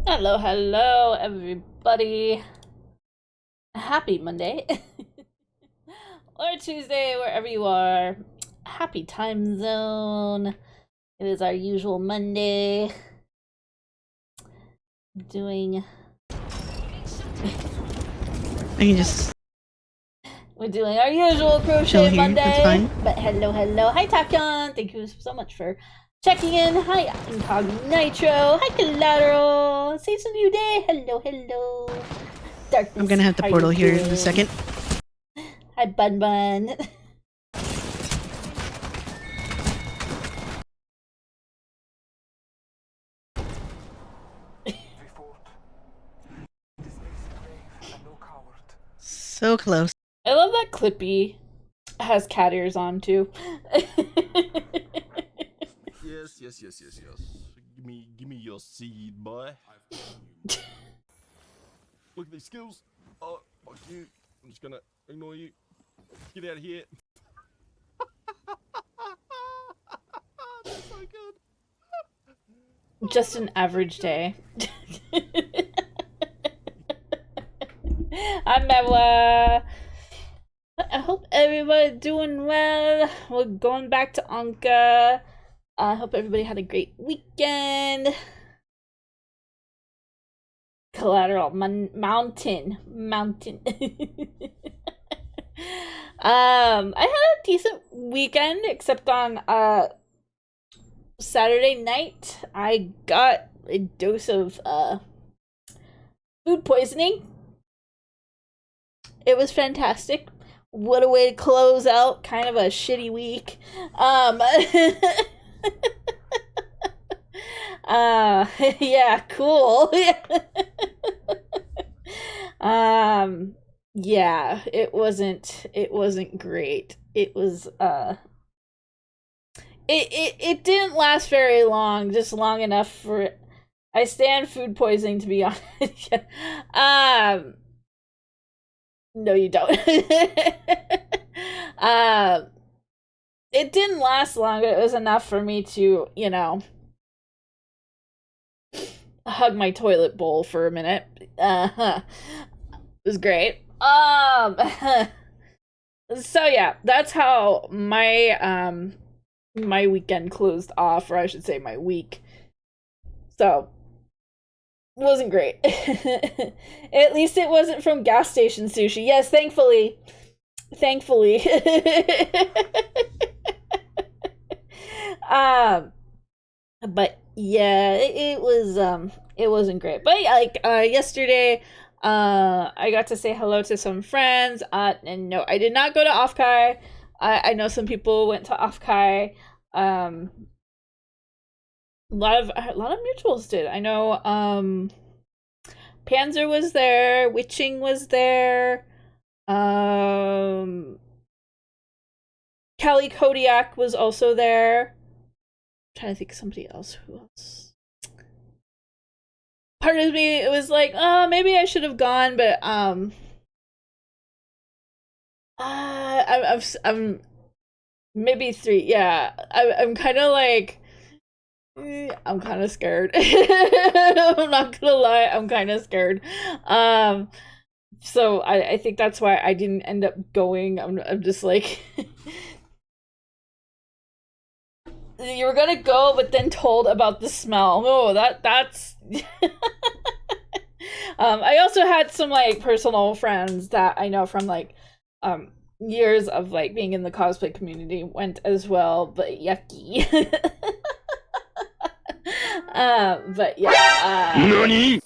Hello, hello, everybody. Happy Monday. Or Tuesday, wherever you are. Happy time zone. It is our usual Monday. Doing. We're doing our usual Crochet Monday. But hello, hello. Hi, Takyon. Thank you so much for checking in. Hi, Incognito. Hi, Collateral. See, it's a new day. Hello, hello. Darkness, I'm gonna have the portal here in a second. Hi, Bun Bun. So close. I love that Clippy has cat ears on too. Yes. Give me your seed, boy. Look at these skills. Oh, fuck you. I'm just gonna ignore you. Get out of here. That's so good. Just an average day. I'm Mewa. I hope everybody's doing well. We're going back to Anka. I hope everybody had a great weekend. Collateral mountain. I had a decent weekend, except on Saturday night I got a dose of food poisoning. It was fantastic. What a way to close out kind of a shitty week. Yeah, cool. Yeah, it wasn't great. It was it didn't last very long, just long enough for I stand food poisoning, to be honest. No, you don't. It didn't last long, but it was enough for me to, you know, hug my toilet bowl for a minute. It was great. So yeah, that's how my my weekend closed off, or I should say my week. So wasn't great. At least it wasn't from gas station sushi. Yes, thankfully. But yeah, it wasn't great. But like yesterday, I got to say hello to some friends. And no, I did not go to Offkai. I know some people went to Offkai. A lot of mutuals did. I know Panzer was there, Witching was there, Callie Kodiak was also there. I'm trying to think of somebody else. Who else? Part of me, it was like, oh, maybe I should have gone, but I'm maybe 3. Yeah, I'm kind of like. I'm kind of scared. I'm not gonna lie, I'm kind of scared. So I think that's why I didn't end up going. I'm just like, you were gonna go, but then told about the smell. Oh, that's. I also had some like personal friends that I know from like years of like being in the cosplay community went as well, but yucky. But yeah. Nani?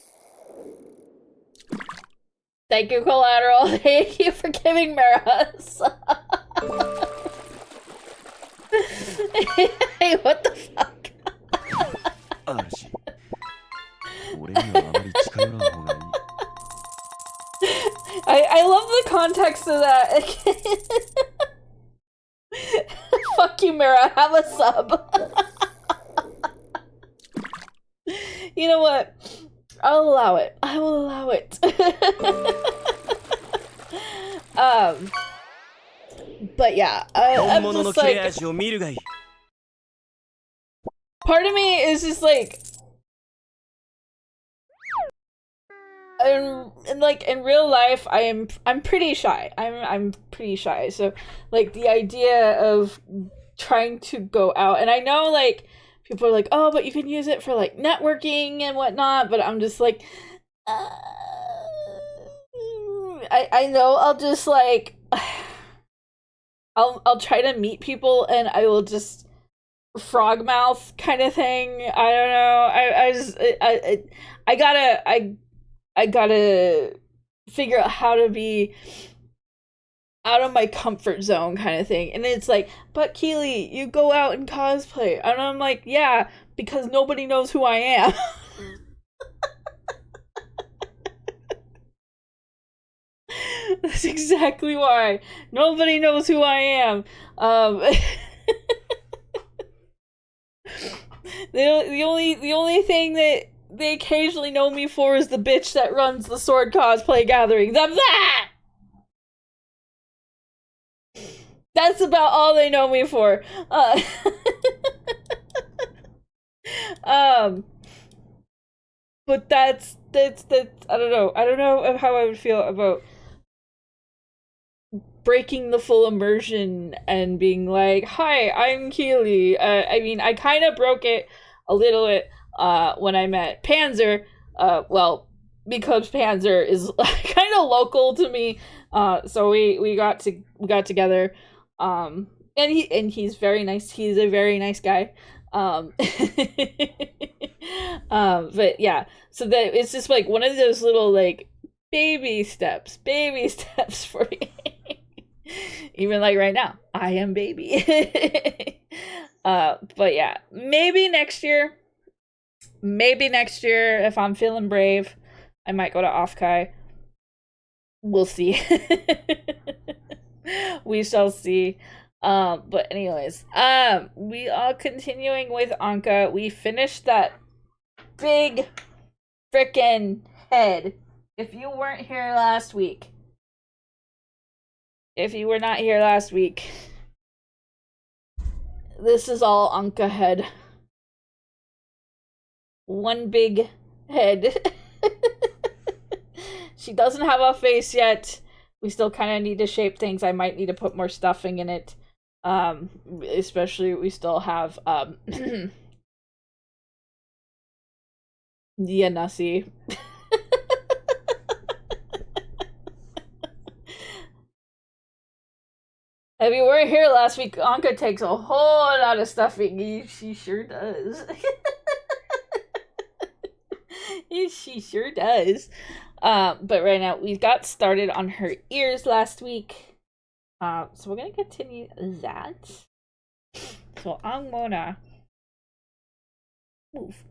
Thank you, Collateral. Thank you for giving Maras. Hey, what the fuck? I love the context of that. Fuck you, Mara. Have a sub. You know what? I'll allow it. I will allow it. But yeah, I'm just like, part of me is just like, and like in real life, I'm pretty shy. I'm pretty shy. So like the idea of trying to go out, and I know like people are like, oh, but you can use it for like networking and whatnot. But I'm just like, uh, I know I'll just like I'll try to meet people and I will just frog mouth kind of thing. I don't know. I just I gotta I gotta figure out how to be out of my comfort zone kind of thing. And it's like, but Keelie, you go out and cosplay. And I'm like, yeah, because nobody knows who I am. That's exactly why. Nobody knows who I am. The only thing that they occasionally know me for is the bitch that runs the sword cosplay gatherings. I'm that! That's about all they know me for. Um, but that's I don't know. I don't know how I would feel about breaking the full immersion and being like, "Hi, I'm Keelie." I mean, I kind of broke it a little bit when I met Panzer. Well, because Panzer is kind of local to me, so we got together. And he's very nice. He's a very nice guy. Um, but yeah, so that it's just like one of those little like baby steps for me. Even like right now, I am baby. But yeah, maybe next year. Maybe next year, if I'm feeling brave, I might go to Offkai. We'll see. We shall see. But anyways, we are continuing with Anka. We finished that big frickin' head. If you weren't here last week, if you were not here last week, this is all Anka head. One big head. She doesn't have a face yet. We still kind of need to shape things. I might need to put more stuffing in it. Especially we still have yeah, Nussie. If you weren't here last week, Anka takes a whole lot of stuffing. She sure does. She sure does. But right now we got started on her ears last week. So we're gonna continue that. So I'm gonna move.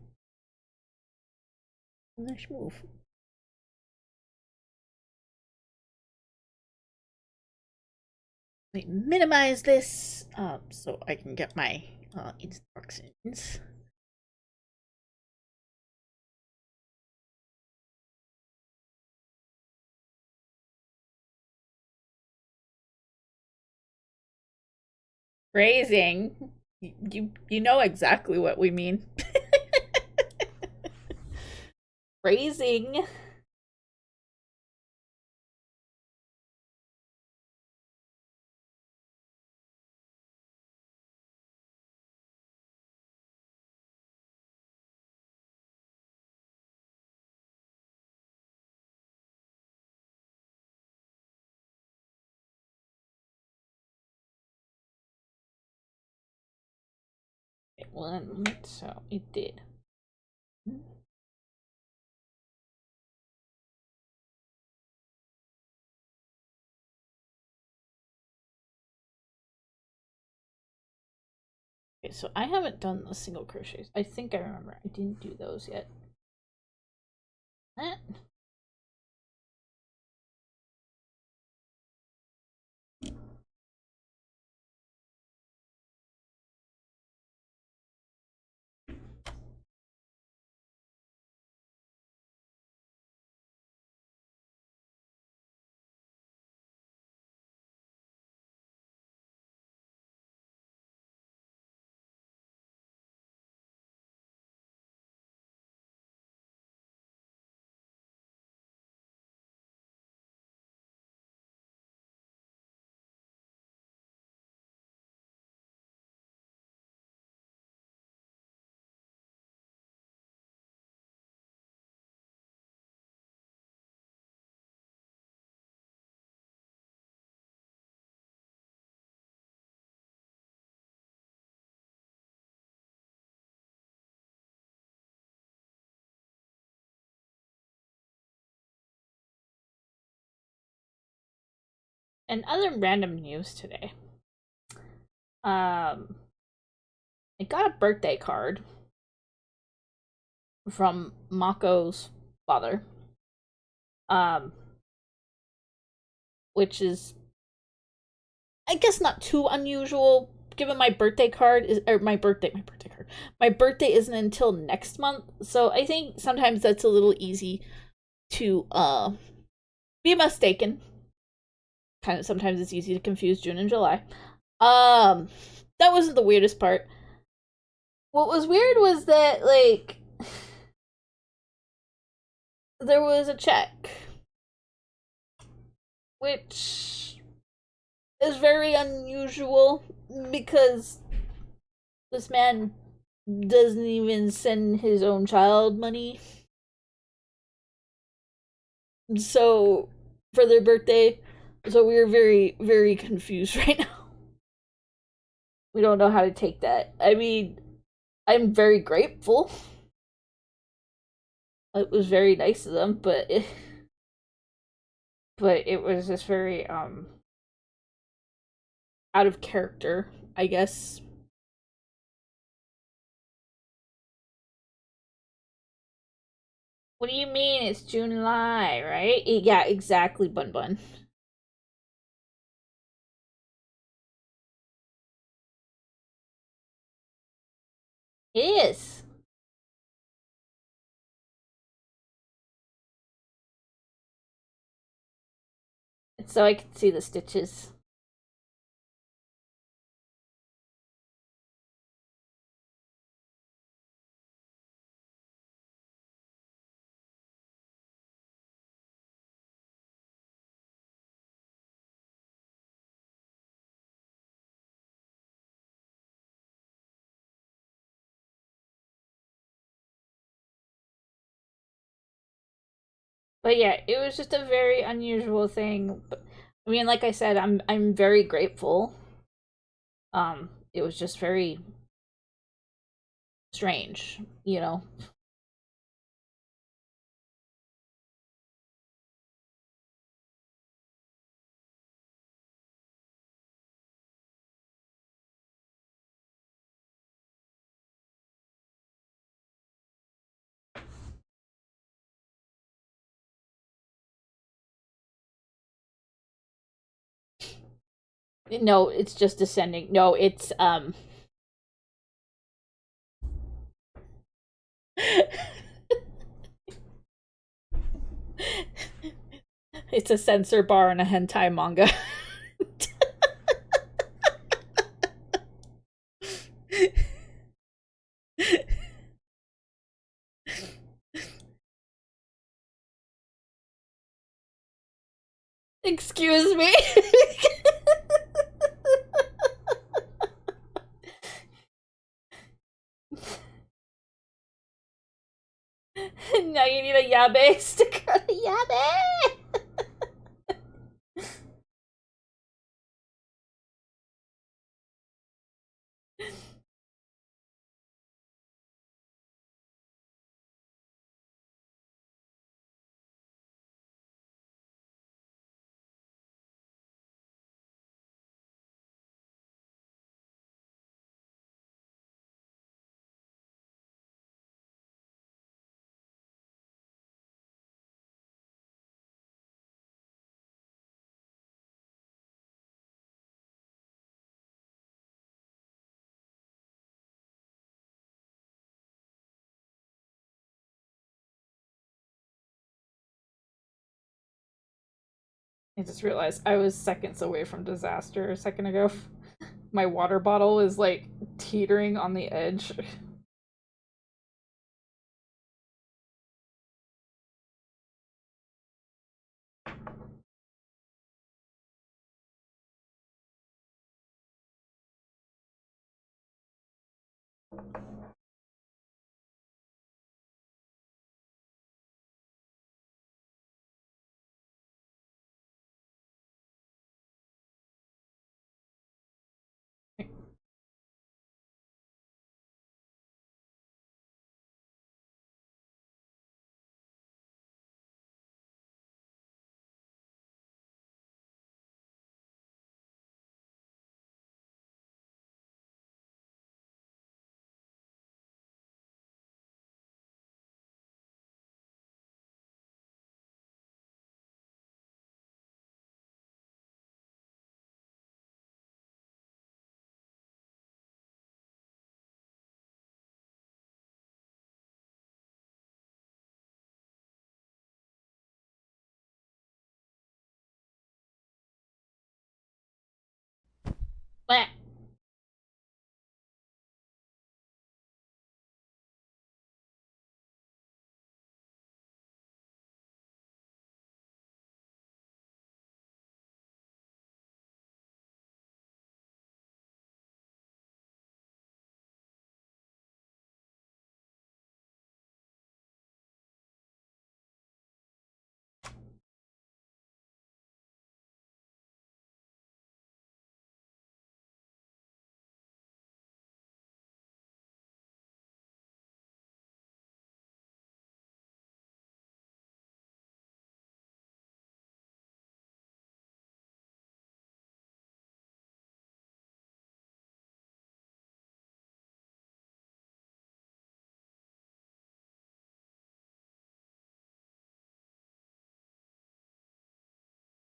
Let's move. Let me minimize this so I can get my instructions. Phrasing. You know exactly what we mean. Phrasing. One, so it did. Okay, so I haven't done the single crochets. I think I remember. I didn't do those yet. And other random news today. I got a birthday card from Mako's father. Which is, I guess, not too unusual given my birthday card is, or my birthday card. My birthday isn't until next month, so I think sometimes that's a little easy to be mistaken. Kind of sometimes it's easy to confuse June and July. That wasn't the weirdest part. What was weird was that, like, there was a check, which is very unusual because this man doesn't even send his own child money. So, for their birthday, so we are very, very confused right now. We don't know how to take that. I mean, I'm very grateful. It was very nice of them, but it was just very out of character, I guess. What do you mean it's July, right? Yeah, exactly, Bun Bun. It is. It's so I can see the stitches. But yeah, it was just a very unusual thing. But, I mean, like I said, I'm very grateful. It was just very strange, you know. No, it's just descending. No, it's it's a censor bar in a hentai manga. Excuse me. Now you need a yabe sticker. Yabe. I just realized I was seconds away from disaster a second ago. My water bottle is like teetering on the edge. Bleh.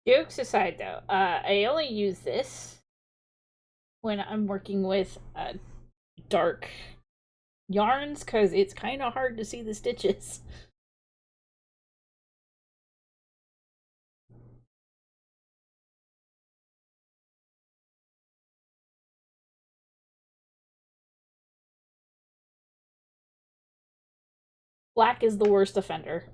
Jokes aside, though, I only use this when I'm working with dark yarns because it's kind of hard to see the stitches. Black is the worst offender.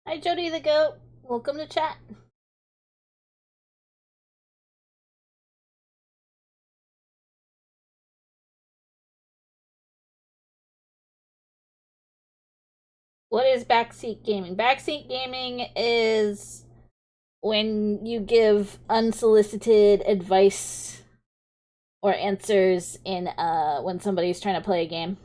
Hi, Jody the goat. Welcome to chat. What is backseat gaming? Backseat gaming is when you give unsolicited advice or answers in when somebody's trying to play a game.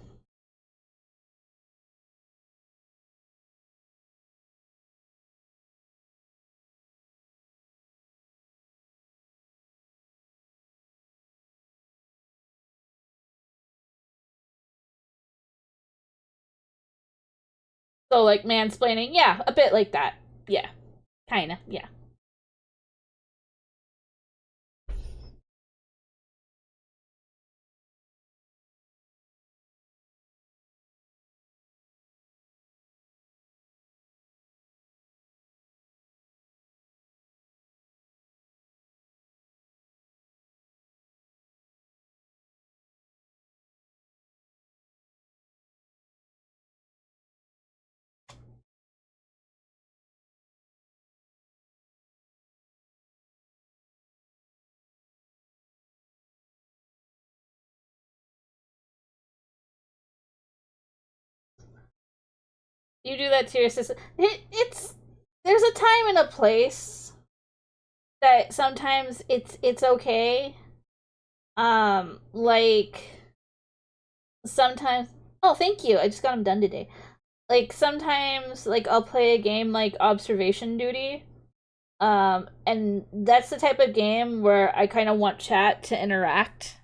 So like mansplaining, yeah, a bit like that. Yeah. Kinda, yeah. You do that to your sister. It's there's a time and a place that sometimes it's okay. Like sometimes. Oh, thank you. I just got them done today. Like sometimes, like I'll play a game like Observation Duty. And that's the type of game where I kind of want chat to interact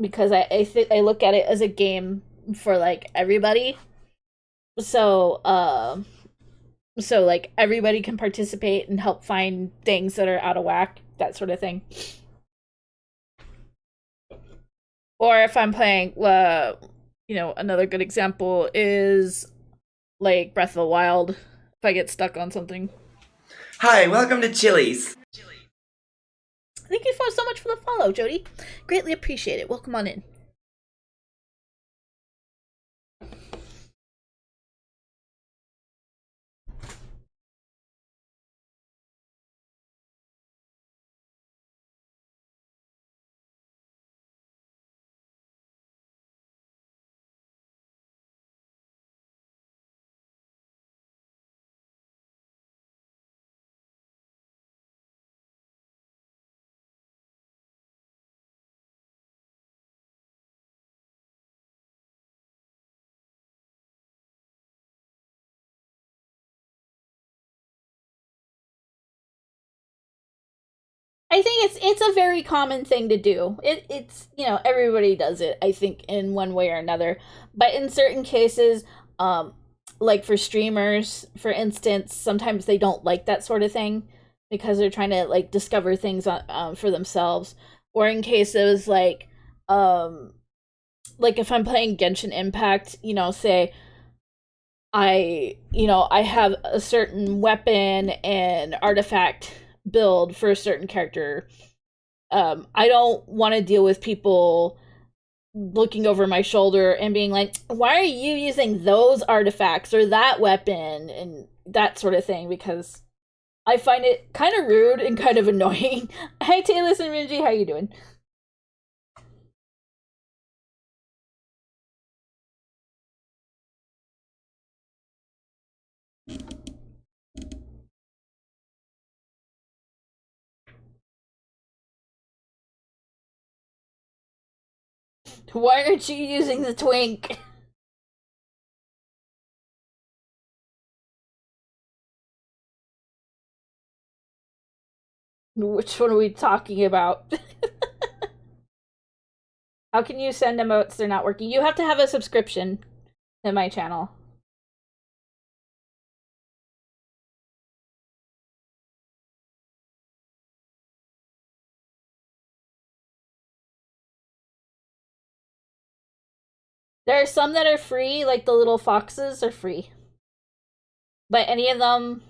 because I look at it as a game for like everybody. So so like everybody can participate and help find things that are out of whack, that sort of thing. Or if I'm playing another good example is like Breath of the Wild, if I get stuck on something. Hi, welcome to Chili's. Thank you so much for the follow, Jody. Greatly appreciate it. Welcome on in. I think it's a very common thing to do. It's everybody does it. I think in one way or another, but in certain cases, um, like for streamers, for instance, sometimes they don't like that sort of thing because they're trying to like discover things for themselves. Or in cases um, like if I'm playing Genshin Impact, say I have a certain weapon and artifact build for a certain character. I don't want to deal with people looking over my shoulder and being like, why are you using those artifacts or that weapon and that sort of thing, because I find it kind of rude and kind of annoying. Hi Taylor and Minji, how you doing? Why aren't you using the twink? Which one are we talking about? How can you send emotes? They're not working. You have to have a subscription to my channel. There are some that are free, like the little foxes are free. But any of them...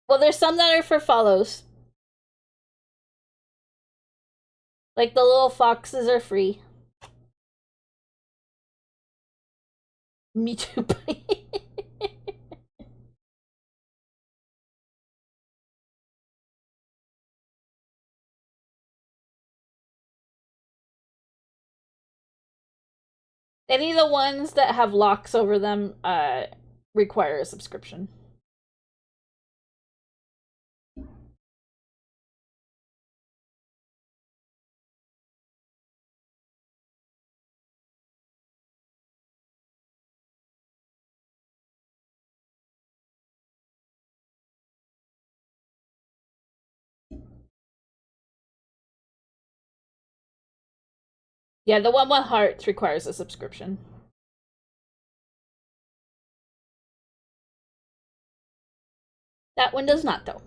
Well, there's some that are for follows. Like the little foxes are free. Me too. Any of the ones that have locks over them require a subscription. Yeah, the one with hearts requires a subscription. That one does not, though.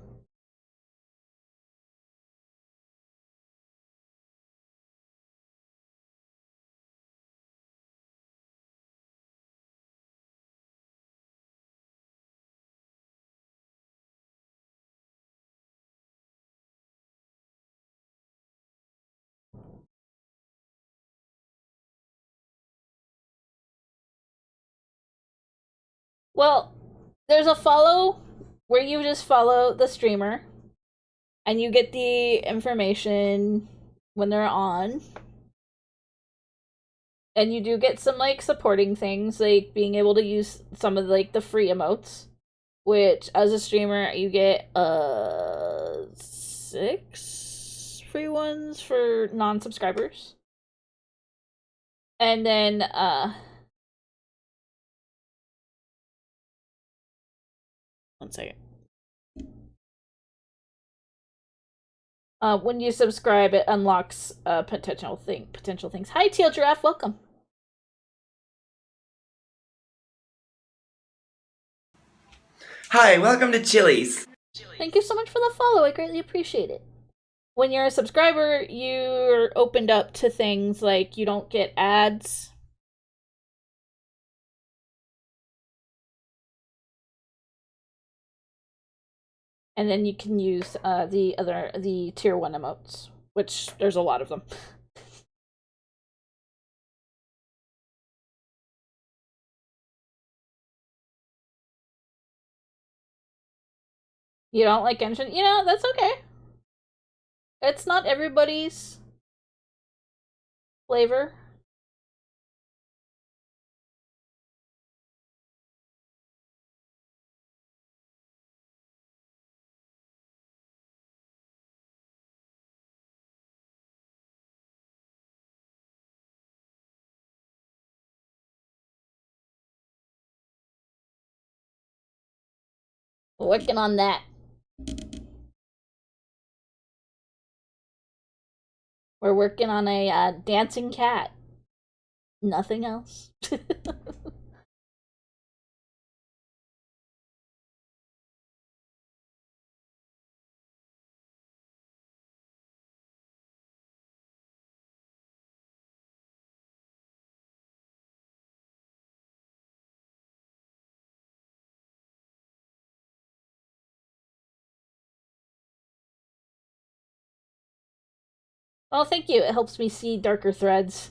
Well, there's a follow where you just follow the streamer and you get the information when they're on. And you do get some like supporting things, like being able to use some of like the free emotes, which as a streamer you get 6 free ones for non-subscribers. And then one second. When you subscribe, it unlocks potential things. Hi, Teal Giraffe, welcome. Hi, welcome to Chili's. Thank you so much for the follow. I greatly appreciate it. When you're a subscriber, you're opened up to things like you don't get ads. And then you can use the tier 1 emotes, which there's a lot of them. You don't like Genshin? That's okay. It's not everybody's flavor. Working on that. We're working on a dancing cat. Nothing else. Oh, thank you. It helps me see darker threads.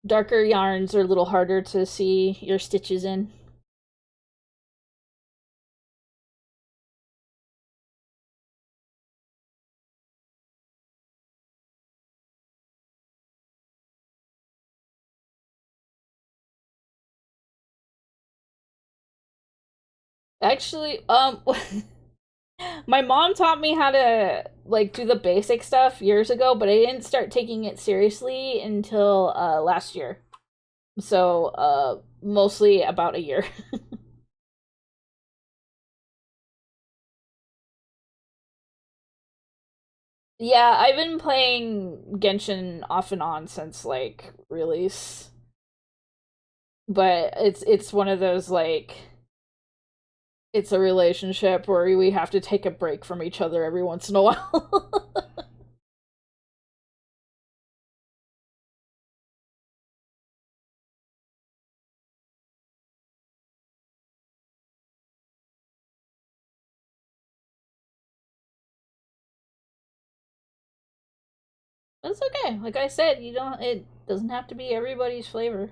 Darker yarns are a little harder to see your stitches in. Actually, my mom taught me how to like do the basic stuff years ago, but I didn't start taking it seriously until last year. So, mostly about a year. Yeah, I've been playing Genshin off and on since like release. But it's one of those like it's a relationship where we have to take a break from each other every once in a while. That's okay. Like I said, it doesn't have to be everybody's flavor.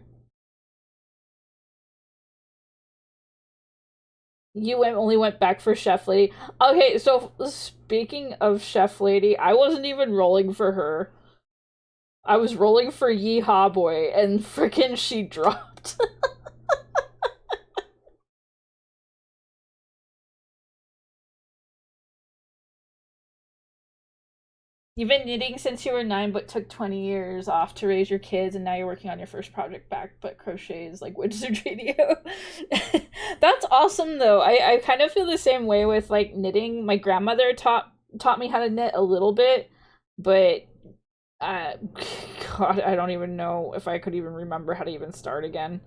You only went back for Chef Lady. Okay, so speaking of Chef Lady, I wasn't even rolling for her. I was rolling for Yeehaw Boy, and frickin' she dropped. You've been knitting since you were 9, but took 20 years off to raise your kids, and now you're working on your first project back, but crochet is like Wizard Radio. That's awesome, though. I kind of feel the same way with, like, knitting. My grandmother taught me how to knit a little bit, but, uh, God, I don't even know if I could even remember how to even start again.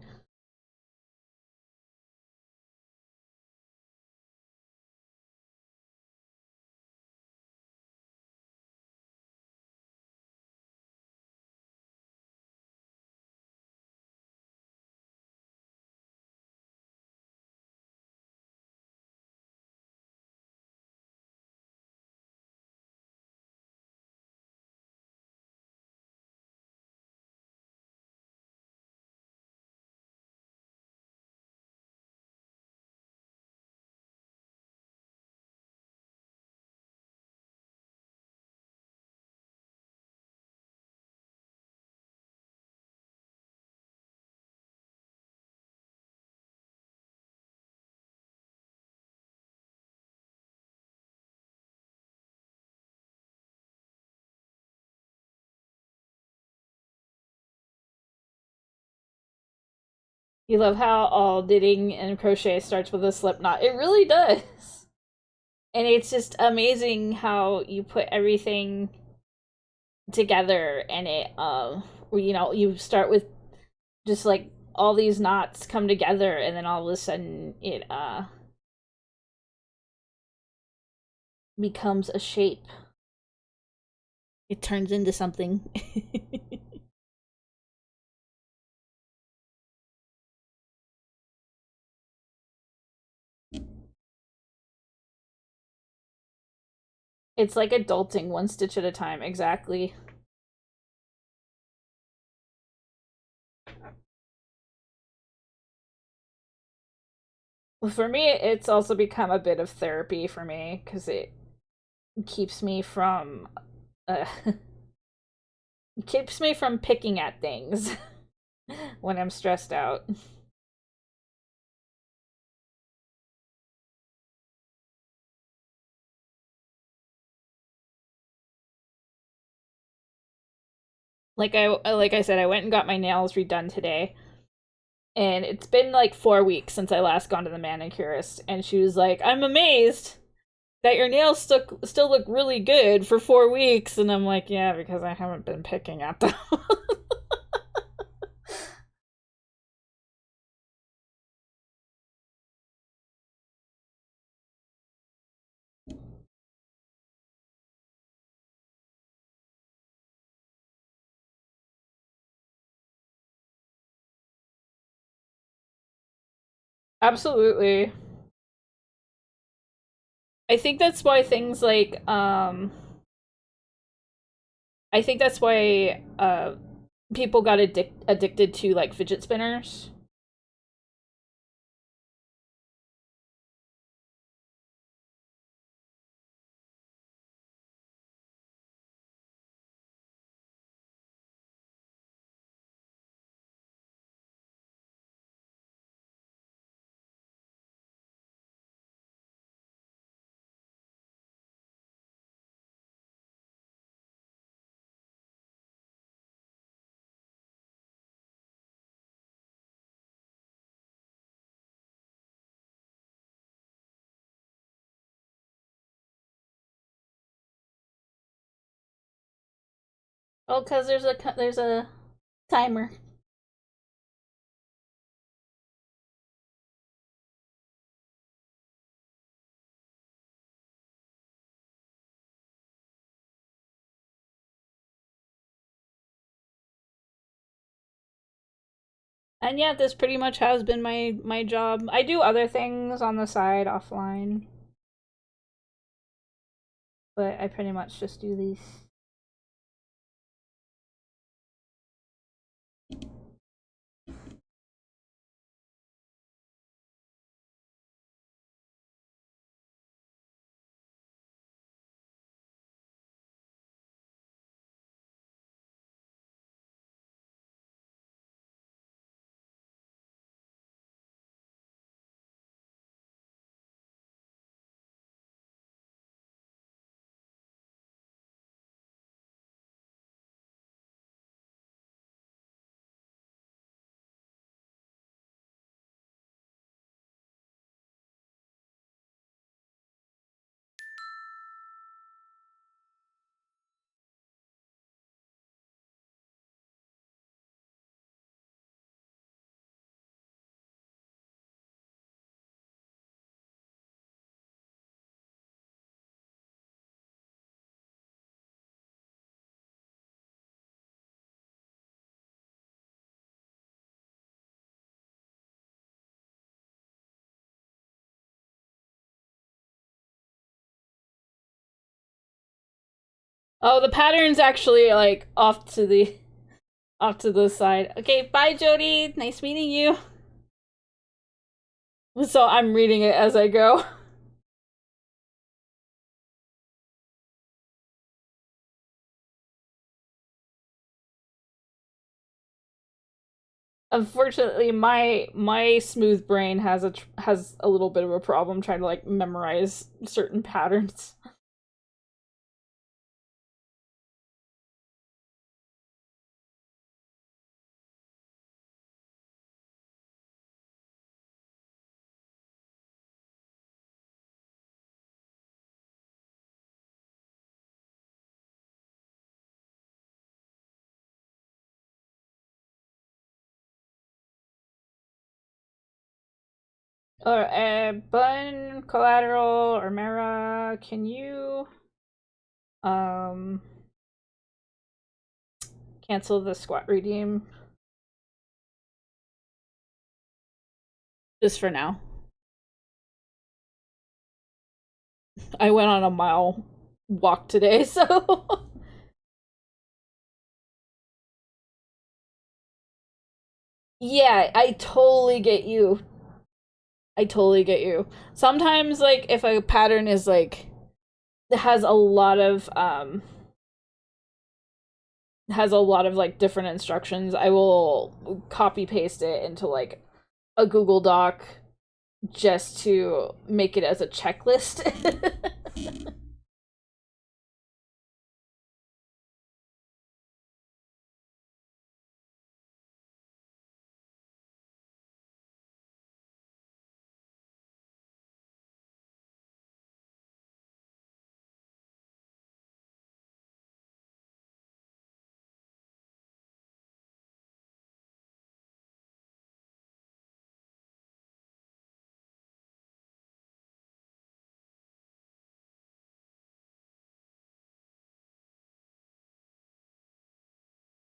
You love how all knitting and crochet starts with a slip knot. It really does. And it's just amazing how you put everything together and you start with just like all these knots come together and then all of a sudden it becomes a shape. It turns into something. It's like adulting, one stitch at a time, exactly. Well, for me, it's also become a bit of therapy for me because it keeps me from uh, keeps me from picking at things when I'm stressed out. Like I said, I went and got my nails redone today. And it's been like 4 weeks since I last gone to the manicurist, and she was like, "I'm amazed that your nails still look really good for 4 weeks, and I'm like, yeah, because I haven't been picking at them. Absolutely. I think that's why things like I think that's why people got addicted to like fidget spinners. Well, because there's a timer. And yeah, this pretty much has been my job. I do other things on the side offline, but I pretty much just do these. Oh, the pattern's actually like off to the side. Okay, bye Jody. Nice meeting you. So I'm reading it as I go. Unfortunately, my smooth brain has a little bit of a problem trying to like memorize certain patterns. Or Bun, Collateral, or Mara, can you um cancel the squat redeem just for now? I went on a mile walk today, so yeah, I totally get you. I totally get you. Sometimes like if a pattern is like has a lot of like different instructions, I will copy paste it into like a Google Doc just to make it as a checklist.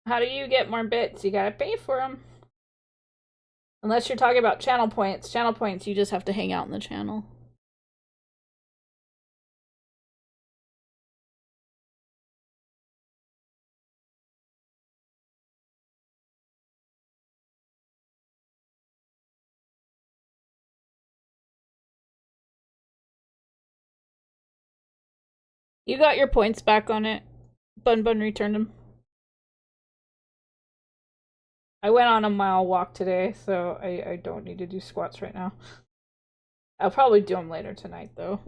How do you get more bits? You gotta pay for them. Unless you're talking about channel points. Channel points, you just have to hang out in the channel. You got your points back on it. Bun Bun returned them. I went on a mile walk today, so I don't need to do squats right now. I'll probably do them later tonight, though.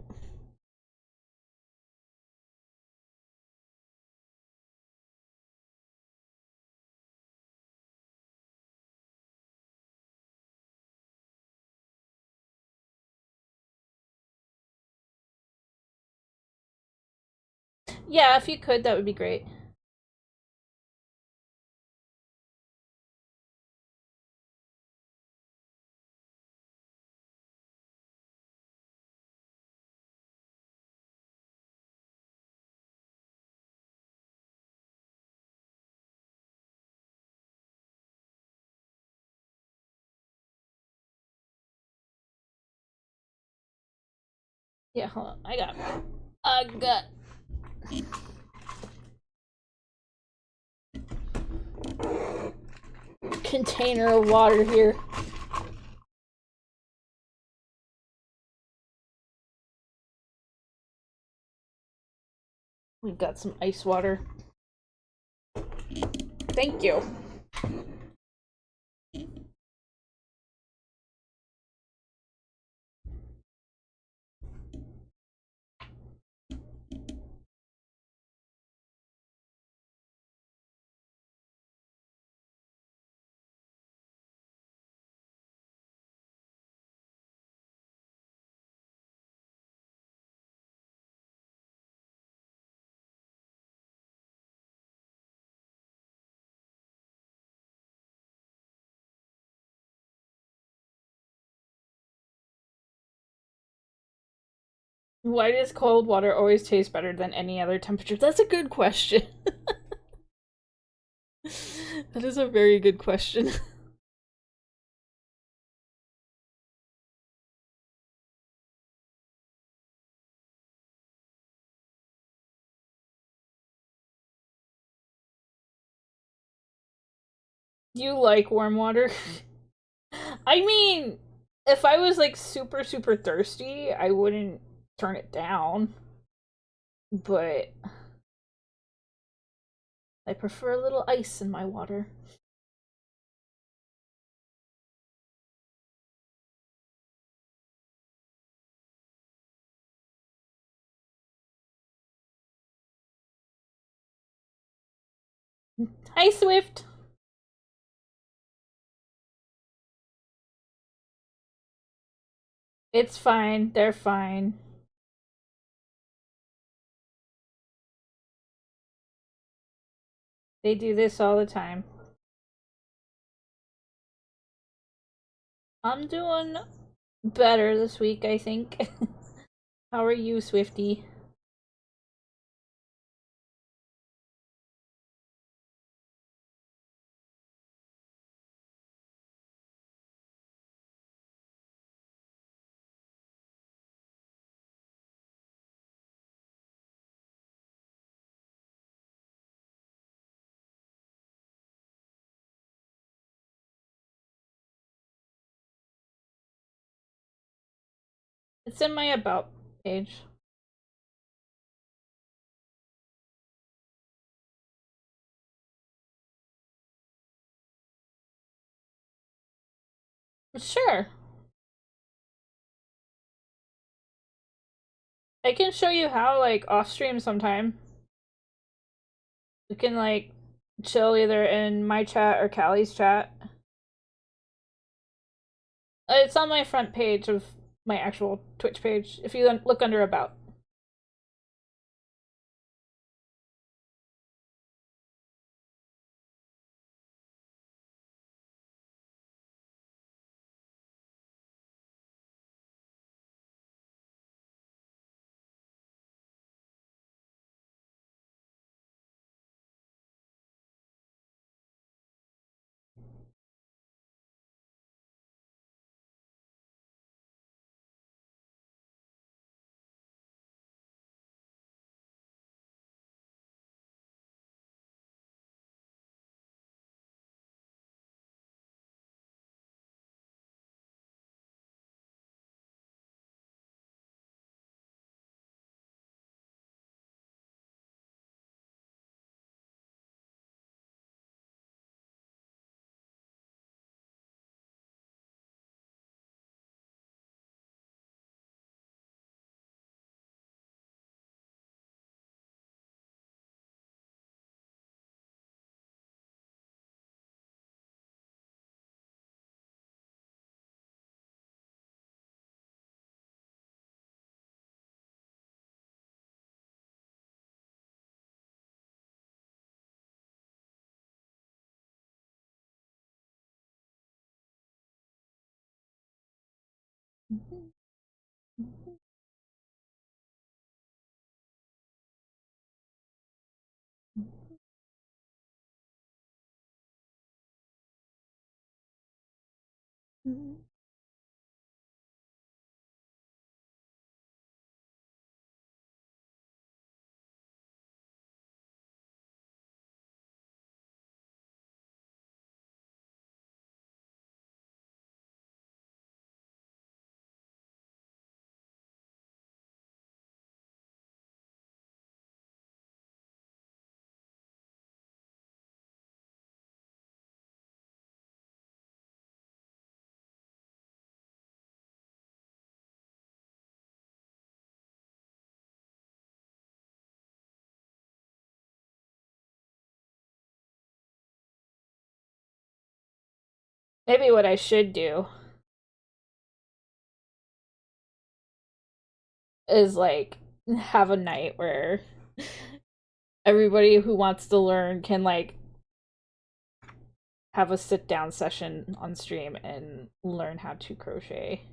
Yeah, if you could, that would be great. Yeah, hold on. I got container of water here. We've got some ice water. Thank you. Why does cold water always taste better than any other temperature? That's a good question. That is a very good question. You like warm water? I mean, if I was like super, super thirsty, I wouldn't turn it down. But I prefer a little ice in my water. Hi, Swift! It's fine. They're fine. They do this all the time. I'm doing better this week, I think. How are you, Swifty? It's in my About page. Sure. I can show you how, like, off stream sometime. We can, like, chill either in my chat or Callie's chat. It's on my front page of my actual Twitch page, if you look under About. Maybe what I should do is like have a night where everybody who wants to learn can like have a sit down session on stream and learn how to crochet.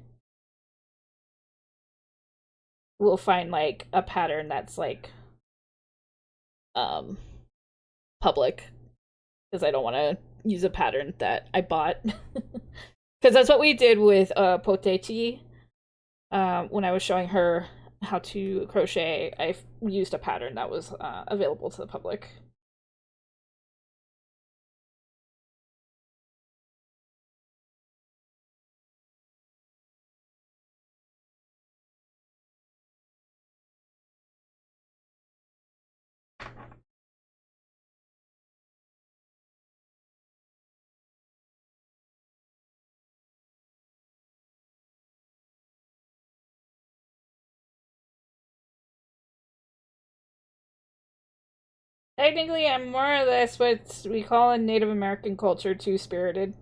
We'll find like a pattern that's like um public, because I don't want to use a pattern that I bought. Because that's what we did with Potechi. When I was showing her how to crochet, I used a pattern that was available to the public. Technically, I'm more or less what we call in Native American culture two-spirited.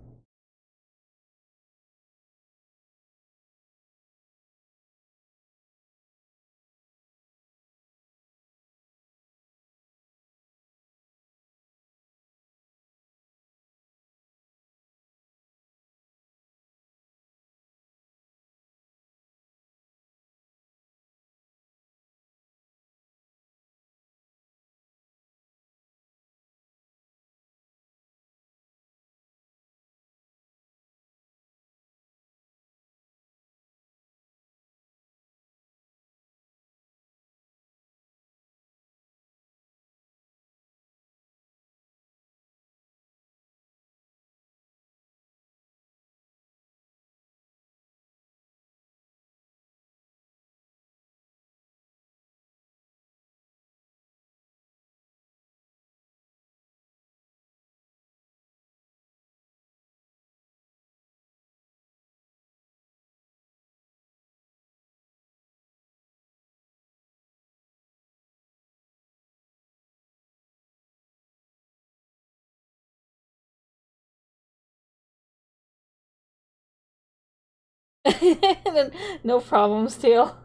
No problems, Teal.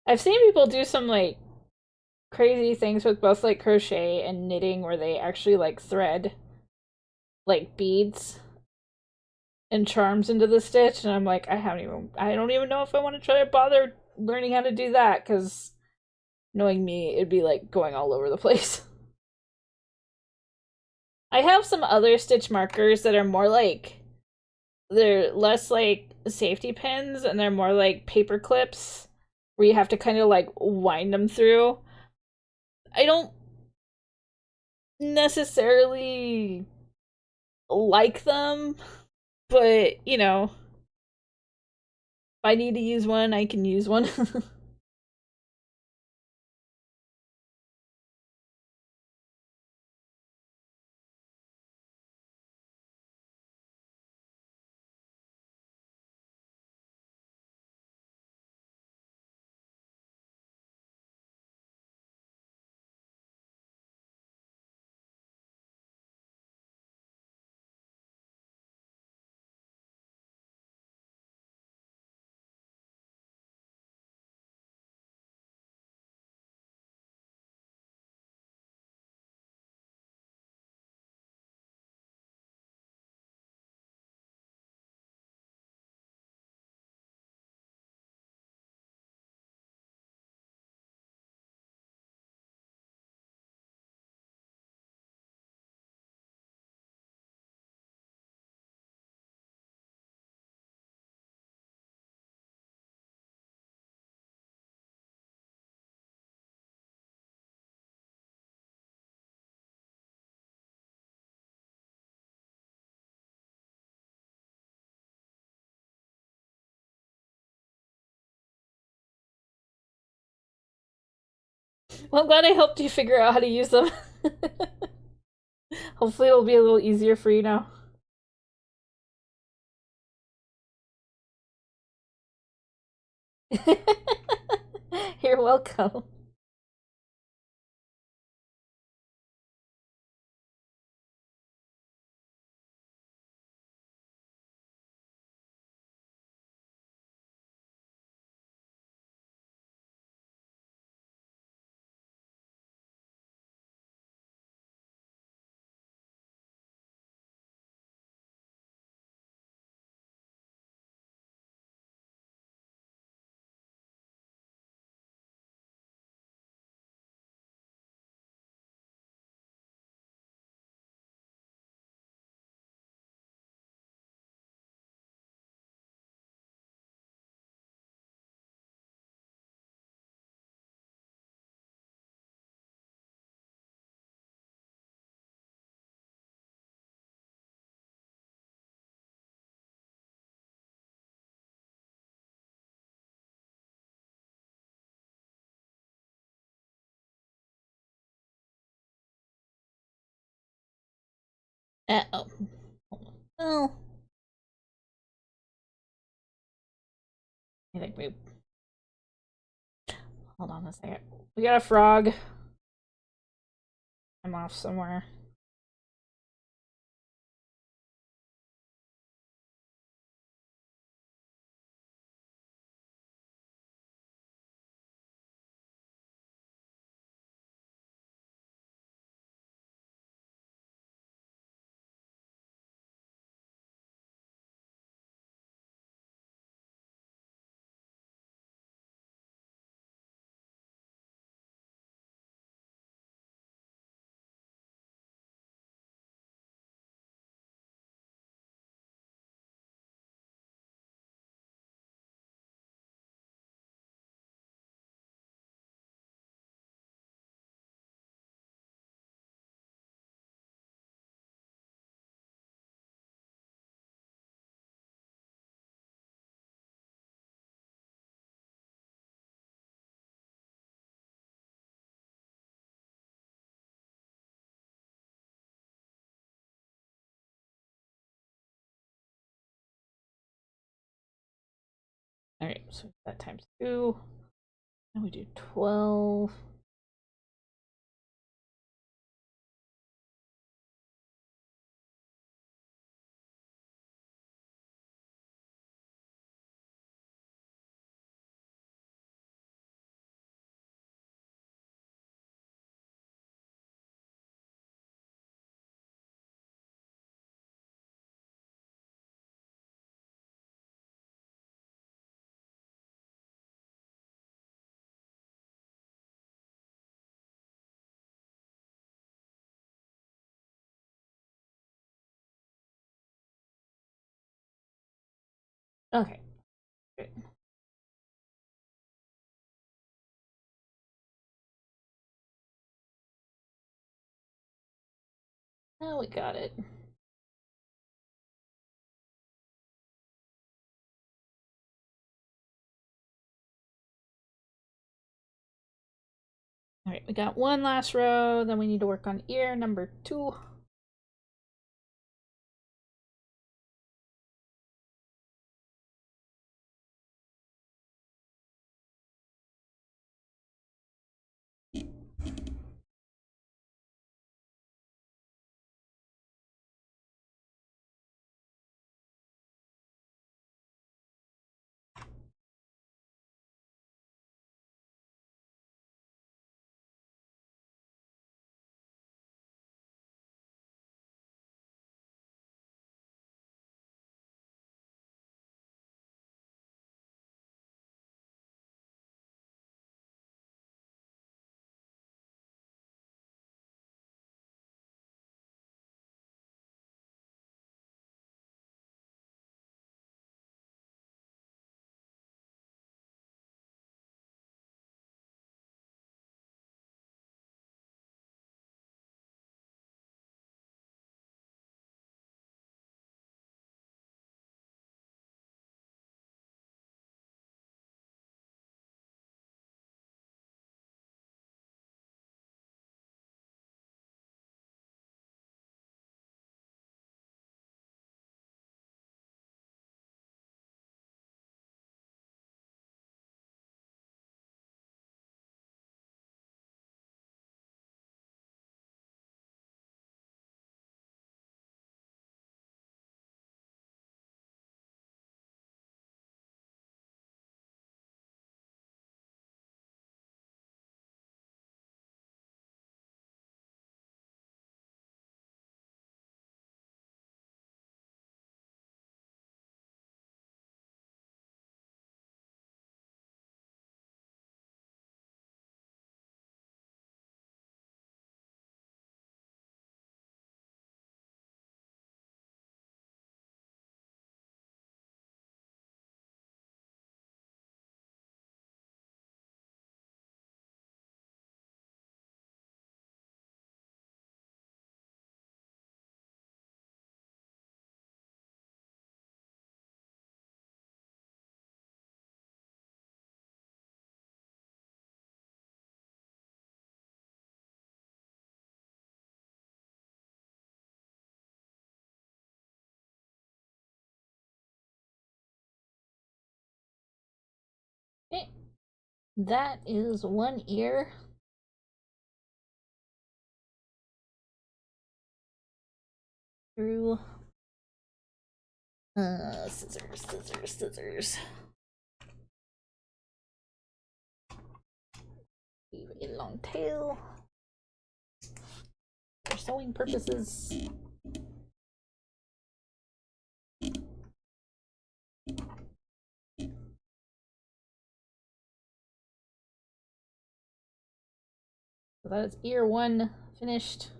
I've seen people do some like crazy things with both like crochet and knitting where they actually like thread like beads and charms into the stitch, and I'm like, I don't even know if I want to try to bother learning how to do that, because knowing me, it'd be like going all over the place. I have some other stitch markers that are more like, they're less like safety pins and they're more like paper clips where you have to kind of like wind them through. I don't necessarily like them, but you know, if I need to use one, I can use one. Well, I'm glad I helped you figure out how to use them. Hopefully it'll be a little easier for you now. You're welcome. Uh-oh. Oh. I think we... Hold on a second. We got a frog. I'm off somewhere. Alright, so that times 2. And we do 12. Okay. Great. Now we got it. Alright, we got one last row, then we need to work on ear number 2. That is one ear. Through scissors. Leave a long tail for sewing purposes. So that is ear one finished.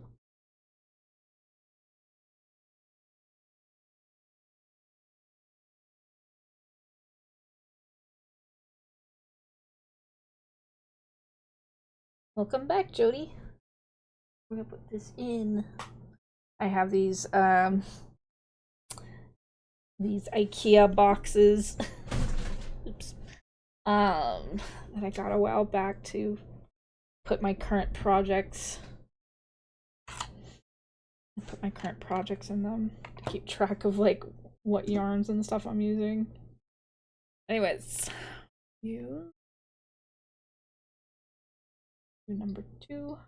Welcome back, Jody. We're gonna put this in. I have these IKEA boxes. Oops. That I got a while back to put my current projects. In them to keep track of like what yarns and stuff I'm using. Anyways, number 2.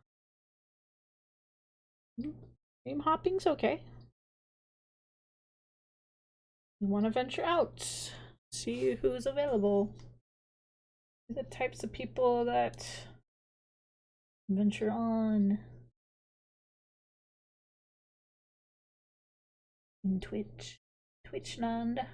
Name hopping's okay. You want to venture out, see who's available. The types of people that venture on in Twitchland.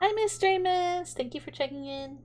Hi, Miss Jamis. Thank you for checking in.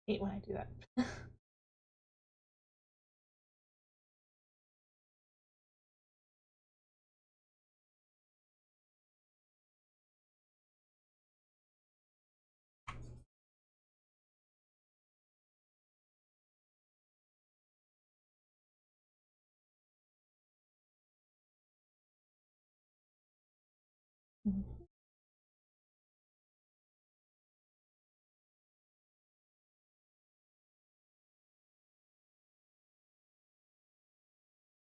Hate when I do that.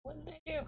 What did I do?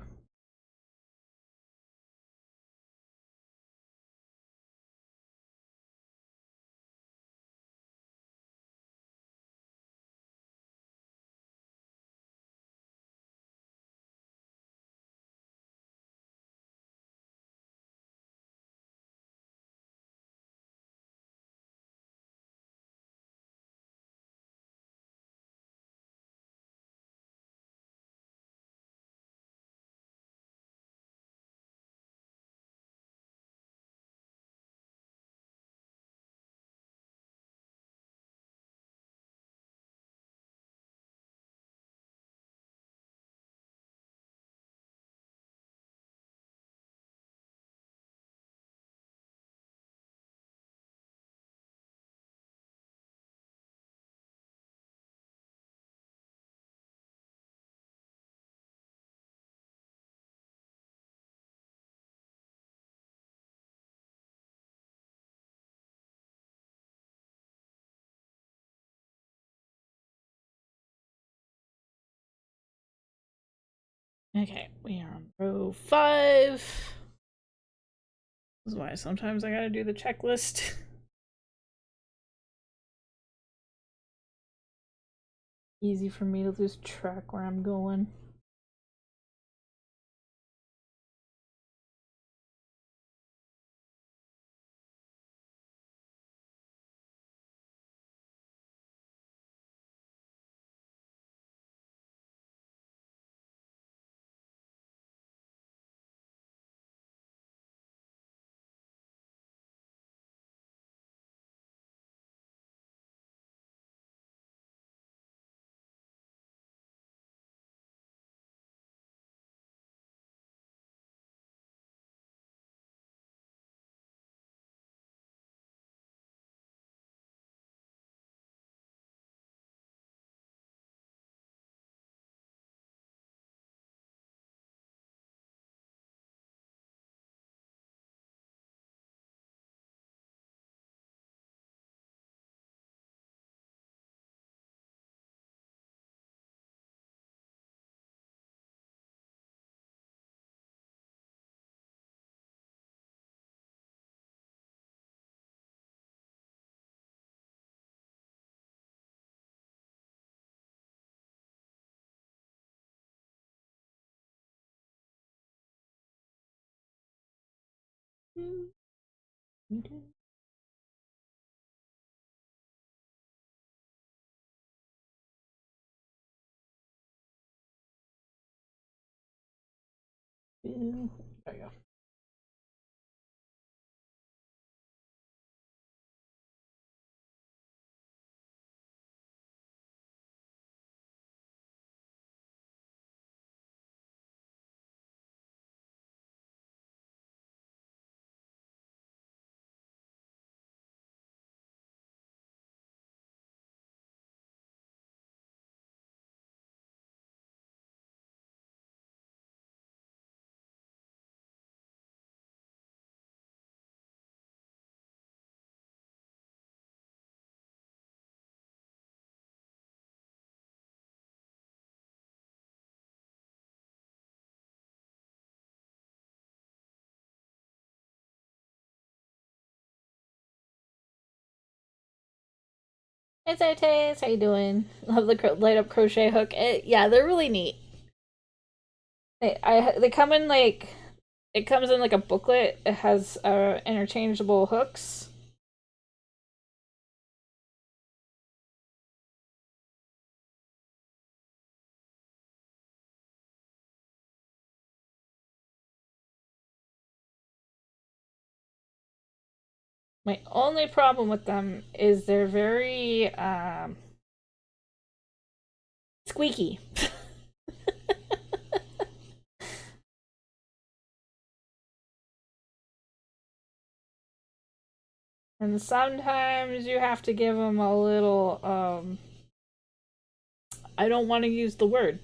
Okay, we are on row 5. This is why sometimes I gotta do the checklist. Easy for me to lose track where I'm going. There you go. Hey Zaytes, how you doing? Love the light up crochet hook. Yeah, they're really neat. They come in like, it comes in like a booklet. It has interchangeable hooks. My only problem with them is they're very squeaky. And sometimes you have to give them a little I don't want to use the word.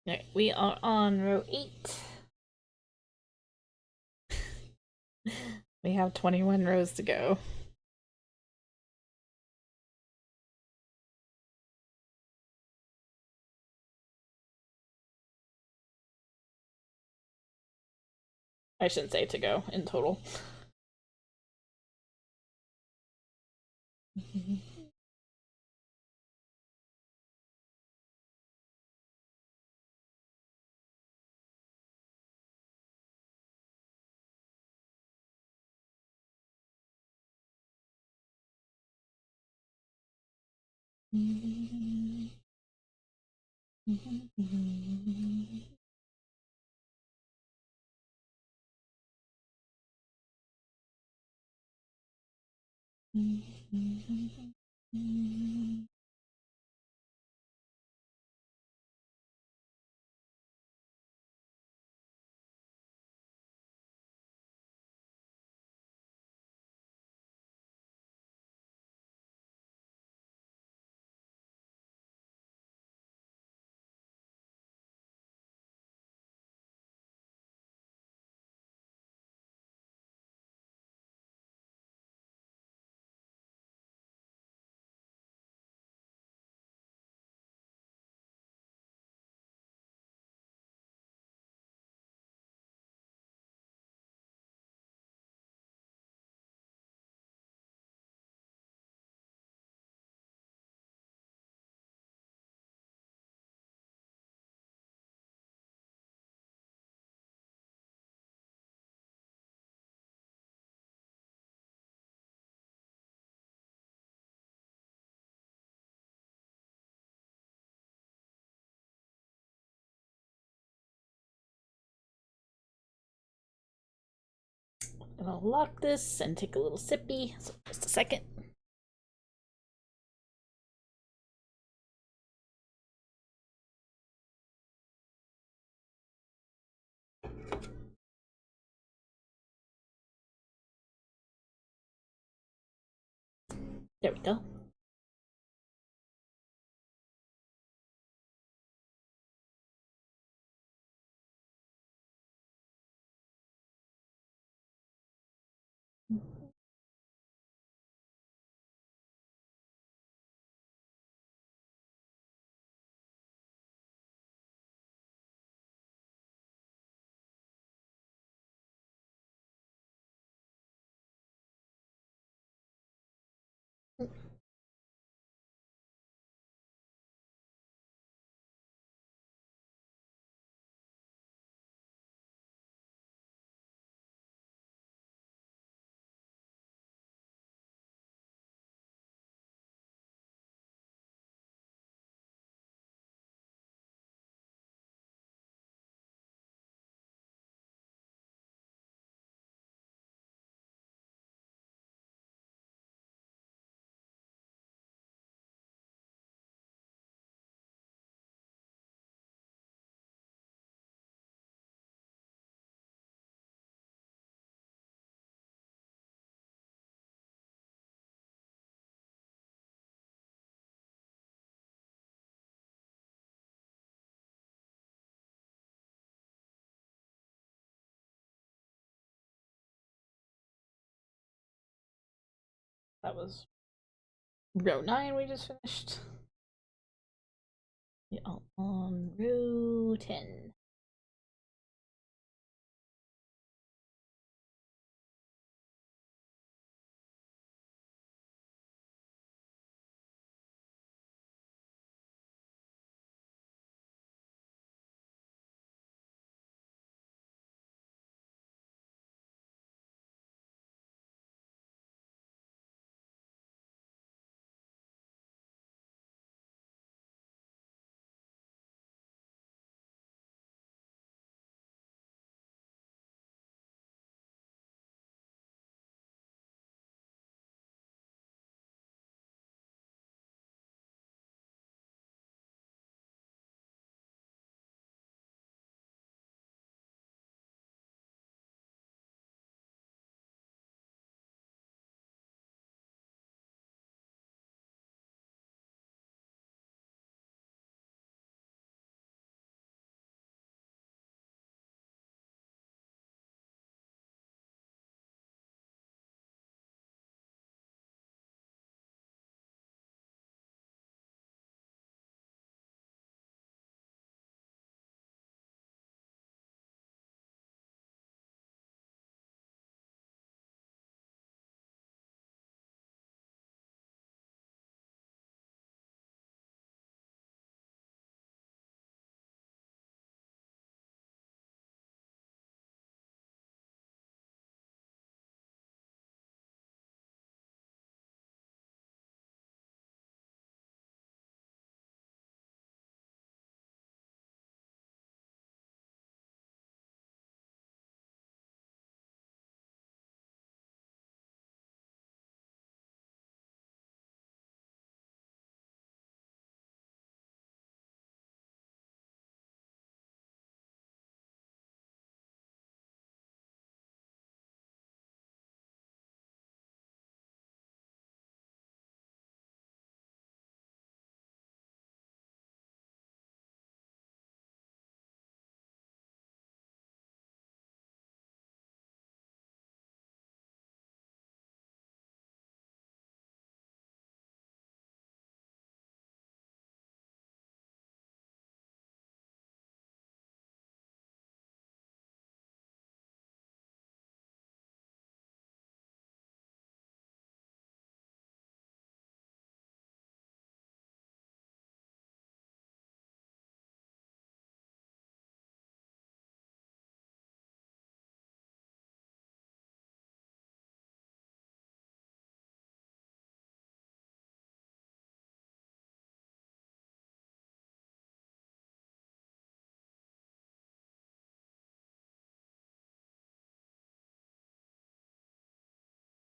Alright, we are on row 8. We have 21 rows to go. I shouldn't say to go in total. I'm gonna lock this and take a little sippy. So just a second. There we go. That was row 9 we just finished. We are on row 10.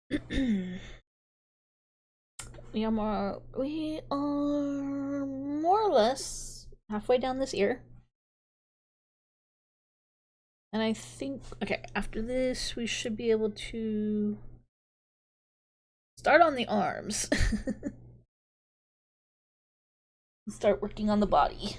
We are more or less halfway down this ear. And I think, okay, after this, we should be able to start on the arms. Start working on the body.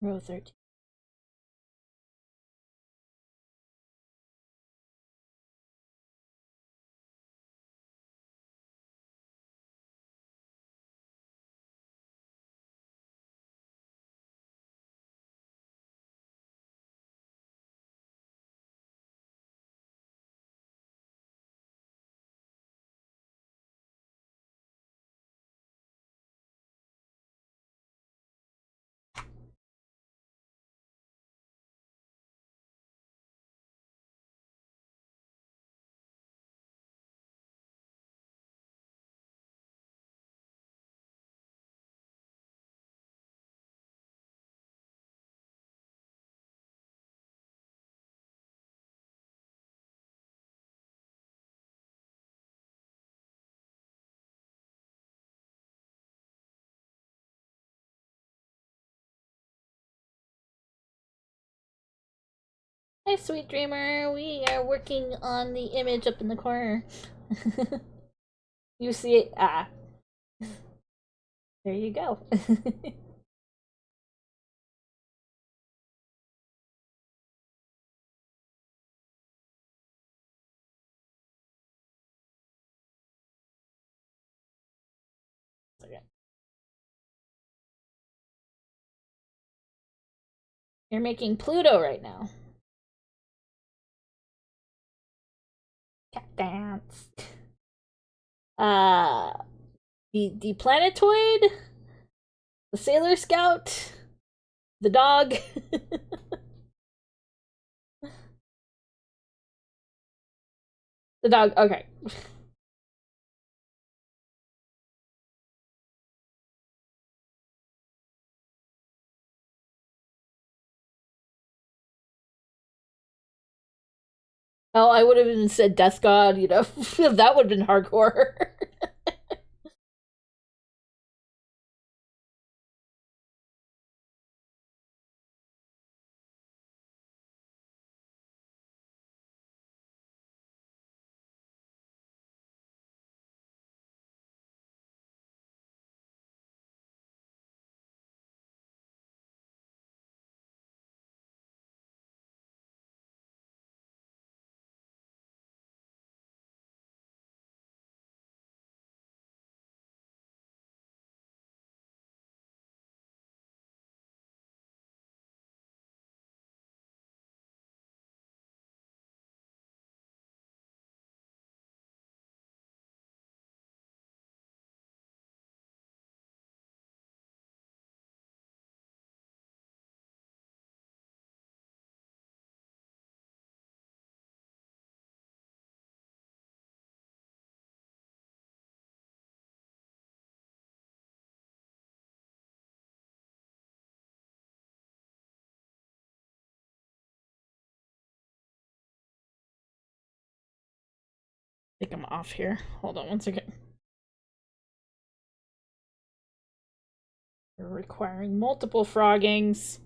Row 13. Hi, sweet dreamer. We are working on the image up in the corner. You see it? Ah. There you go. Okay. You're making Pluto right now. Cat dance. Uh, the planetoid, the Sailor Scout, the dog. The dog. Okay. Oh, I would have even said Death God. You know, that would have been hardcore. think I'm off here. Hold on one second. We're requiring multiple froggings.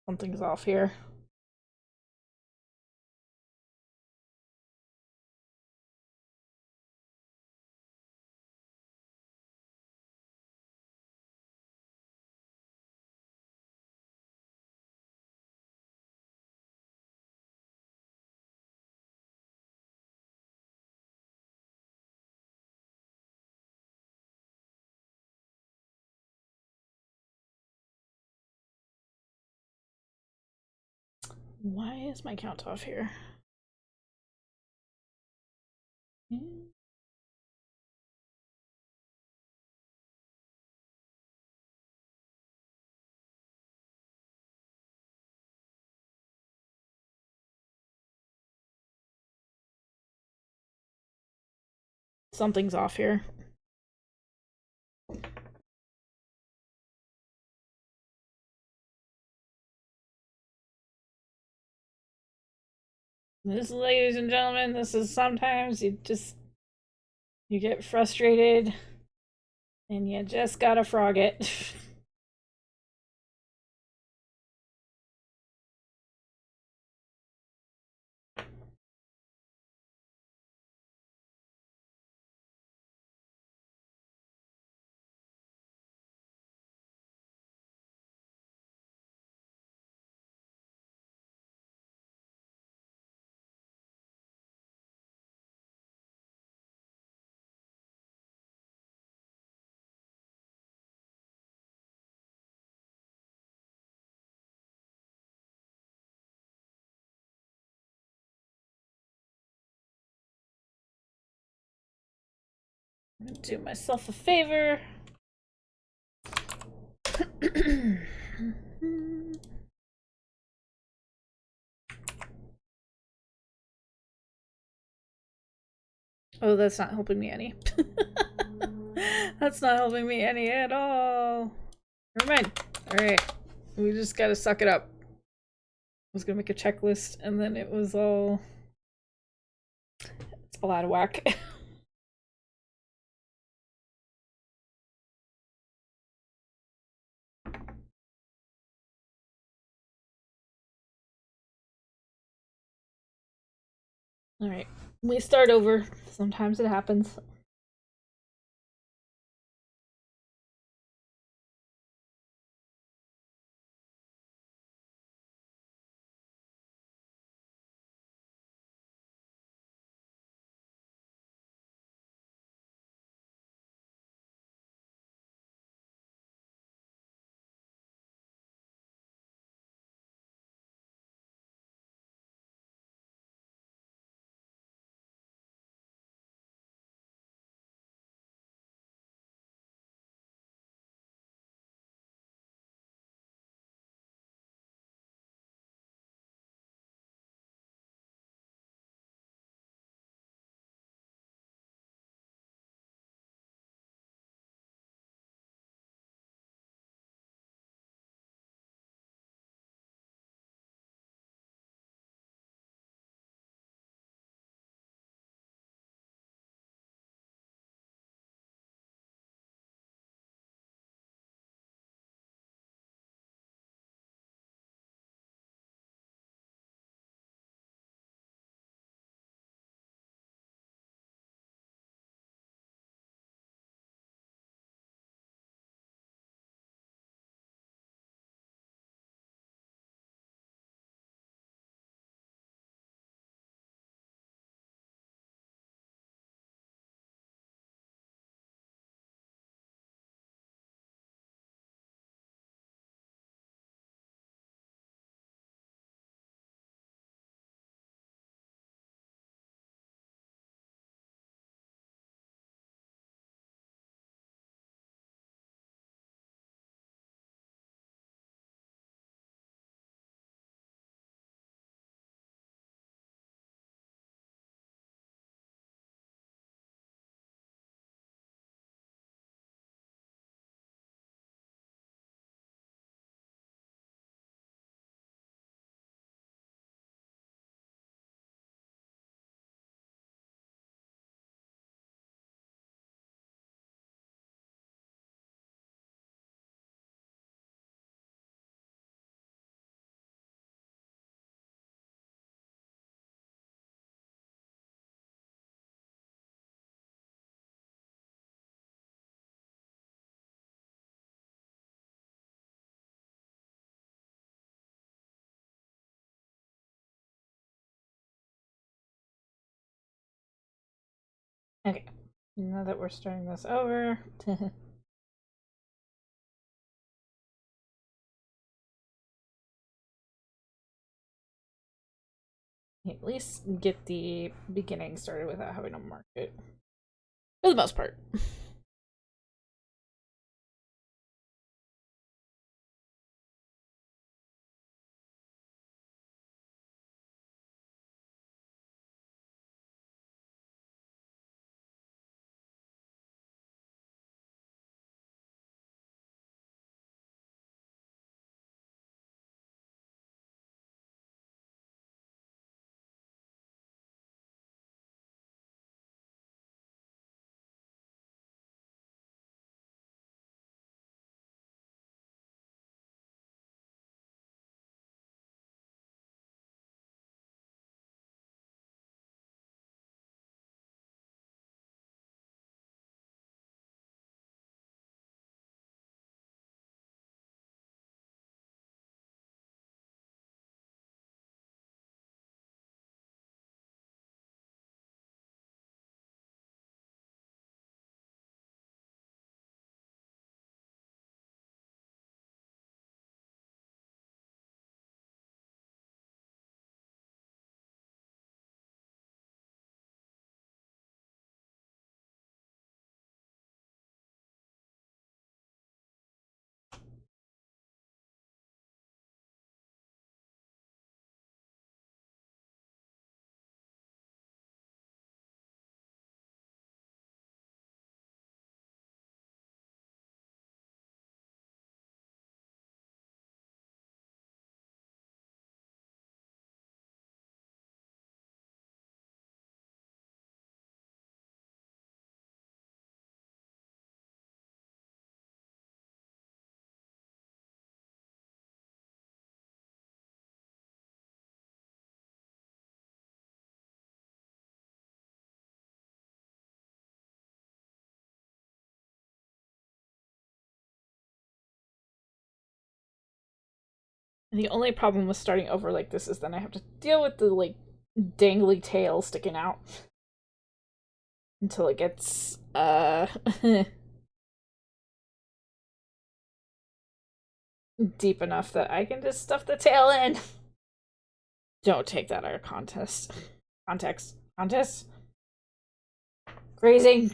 Something's off here. Why is my count off here? Something's off here. This, ladies and gentlemen, this is sometimes you get frustrated and you just gotta frog it. I'm gonna do myself a favor. Oh, that's not helping me any. That's not helping me any at all. Never mind. Alright. We just gotta suck it up. I was gonna make a checklist and then it was all... It's all out of whack. Alright. We start over. Sometimes it happens. Okay, now that we're starting this over. At least get the beginning started without having to mark it. For the most part. The only problem with starting over like this is then I have to deal with the like dangly tail sticking out until it gets deep enough that I can just stuff the tail in. Don't take that out of context. Grazing.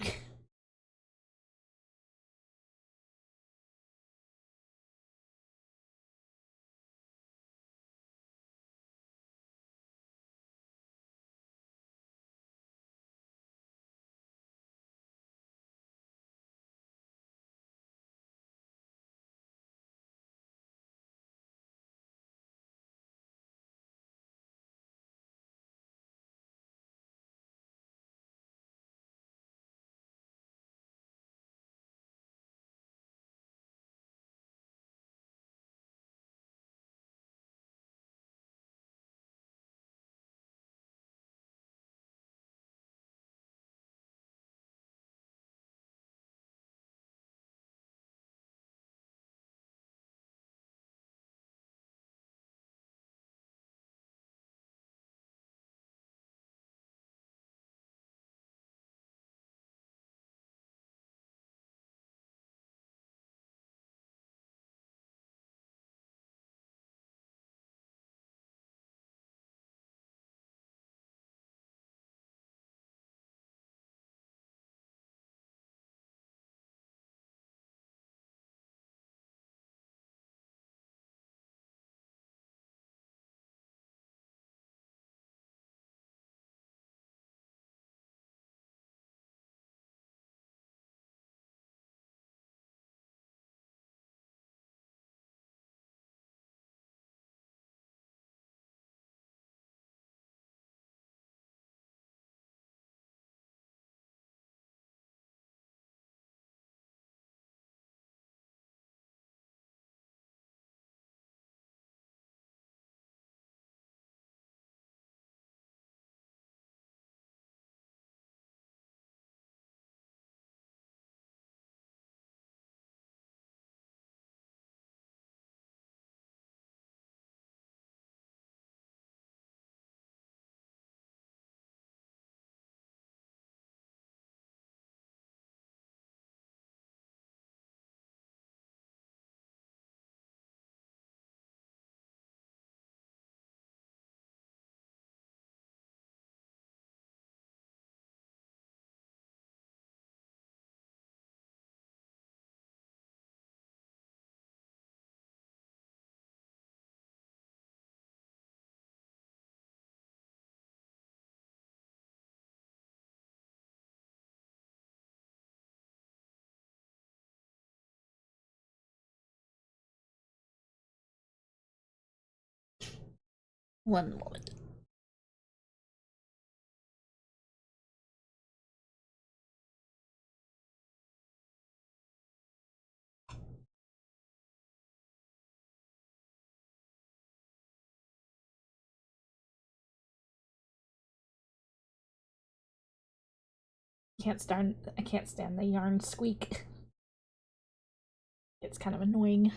One moment. I can't stand the yarn squeak. It's kind of annoying.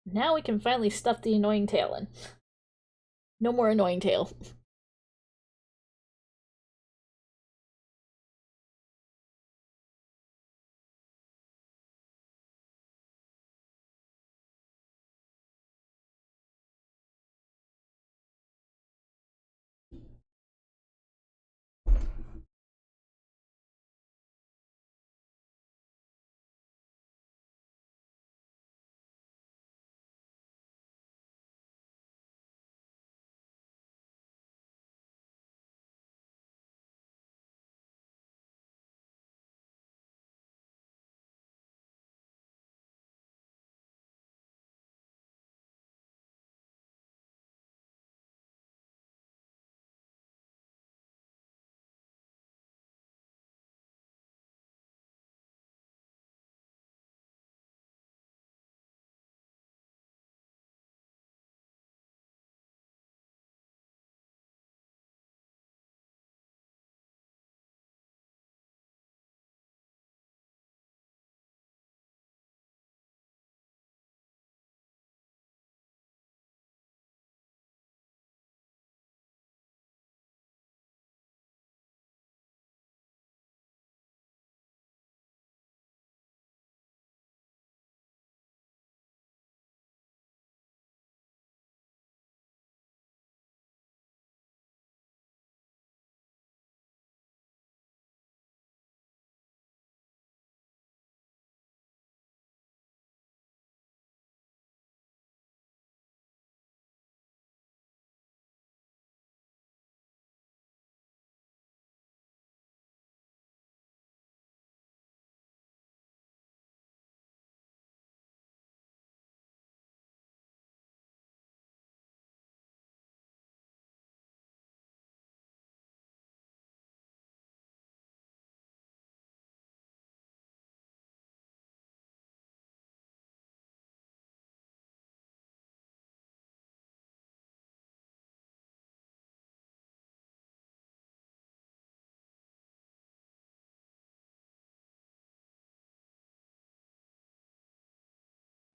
Now we can finally stuff the annoying tail in. No more annoying tail.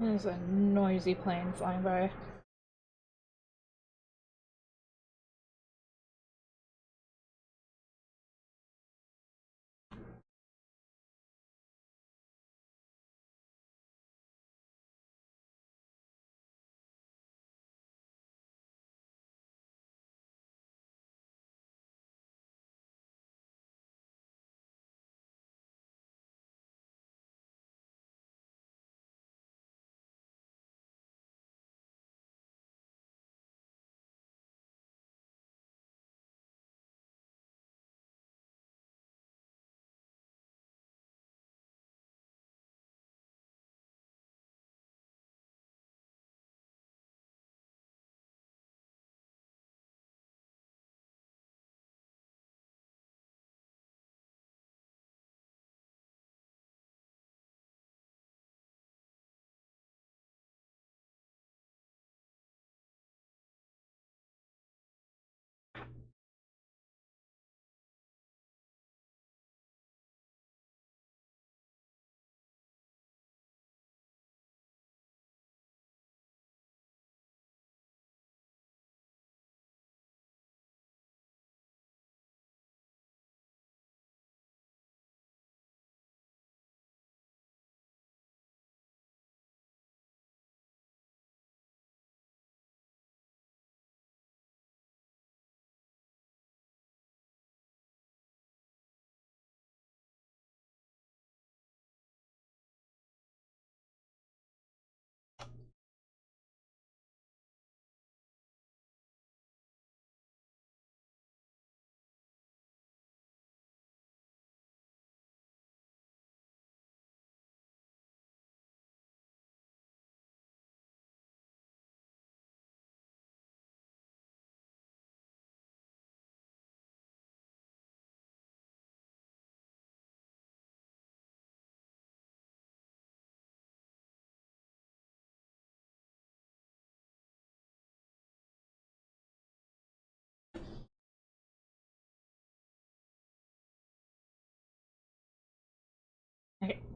There's a noisy plane flying by.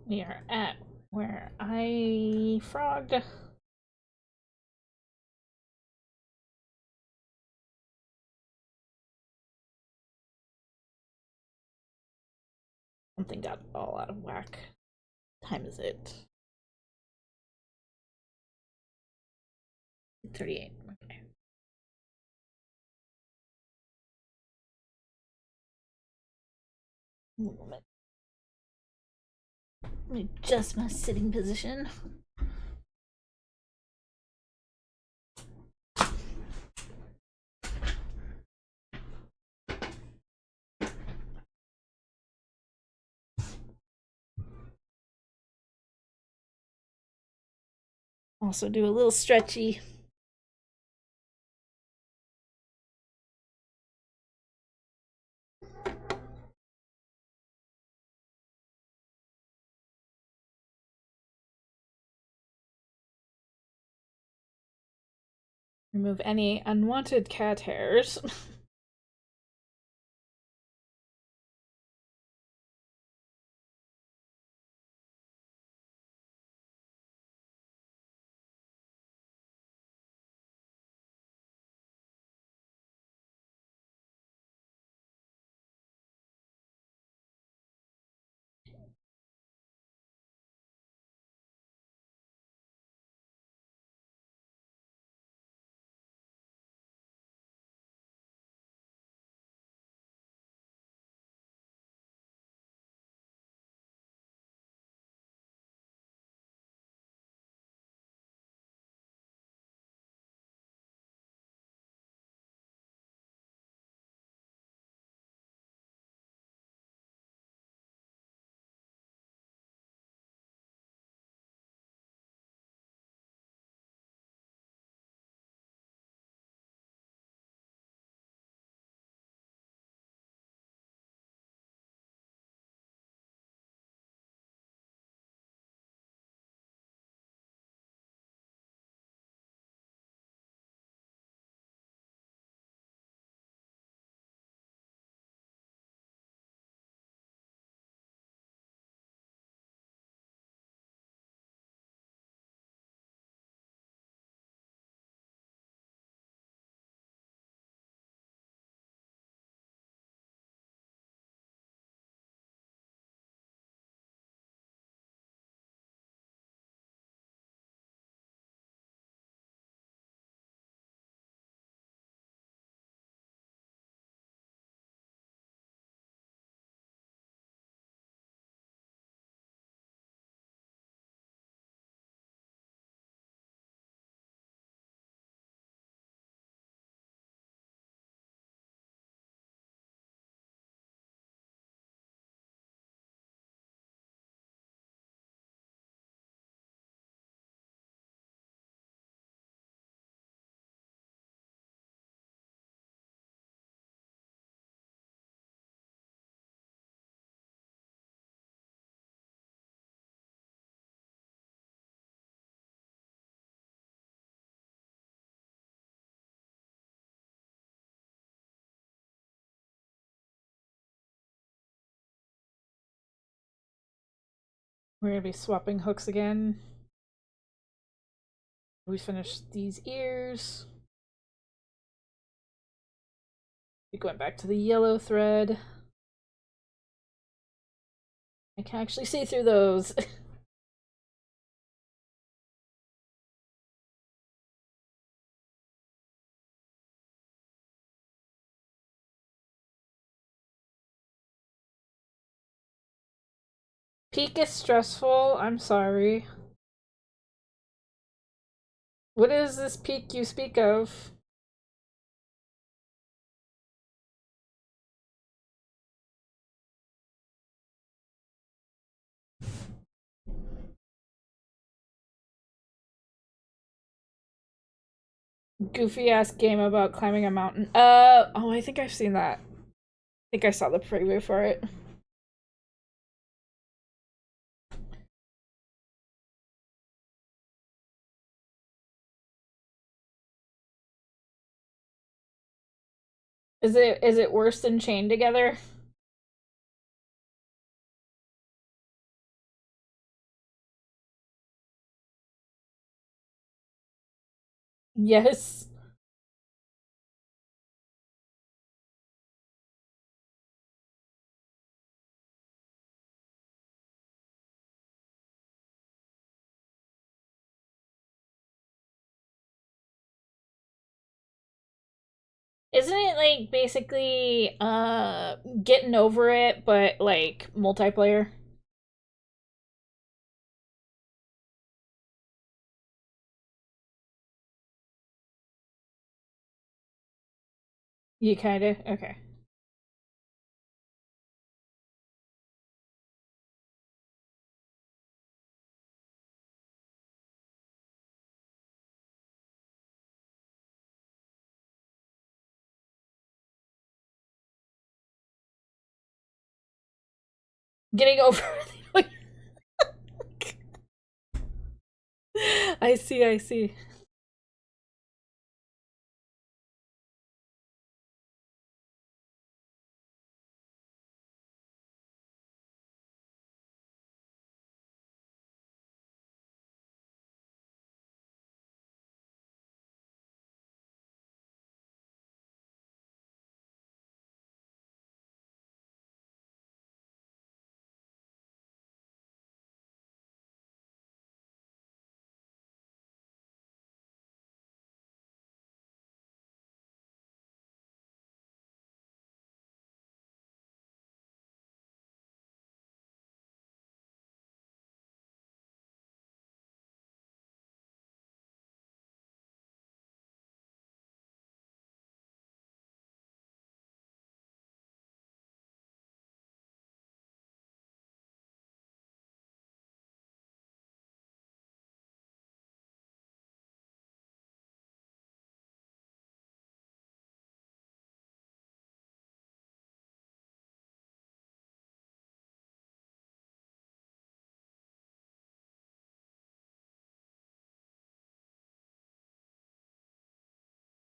We are at where I frogged. Something got all out of whack. What time is it? 38. Okay. One moment. Let me adjust my sitting position. Also do a little stretchy. Remove any unwanted cat hairs. We're gonna be swapping hooks again. We finished these ears. Be going back to the yellow thread. I can actually see through those. Peak is stressful. I'm sorry. What is this peak you speak of? Goofy ass game about climbing a mountain. Oh, I think I've seen that. I think I saw the preview for it. Is it worse than Chained Together? Yes. Isn't it like basically getting over it but like multiplayer? You kind of okay. Getting over it. I see, I see.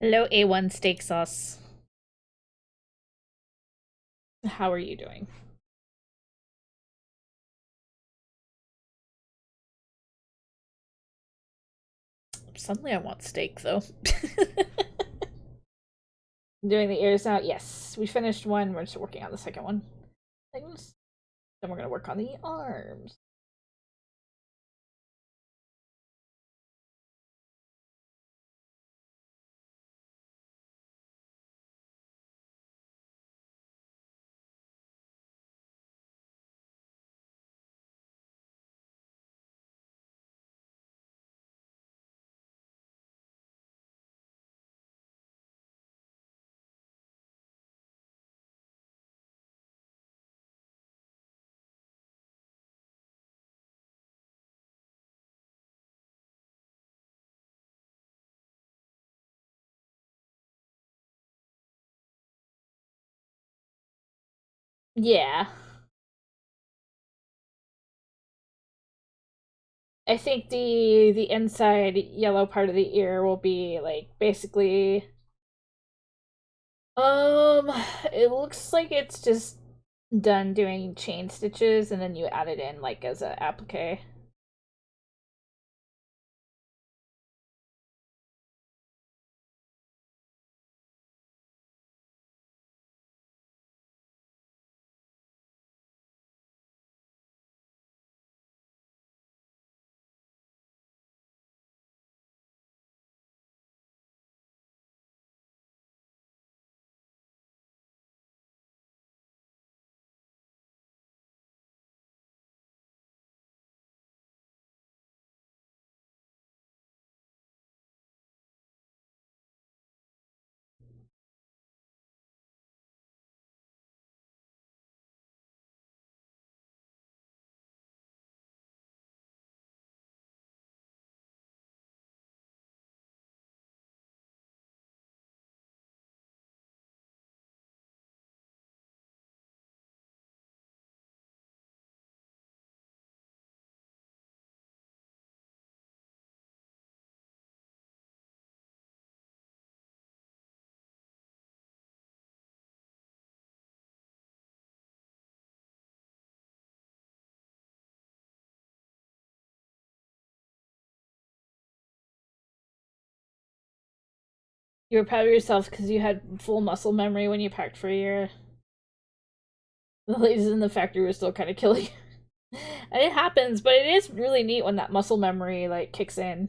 Hello, A1 steak sauce. How are you doing? Suddenly I want steak though. Doing the ears now? Yes. We finished one, we're just working on the second one. Things. Then we're gonna work on the arms. Yeah. I think the inside yellow part of the ear will be like basically um it looks like it's just done doing chain stitches and then you add it in like as a applique. You were proud of yourself because you had full muscle memory when you packed for a year. The ladies in the factory were still kind of killing. And it happens, but it is really neat when that muscle memory like kicks in.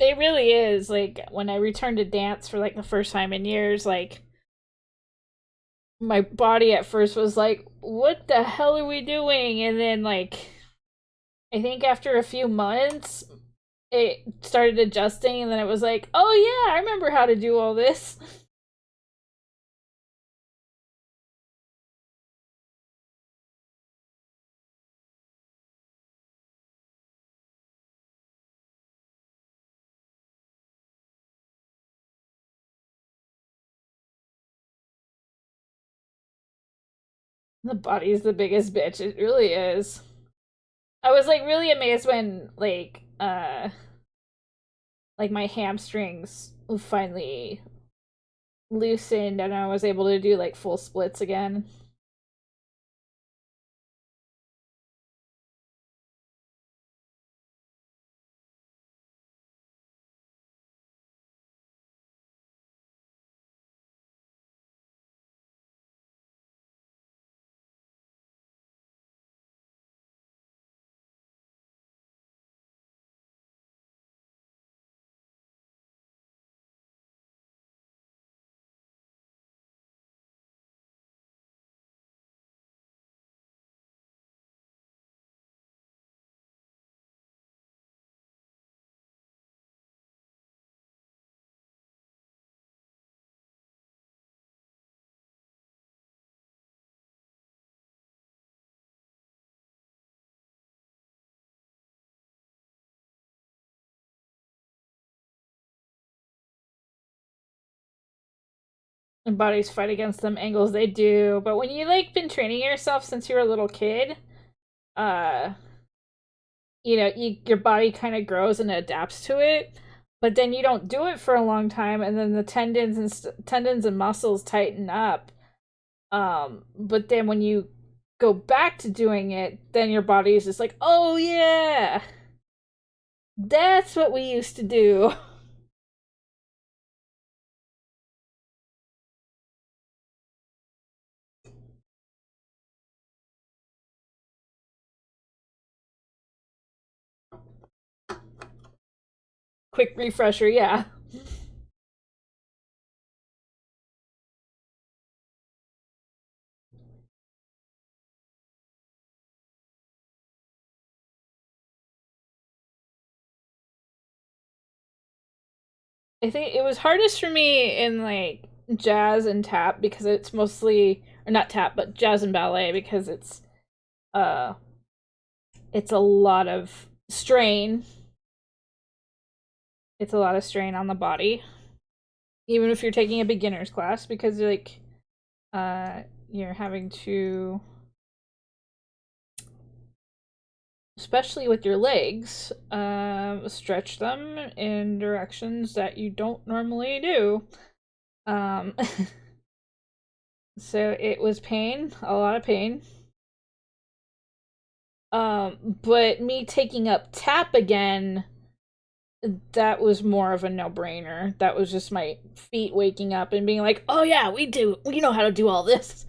It really is. Like, when I returned to dance for, like, the first time in years, like, my body at first was like, what the hell are we doing? And then, like, I think after a few months, it started adjusting, and then it was like, oh yeah, I remember how to do all this. The body's the biggest bitch. It really is. I was like really amazed when like my hamstrings finally loosened and I was able to do like full splits again. And bodies fight against them angles they do. But when you like been training yourself since you were a little kid, uh your body kind of grows and adapts to it. But then you don't do it for a long time, and then the tendons and muscles tighten up. But then when you go back to doing it, then your body is just like, oh yeah, that's what we used to do. Quick refresher, yeah. I think it was hardest for me in like jazz and tap because it's mostly, or not tap, but jazz and ballet, because uh it's a lot of strain. It's a lot of strain on the body. Even if you're taking a beginner's class, because like you're having to, especially with your legs, stretch them in directions that you don't normally do. So it was pain, a lot of pain. But me taking up tap again, that was more of a no-brainer. That was just my feet waking up and being like, oh yeah, we know how to do all this.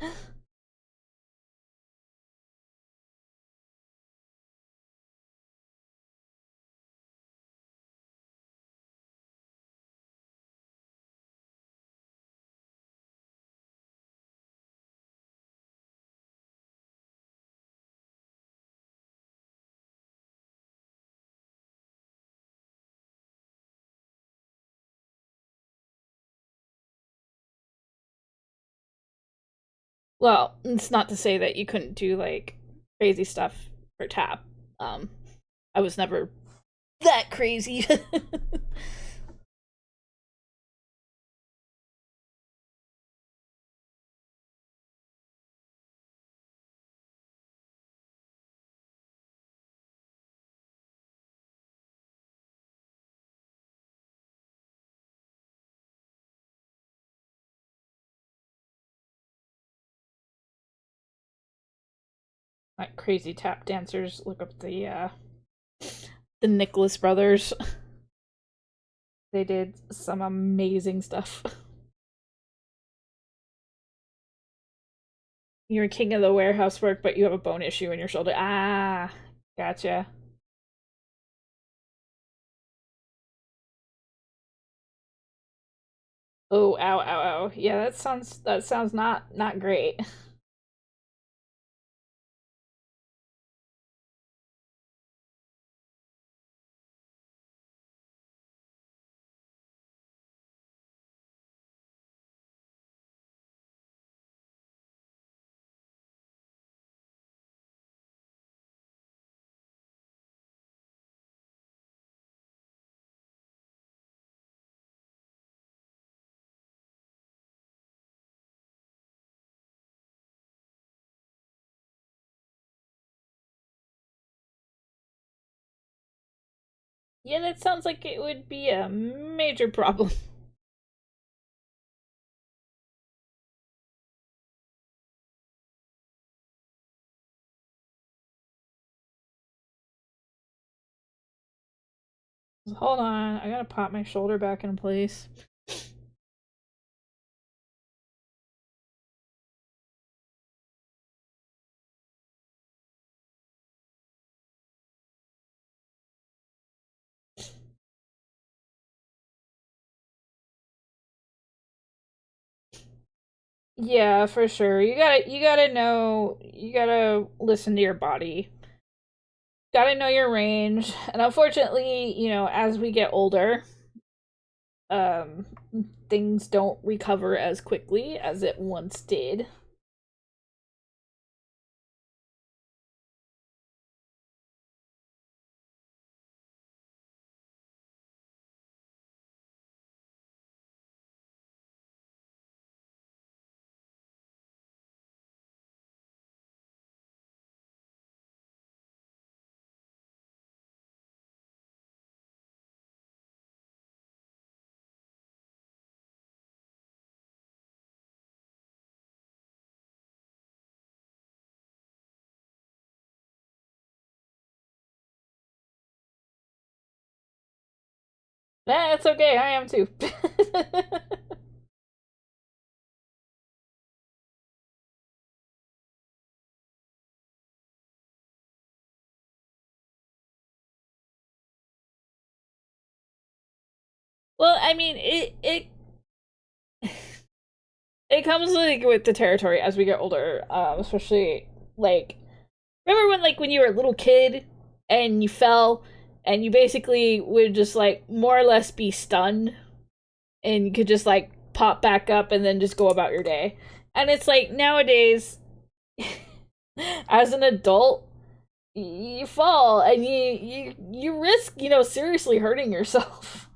Well, it's not to say that you couldn't do, like, crazy stuff for tap. I was never that crazy. Like crazy tap dancers, look up the Nicholas brothers. They did some amazing stuff. You're king of the warehouse work, but you have a bone issue in your shoulder. Ah, gotcha. Oh, ow, ow, ow. Yeah, that sounds not great. Yeah, that sounds like it would be a major problem. Hold on, I gotta pop my shoulder back in place. Yeah, for sure. You gotta know, you gotta listen to your body. Gotta know your range. And unfortunately, as we get older, um, things don't recover as quickly as it once did. It's okay, I am too. Well, I mean, it comes like with the territory as we get older, especially like remember when you were a little kid and you fell and you basically would just like more or less be stunned and you could just like pop back up and then just go about your day. And it's like nowadays as an adult you fall and you risk, seriously hurting yourself.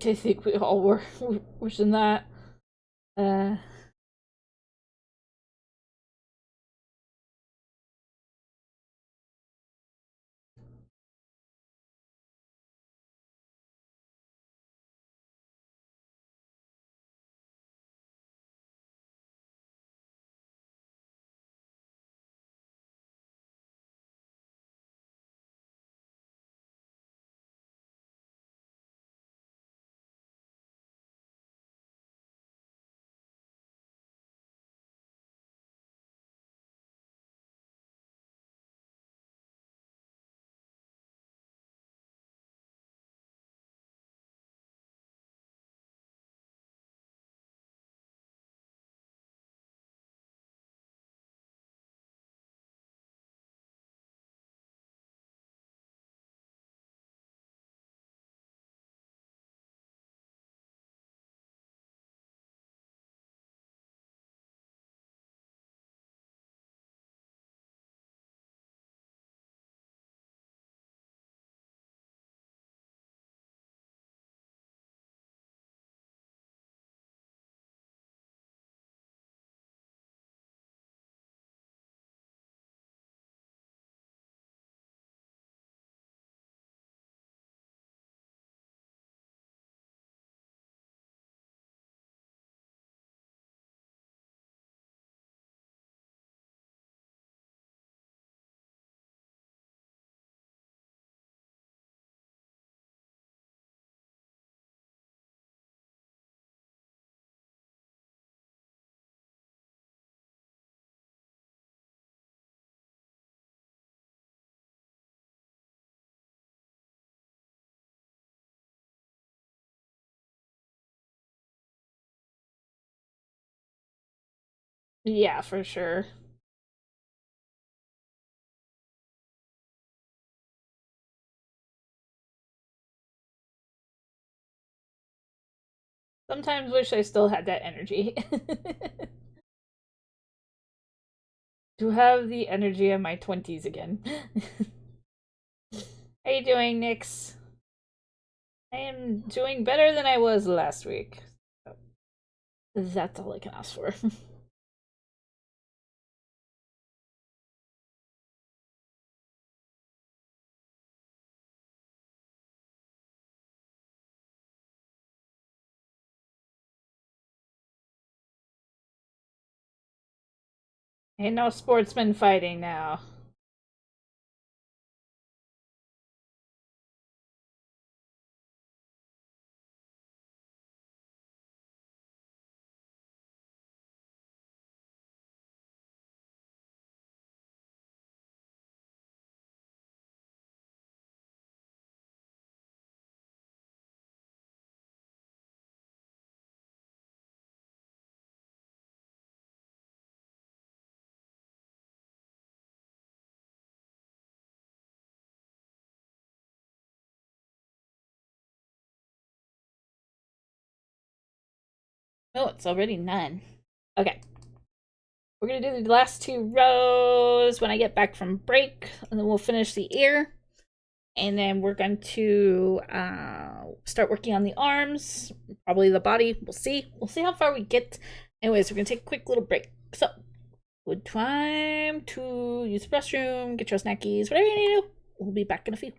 I think we all were wishing that. Yeah, for sure. Sometimes wish I still had that energy. To have the energy of my 20s again. How you doing, Nix? I am doing better than I was last week. That's all I can ask for. Ain't no sportsman fighting now. Oh, it's already 9. Okay. We're gonna do the last 2 rows when I get back from break, and then we'll finish the ear. And then we're going to start working on the arms, probably the body. We'll see. We'll see how far we get. Anyways, we're gonna take a quick little break. So, good time to use the restroom, get your snackies, whatever you need to do. We'll be back in a few.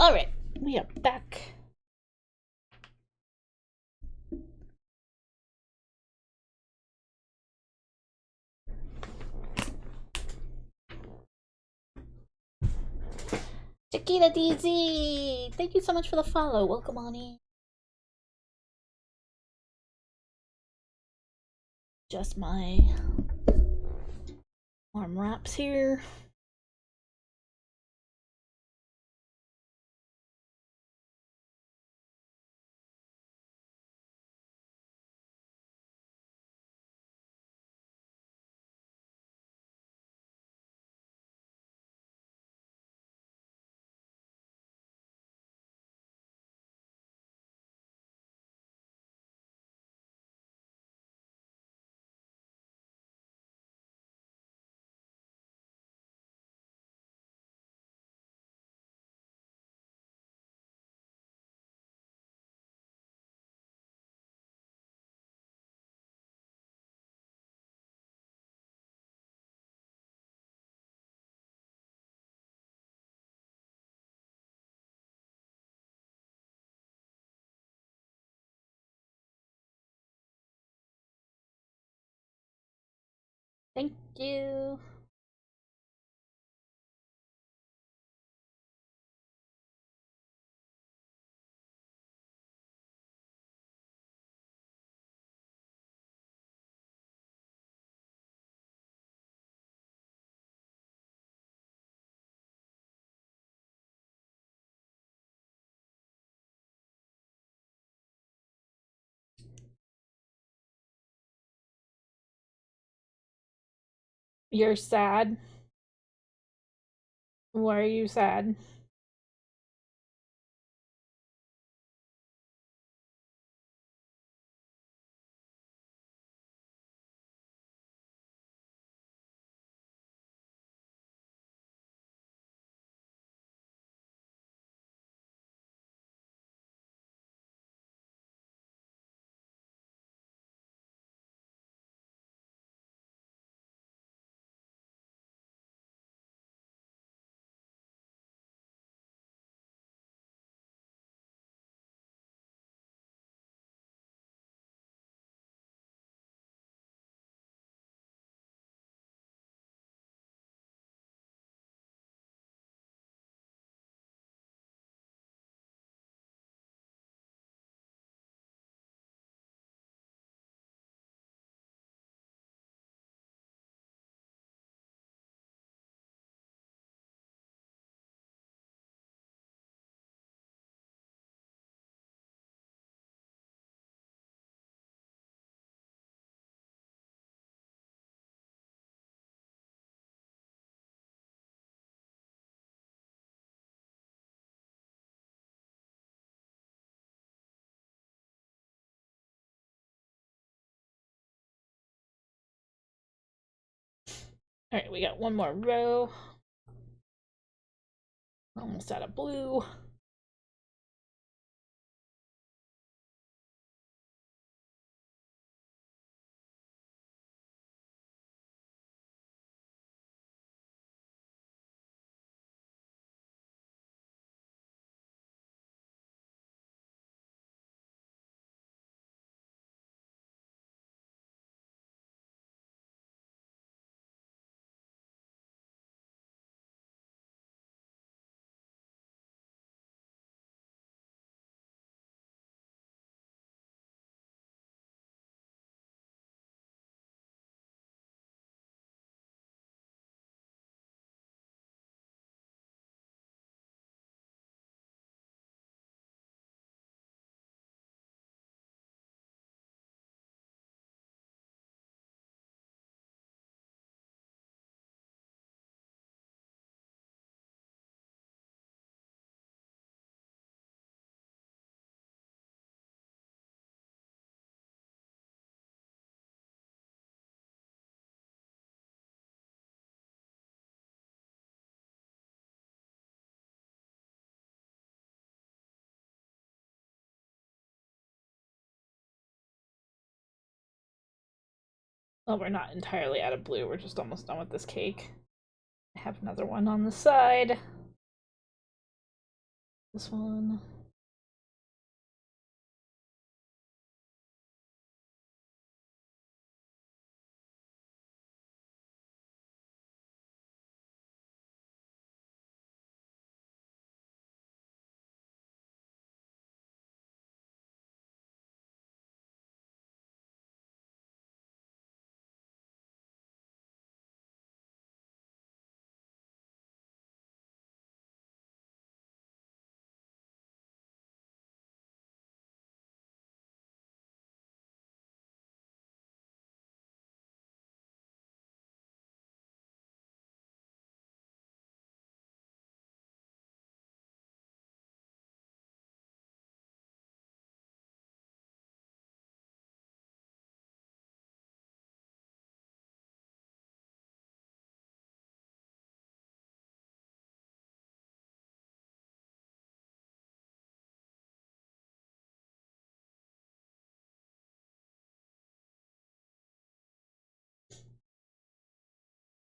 Alright, we are back. Chiquita DZ! Thank you so much for the follow. Welcome on in. Just my arm wraps here. Thank you. You're sad? Why are you sad? Alright, we got one more row. Almost out of blue. Well, we're not entirely out of blue. We're just almost done with this cake. I have another one on the side. This one.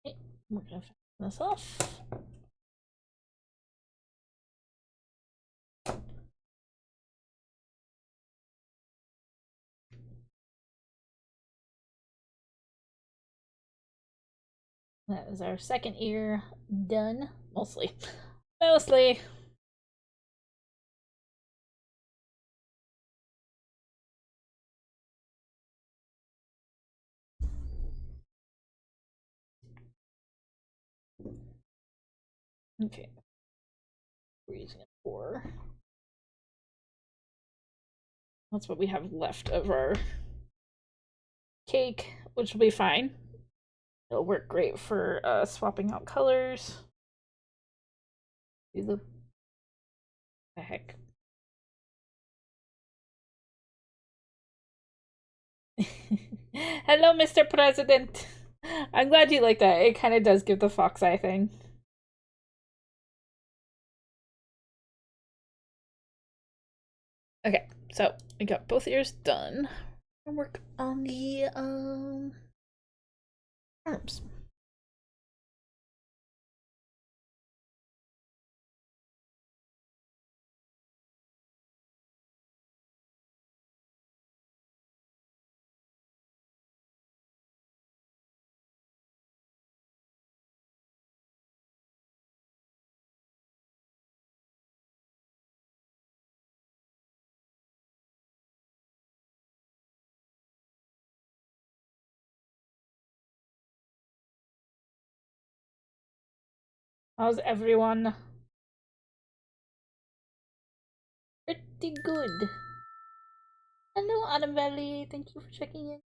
Okay, we're gonna finish this off. That is our second ear done. Mostly. Mostly. Okay. We're using it for. That's what we have left of our cake, which will be fine. It'll work great for swapping out colors. Do the heck. Hello, Mr. President. I'm glad you like that. It kind of does give the fox eye thing. Okay, so we got both ears done. I'll work on the arms. How's everyone? Pretty good. Hello, Autumn Valley. Thank you for checking in.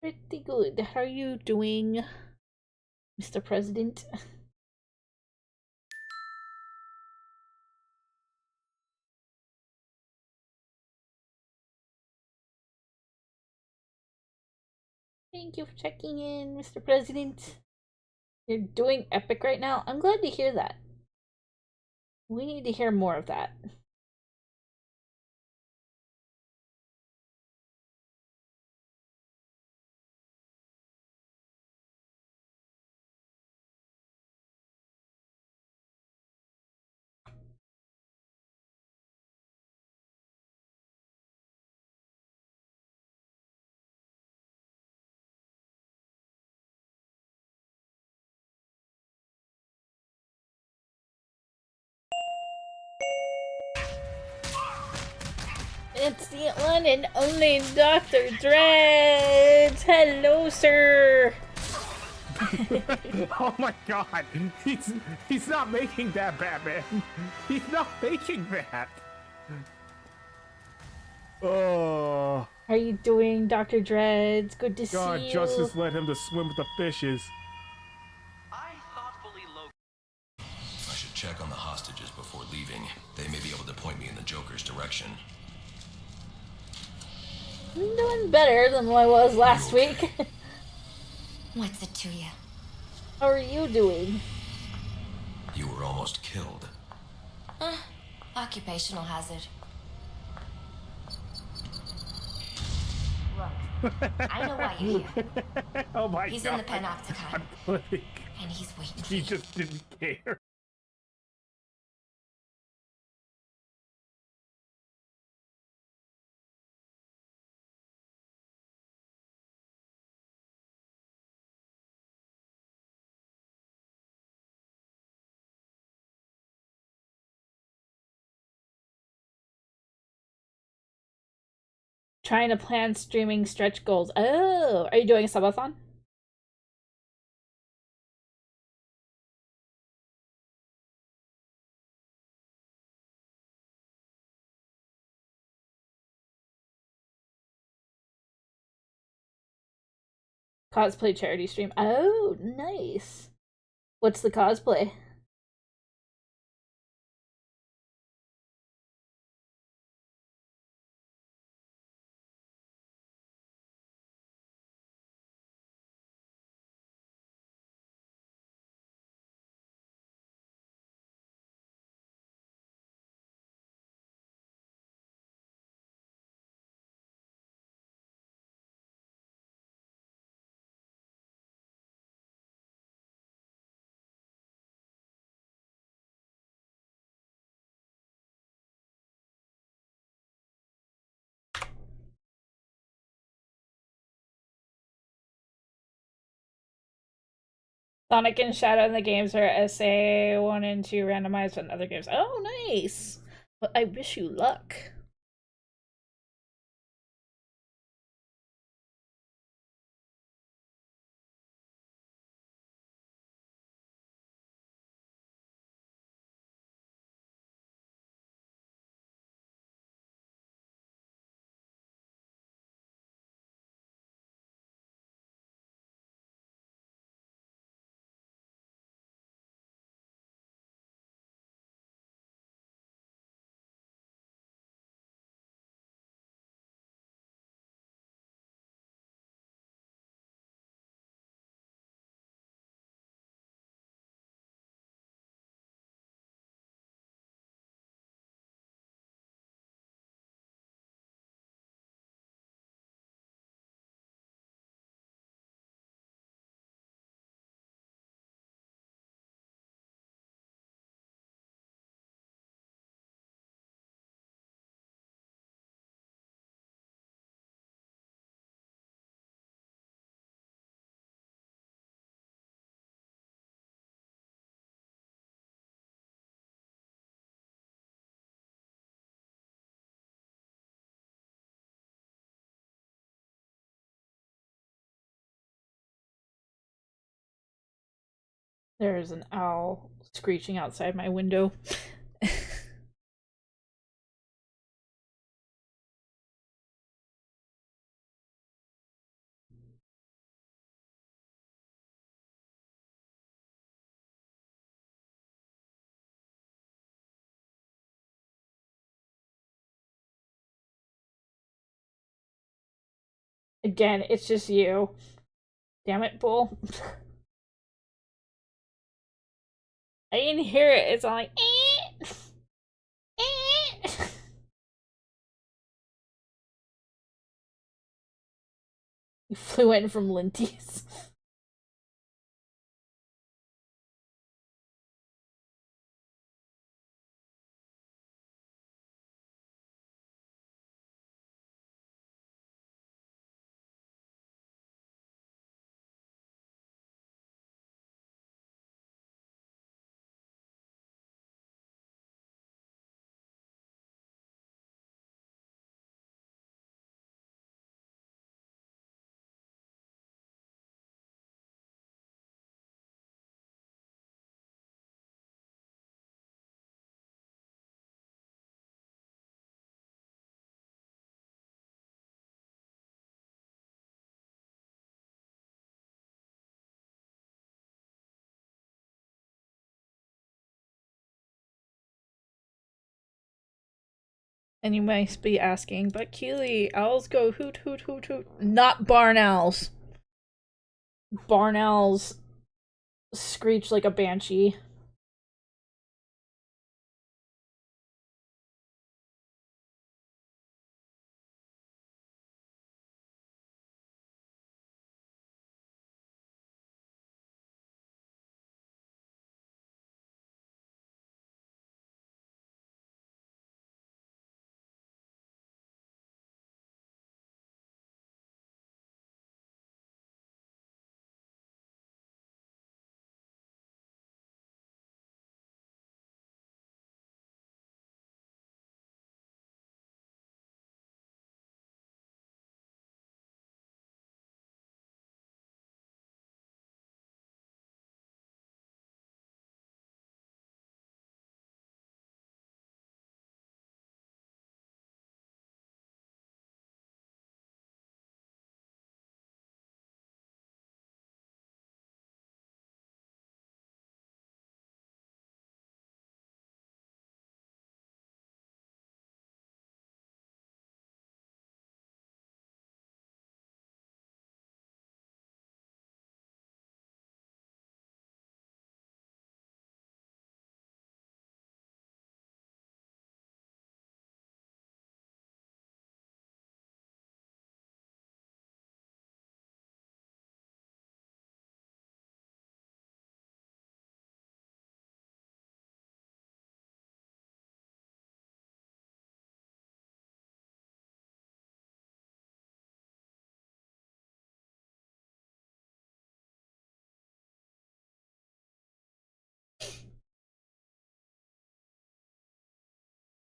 Pretty good. How are you doing, Mr. President? Thank you for checking in, Mr. President. You're doing epic right now. I'm glad to hear that. We need to hear more of that. It's the one and only Dr. Dreads! Hello, sir! Oh my god! He's not making that, Batman! He's not making that! Oh. How are you doing, Dr. Dreads? Good to God, see you. Justice led him to swim with the fishes. I should check on the hostages before leaving. They may be able to point me in the Joker's direction. I'm doing better than I was last week. What's it to you? How are you doing? You were almost killed. Occupational hazard. Look, I know why you're here. Oh my He's god. in the Panopticon. I'm clipping. And he's waiting for He you. just didn't care. Trying to plan streaming stretch goals. Oh, are you doing a subathon? Cosplay charity stream. Oh, nice. What's the cosplay? Sonic and Shadow in the games are SA 1 and 2 randomized in other games. Oh, nice! Well, I wish you luck. There's an owl screeching outside my window. Again, it's just you. Damn it, Bull. I didn't hear it. It's all like, eh, eh. You flew in from Linty's. And you might be asking, but Keelie, owls go hoot hoot hoot hoot. Not barn owls. Barn owls screech like a banshee.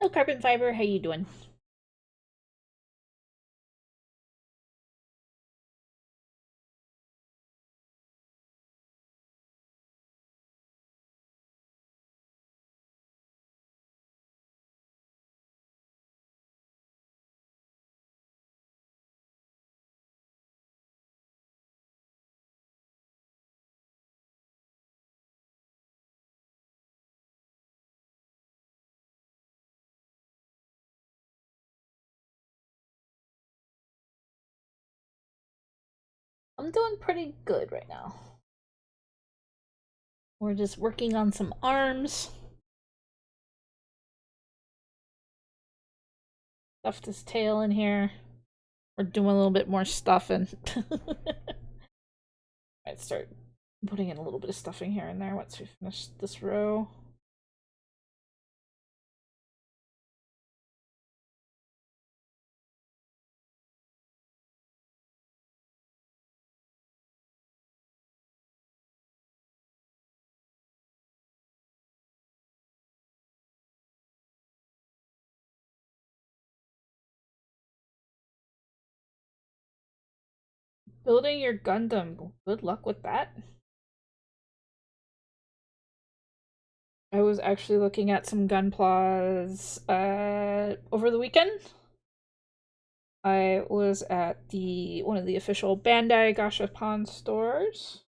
Hello, Carbon Fiber. How you doing? I'm doing pretty good right now. We're just working on some arms. Stuffed his tail in here. We're doing a little bit more stuffing. Might start putting in a little bit of stuffing here and there once we finish this row. Building your Gundam. Good luck with that. I was actually looking at some Gunplaws over the weekend. I was at one of the official Bandai Gashapon stores.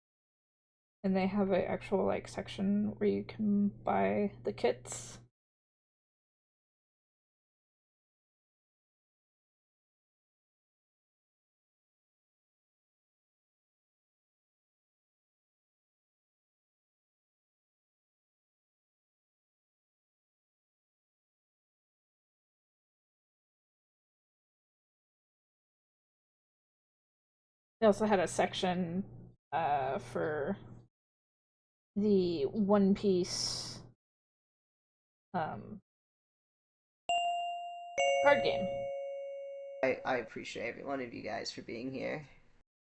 And they have an actual like section where you can buy the kits. They also had a section for the One Piece card game. I appreciate every one of you guys for being here.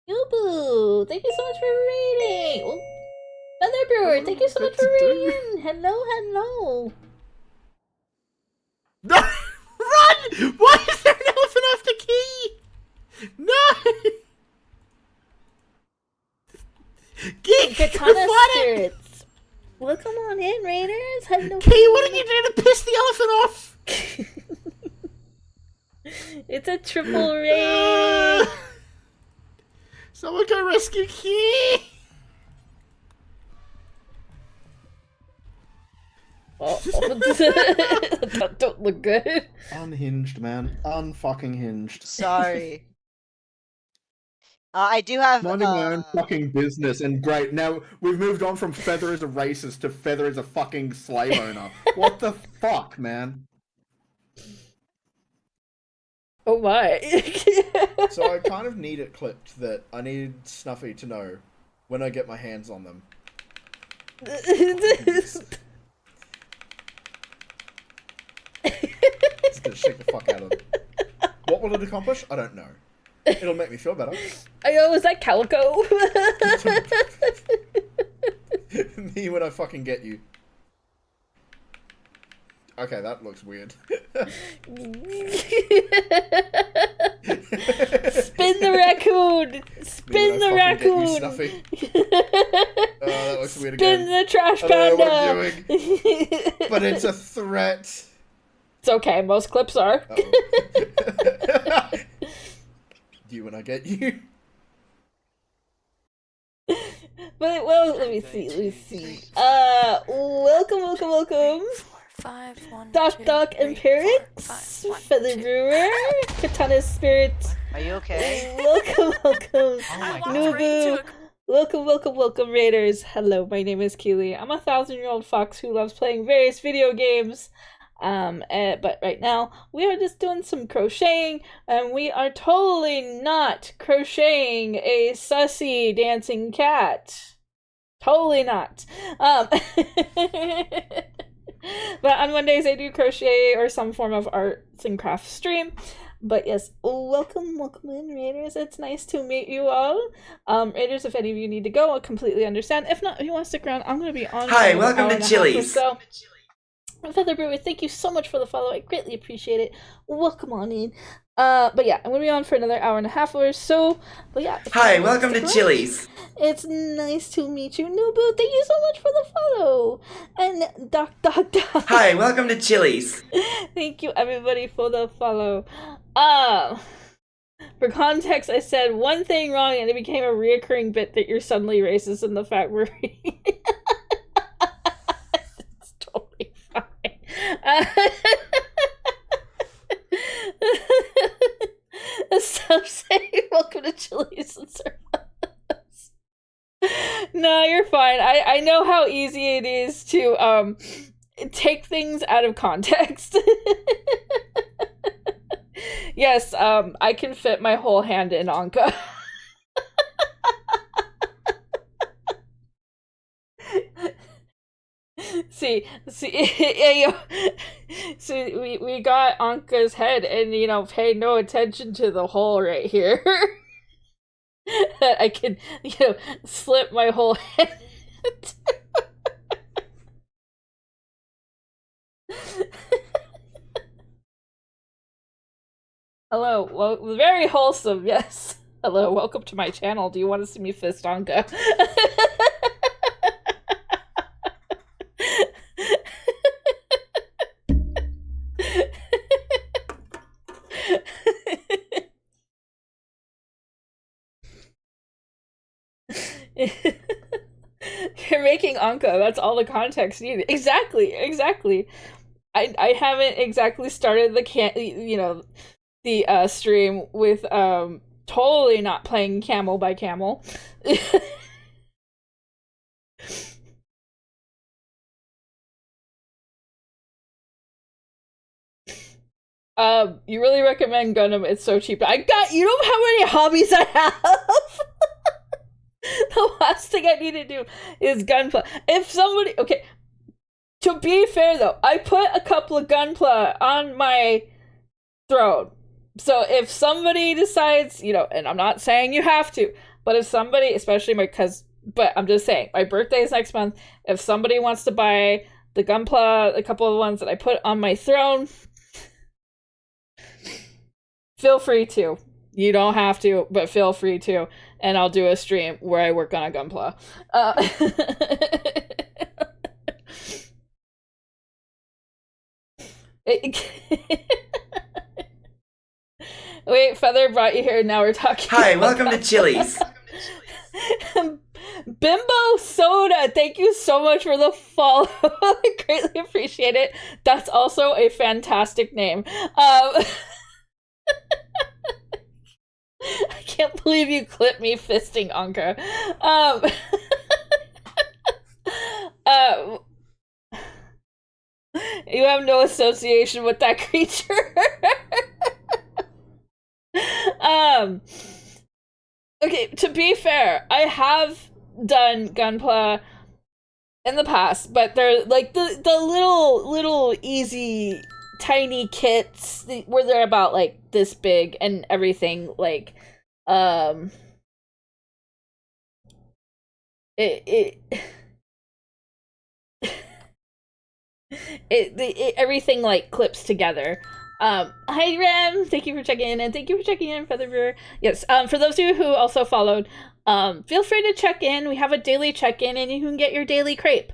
Yubu, thank you so much for reading. Oh, Feather Brewer, thank you so much for reading. Hello, hello. No! Run! Why is there an elephant off the key? No! Geek! Katana spirits. Welcome on in, Raiders. Hello. Key, what did you do to piss the elephant off? It's a triple raid. Someone go rescue Key! Oh, that don't look good. Unhinged, man. Unfucking hinged. Sorry. I do have Minding my own fucking business, and great, now we've moved on from Feather as a racist to Feather as a fucking slave owner. What the fuck, man? Oh my. So I kind of need it clipped that I need Snuffy to know when I get my hands on them. Just gonna shake the fuck out of them. What will it accomplish? I don't know. It'll make me feel better. Oh, was that Calico? Me when I fucking get you. Okay, that looks weird. Spin the raccoon! Spin the raccoon! You, Snuffy. That looks weird Spin again. the trash I panda! don't know what I'm doing. But it's a threat. It's okay, most clips are. You when I get you. But, well, let me see. Welcome. 5, 1, Doc 2, Doc 3, Empirix, 4, 5, 1, Feather 2. Brewer, Katana Spirit. Are you okay? Welcome. Oh my Nubu. Welcome, Raiders. Hello, my name is Keelie. I'm a 1,000-year-old fox who loves playing various video games. But right now, we are just doing some crocheting, and we are totally not crocheting a sussy dancing cat. Totally not. But on Mondays, I do crochet or some form of arts and crafts stream. But yes, welcome in, Raiders. It's nice to meet you all. Raiders, if any of you need to go, I completely understand. If not, if you want to stick around, I'm going to be on. Hi, welcome to Chili's. So Feather Brewer, thank you so much for the follow. I greatly appreciate it. Welcome on in. But yeah, I'm gonna be on for another hour and a half or so. But yeah. Hi, welcome to Chili's. It's nice to meet you, Nubu. Thank you so much for the follow. And Doc. Hi, welcome to Chili's. Thank you, everybody, for the follow. For context, I said one thing wrong, and it became a reoccurring bit that you're suddenly racist in the fact we're. It's totally fine. Stop saying welcome to Chili's and Service. No, you're fine. I know how easy it is to take things out of context. Yes, I can fit my whole hand in Anka. See, we got Anka's head, and pay no attention to the hole right here. I can, slip my whole head. Hello, well, very wholesome, yes. Hello, welcome to my channel. Do you want to see me fist Anka? You're making Anka, that's all the context needed. Exactly. I haven't exactly started the stream with totally not playing camel by camel. You really recommend Gundam, it's so cheap. You know how many hobbies I have? The last thing I need to do is Gunpla. If somebody, okay, to be fair though, I put a couple of Gunpla on my throne. So if somebody decides, and I'm not saying you have to, but if somebody, especially but I'm just saying, my birthday is next month. If somebody wants to buy the Gunpla, a couple of the ones that I put on my throne, feel free to. You don't have to, but feel free to. And I'll do a stream where I work on a Gunpla. Wait, Feather brought you here, now we're talking. Hi, welcome to Chili's. Bimbo Soda, thank you so much for the follow. I greatly appreciate it. That's also a fantastic name. I can't believe you clipped me fisting Anka. You have no association with that creature. Okay, to be fair, I have done Gunpla in the past, but they're like the little easy tiny kits where they're about like this big and everything, like everything like clips together. Hi Rem, thank you for checking in, and thank you for checking in, Feather Brewer. Yes, for those of you who also followed, feel free to check in. We have a daily check-in, and you can get your daily crepe.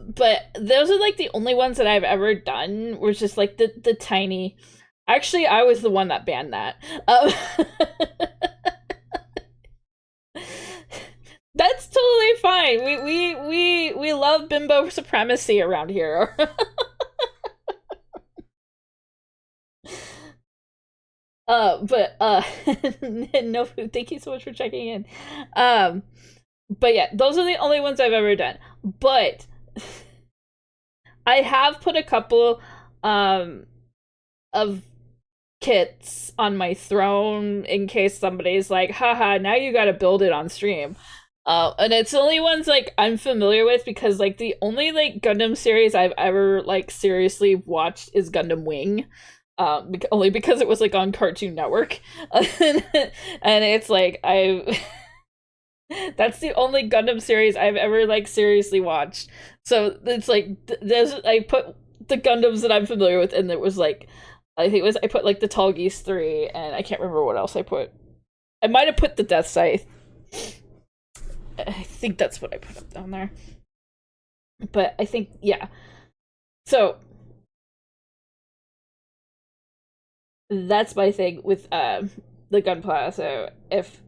But those are like the only ones that I've ever done, was just like the tiny. Actually, I was the one that banned that. That's totally fine. We love bimbo supremacy around here. But no, thank you so much for checking in. But yeah, those are the only ones I've ever done. But I have put a couple of kits on my throne in case somebody's like, haha, now you gotta build it on stream. And it's the only ones like I'm familiar with, because like the only like Gundam series I've ever like seriously watched is Gundam Wing. Only because it was like on Cartoon Network. And it's like That's the only Gundam series I've ever like seriously watched. So it's like there's I put the Gundams that I'm familiar with, and there was like I think it was I put like the Tall Geese 3, and I can't remember what else I put. I might have put the Death Scythe. I think that's what I put up down there. But I think yeah. So that's my thing with the Gunpla. So if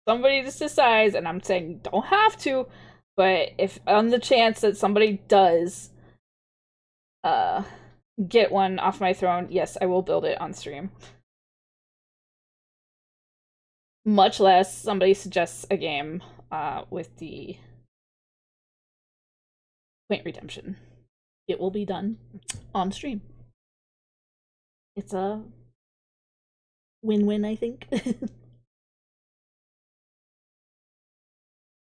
somebody just decides, and I'm saying you don't have to, but if on the chance that somebody does get one off my throne, yes, I will build it on stream. Much less somebody suggests a game with the Point Redemption. It will be done on stream. It's a win-win, I think.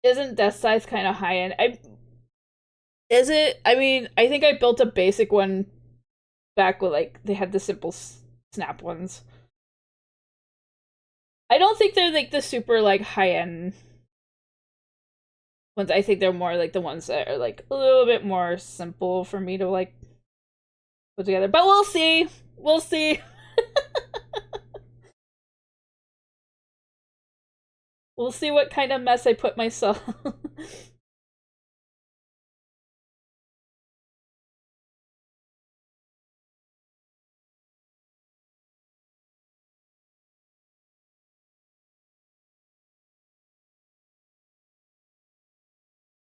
Isn't Death Scythe kind of high-end? Is it? I mean, I think I built a basic one back when like they had the simple snap ones. I don't think they're like the super like high-end ones. I think they're more like the ones that are like a little bit more simple for me to like put together. But we'll see. We'll see. We'll see what kind of mess I put myself.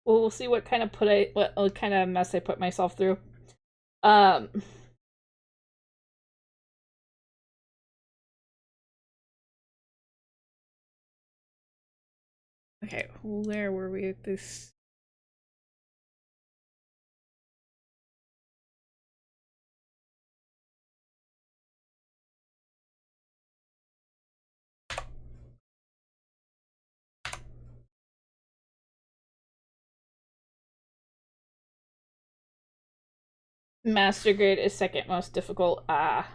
We'll see what kind of what kind of mess I put myself through. Okay, where were we at this? Master grade is second most difficult. Ah.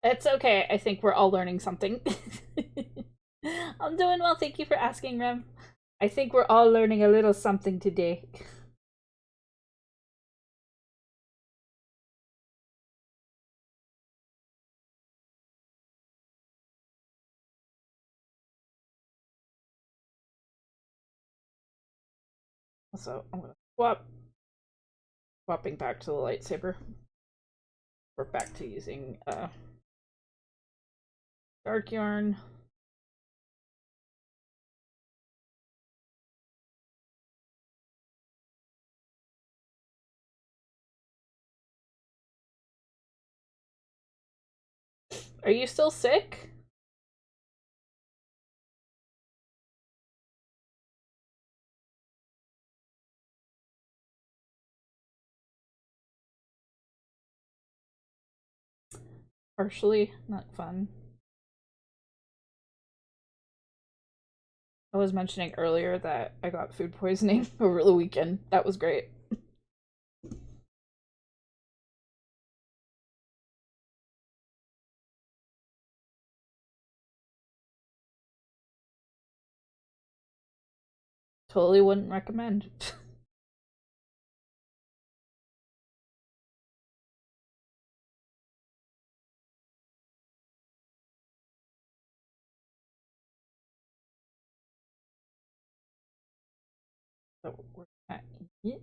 It's okay. I think we're all learning something. I'm doing well. Thank you for asking, Rem. I think we're all learning a little something today. So I'm gonna swapping back to the lightsaber. We're back to using dark yarn. Are you still sick? partially not fun. I was mentioning earlier that I got food poisoning over the weekend. That was great. Totally wouldn't recommend. So we're gonna eat.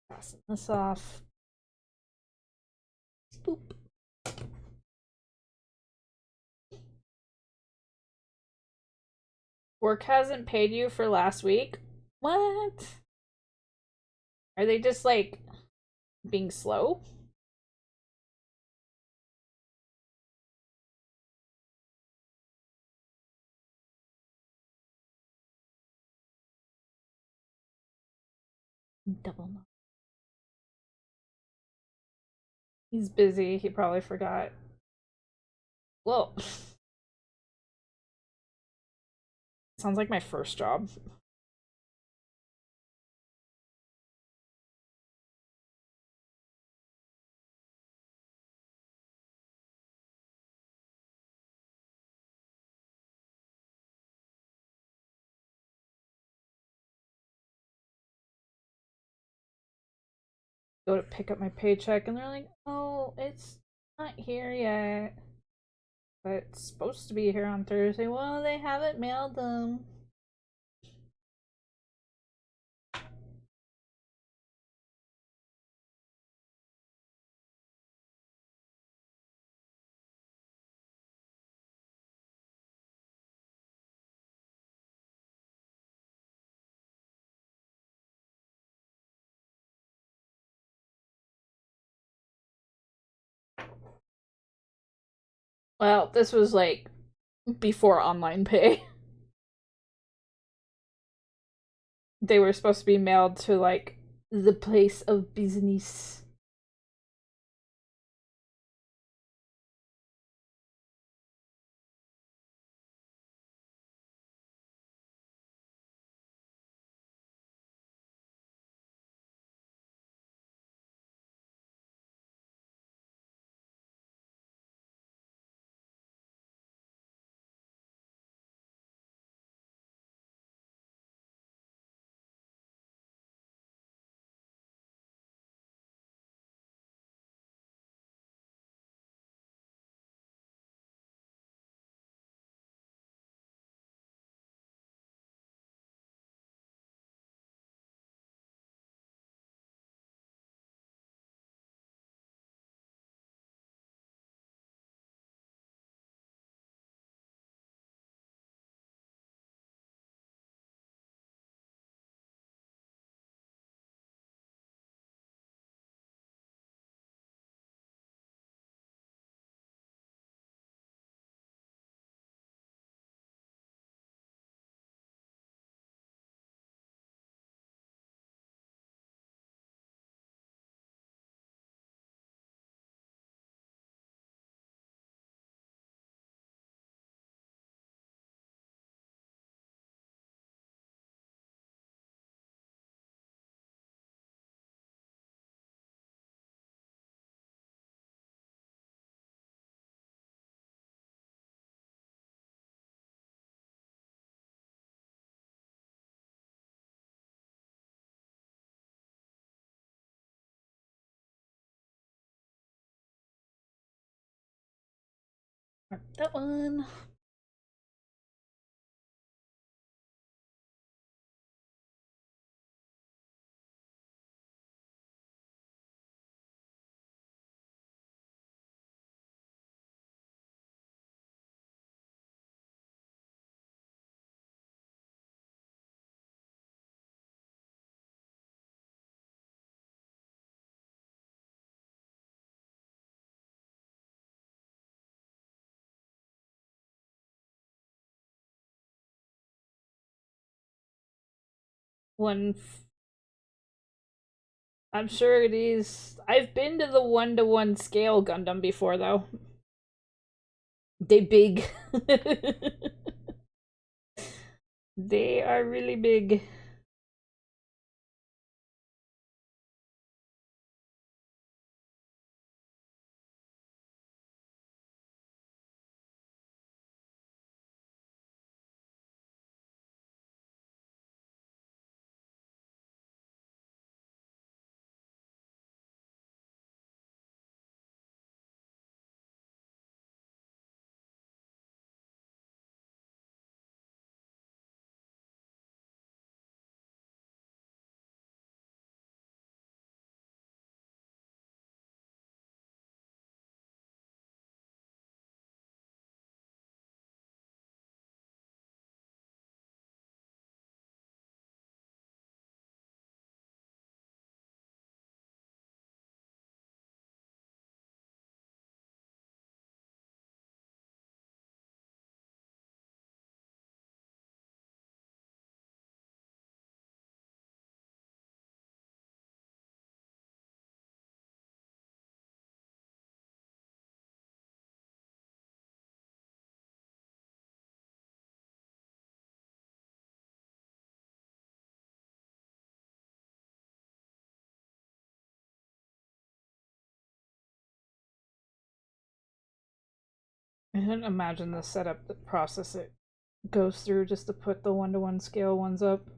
Fasten this off. Boop. Work hasn't paid you for last week? What? Are they just like being slow? Double no. He's busy. He probably forgot. Whoa. Sounds like my first job. Go to pick up my paycheck and they're like, oh, it's not here yet. But it's supposed to be here on Thursday. Well, they haven't mailed them. Well, this was like before online pay. They were supposed to be mailed to like the place of business. That one. One I'm sure it is. I've been to the 1-to-1 scale Gundam before, though. They big. They are really big. I couldn't imagine the setup, the process it goes through just to put the 1-to-1 scale ones up.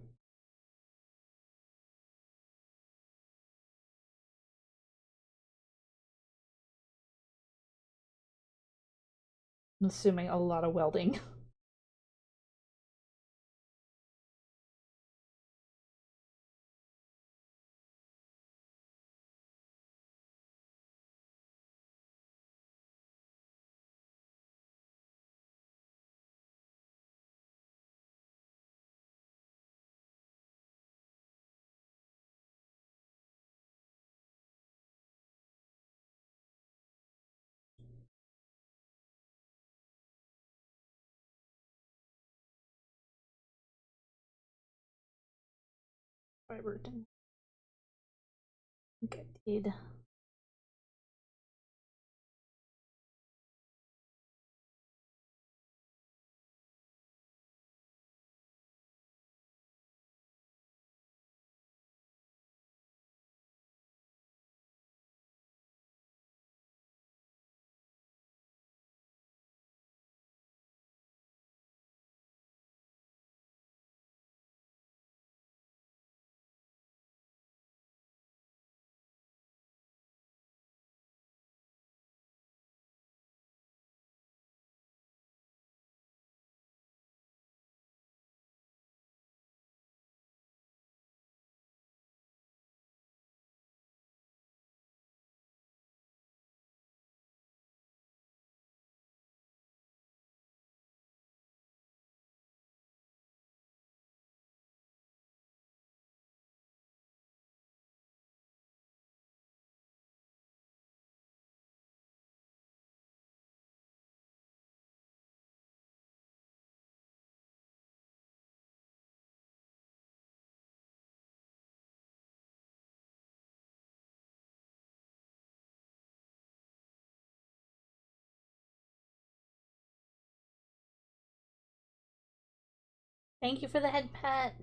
I'm assuming a lot of welding. Fiber. I think I did. Thank you for the head pat.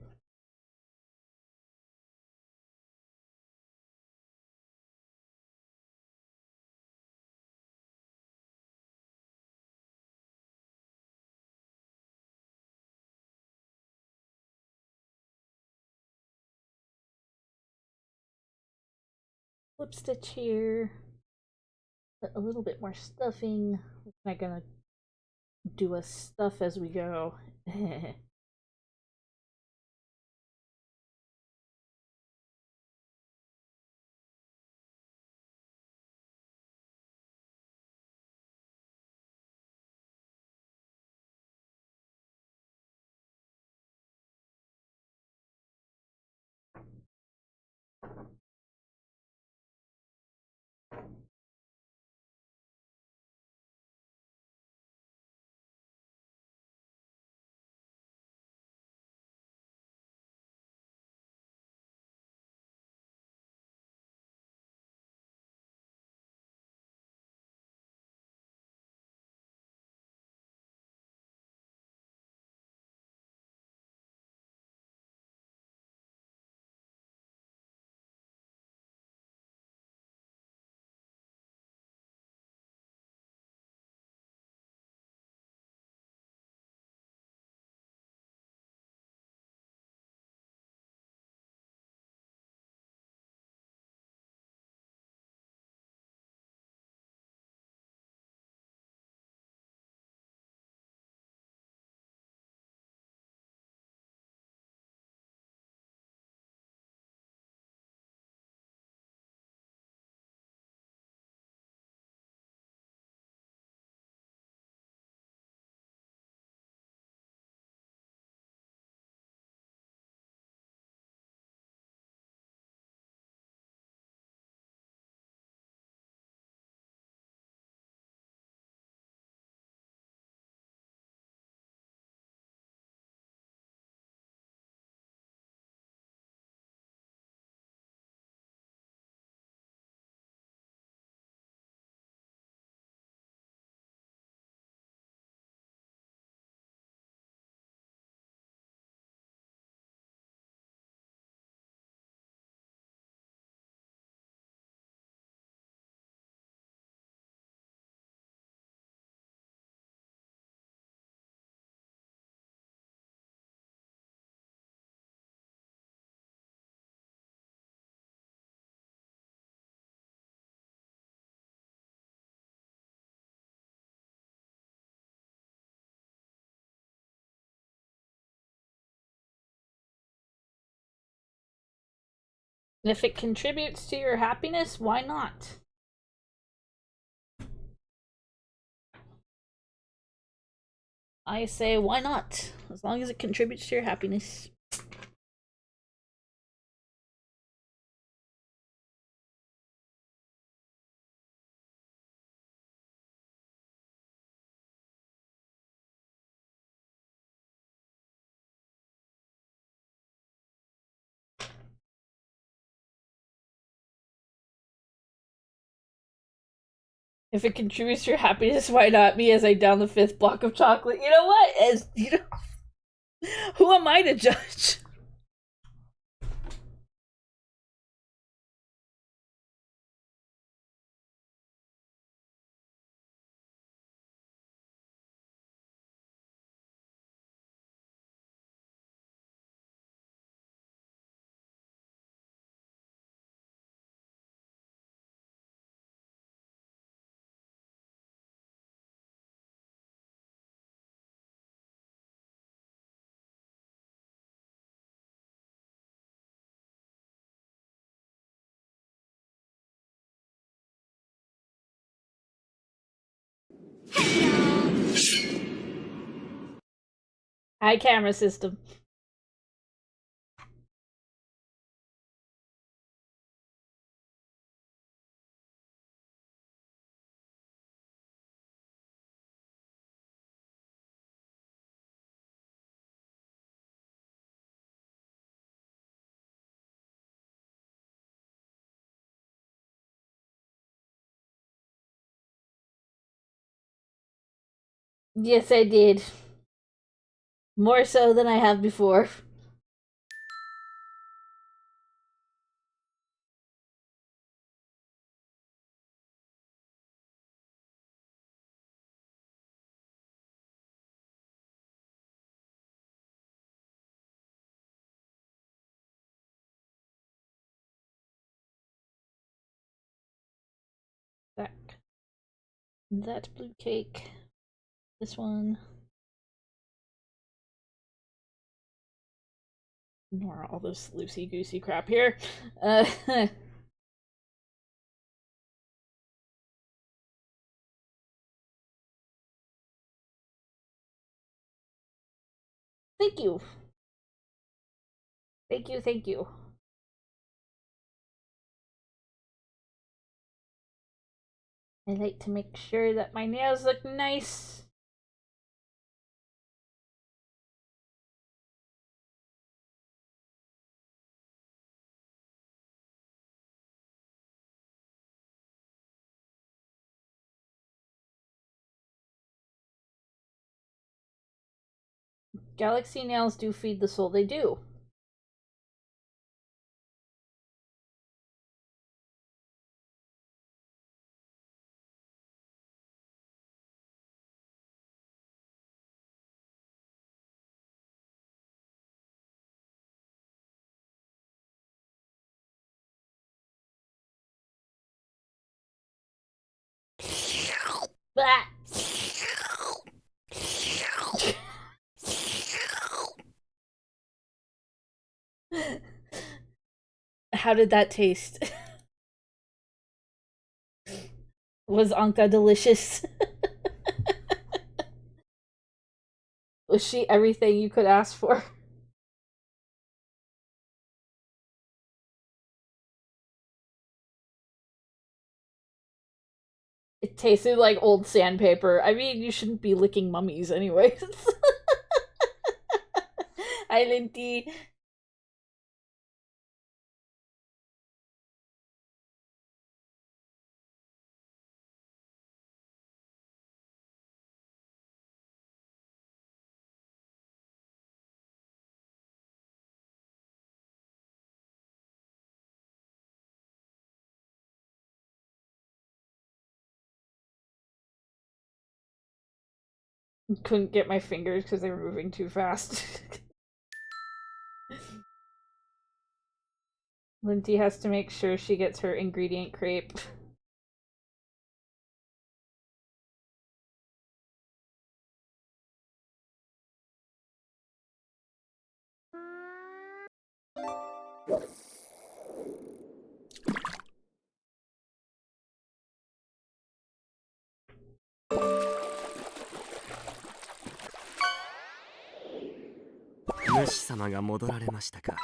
Flip stitch here. Put a little bit more stuffing. We're not gonna do a stuff as we go. If it contributes to your happiness, why not? I say, why not? As long as it contributes to your happiness. If it contributes to your happiness, why not me as I down the 5th block of chocolate? You know what? As you know, who am I to judge? Hi, camera system. Yes, I did. More so than I have before. That blue cake. This one. Ignore all this loosey-goosey crap here. Thank you. Thank you, thank you. I like to make sure that my nails look nice. Galaxy nails do feed the soul, they do. Bah. How did that taste? Was Anka delicious? Was she everything you could ask for? It tasted like old sandpaper. I mean, you shouldn't be licking mummies anyways. Hi, Linty. Couldn't get my fingers because they were moving too fast. Linty has to make sure she gets her ingredient crepe. 主様が戻られましたか。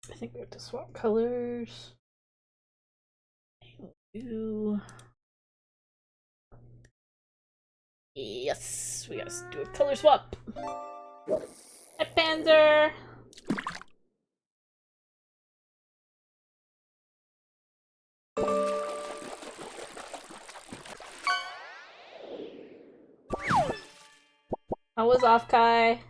I think we have to swap colors. Yes, we gotta do a color swap. Hi, Panzer. How was off, Kai?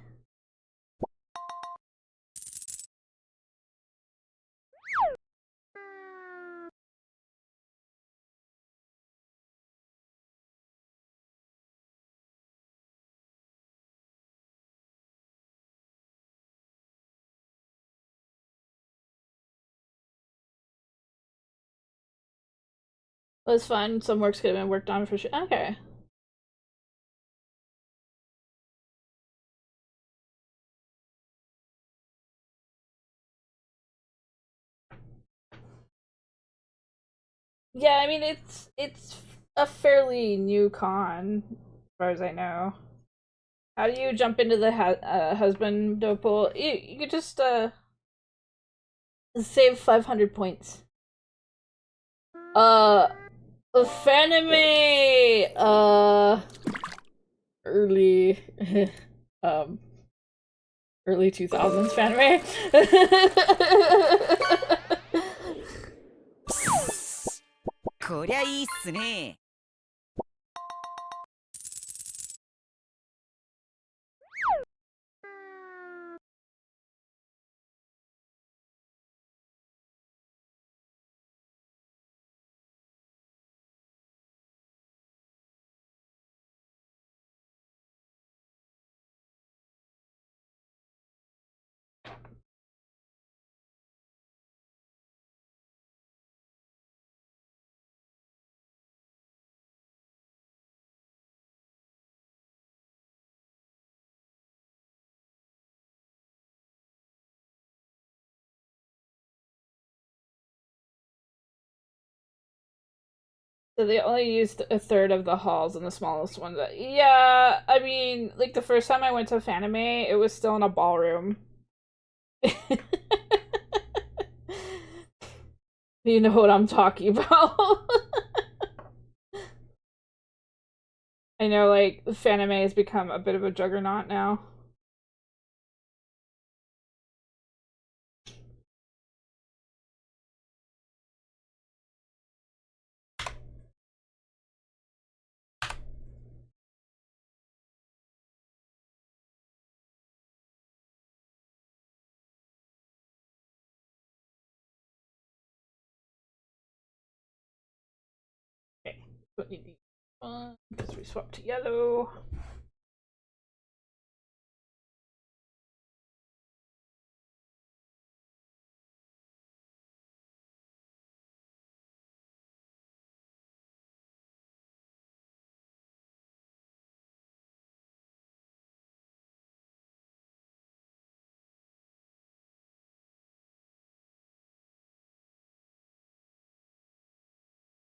It was fun. Some works could have been worked on for sure. Okay. Yeah, I mean it's a fairly new con, as far as I know. How do you jump into the husband pool? You could just save 500 points. Fanime early early 2000s fanime. こりゃいいっすね。So they only used a third of the halls in the smallest ones. Yeah, I mean, like the first time I went to Fanime, it was still in a ballroom. You know what I'm talking about. I know, like, Fanime has become a bit of a juggernaut now. Okay, don't need these ones because we swapped to yellow.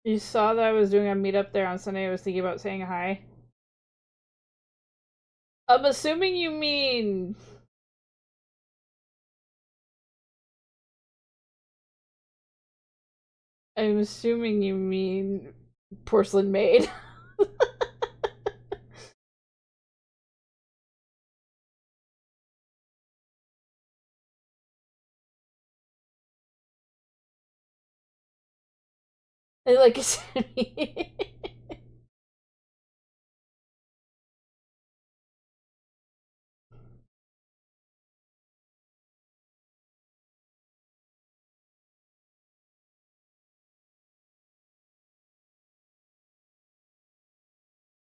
You saw that I was doing a meetup there on Sunday. I was thinking about saying hi. I'm assuming you mean... I'm assuming you mean porcelain maid. I like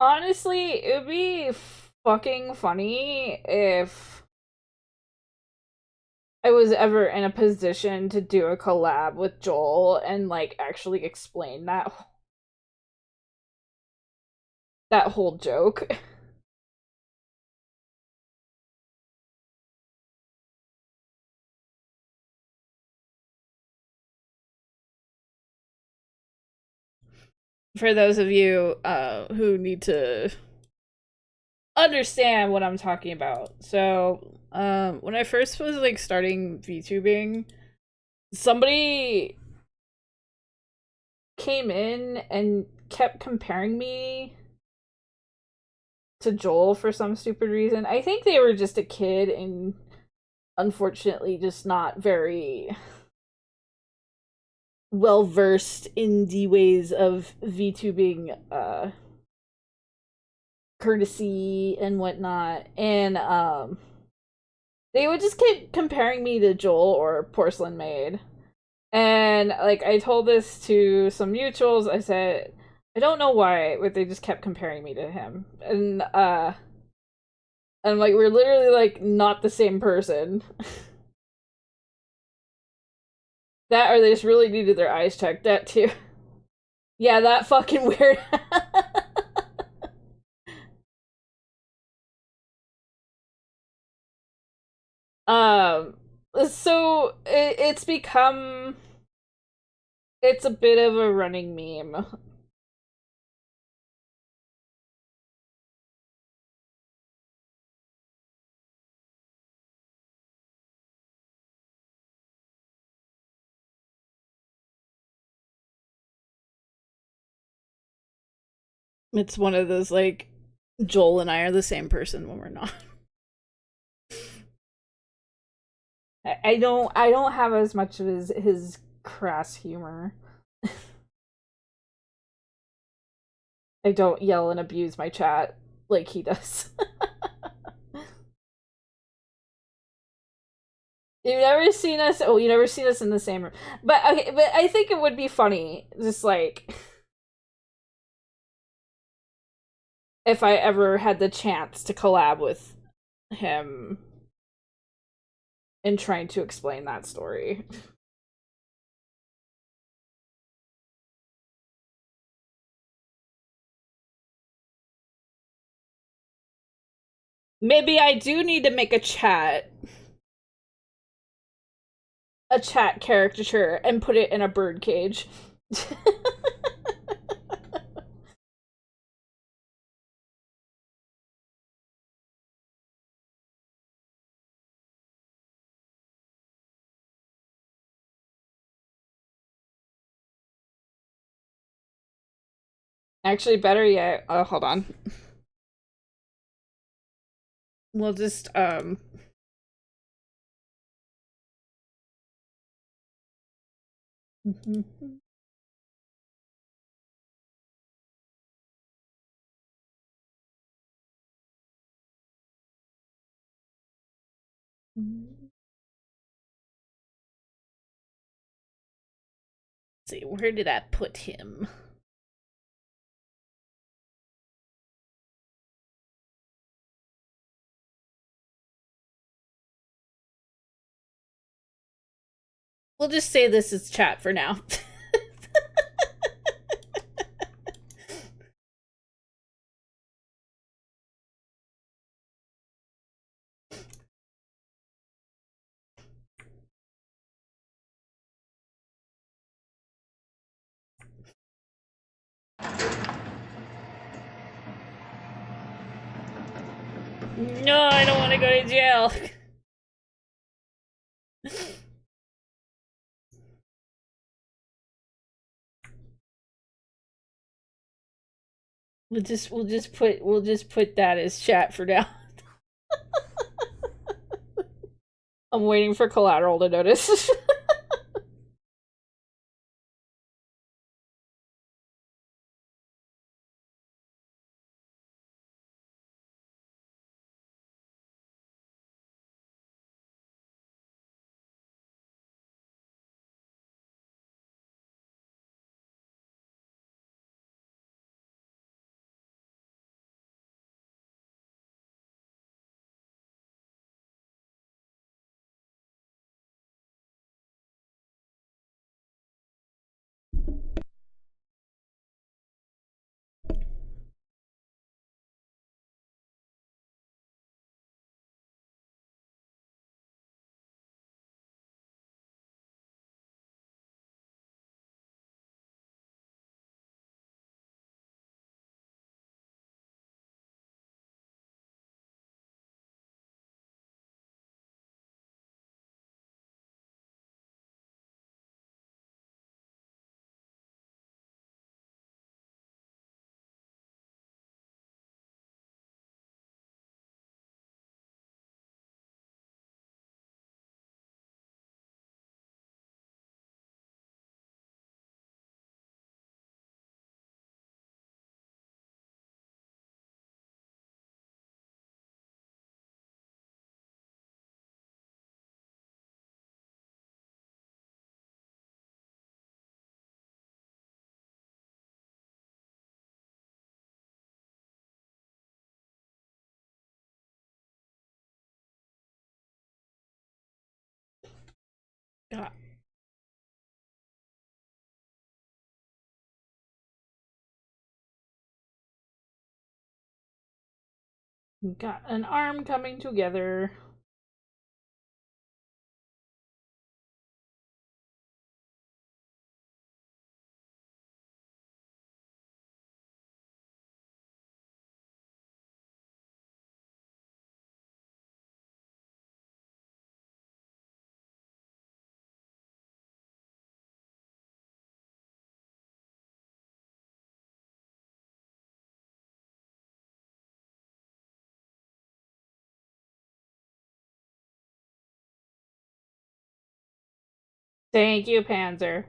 honestly, it would be fucking funny if I was ever in a position to do a collab with Joel and like actually explain that whole joke. For those of you who need to understand what I'm talking about. So, when I first was like starting VTubing, somebody came in and kept comparing me to Joel for some stupid reason. I think they were just a kid and unfortunately just not very well versed in the ways of VTubing courtesy and whatnot, and they would just keep comparing me to Joel or Porcelain Maid. And like I told this to some mutuals, I said I don't know why, but they just kept comparing me to him. And like we're literally like not the same person. That or they just really needed their eyes checked. That too. Yeah, that fucking weird. So it's become, it's a bit of a running meme. It's one of those like Joel and I are the same person when we're not. I don't have as much of his crass humor. I don't yell and abuse my chat like he does. You've never seen us. Oh, you never seen us in the same room. But okay, but I think it would be funny, just like if I ever had the chance to collab with him and trying to explain that story. Maybe I do need to make a chat caricature and put it in a bird cage. Actually, better yet, hold on. We'll just, see, where did I put him? We'll just say this is chat for now. No, I don't want to go to jail. We'll just put that as chat for now. I'm waiting for collateral to notice. Yeah. Got an arm coming together. Thank you, Panzer.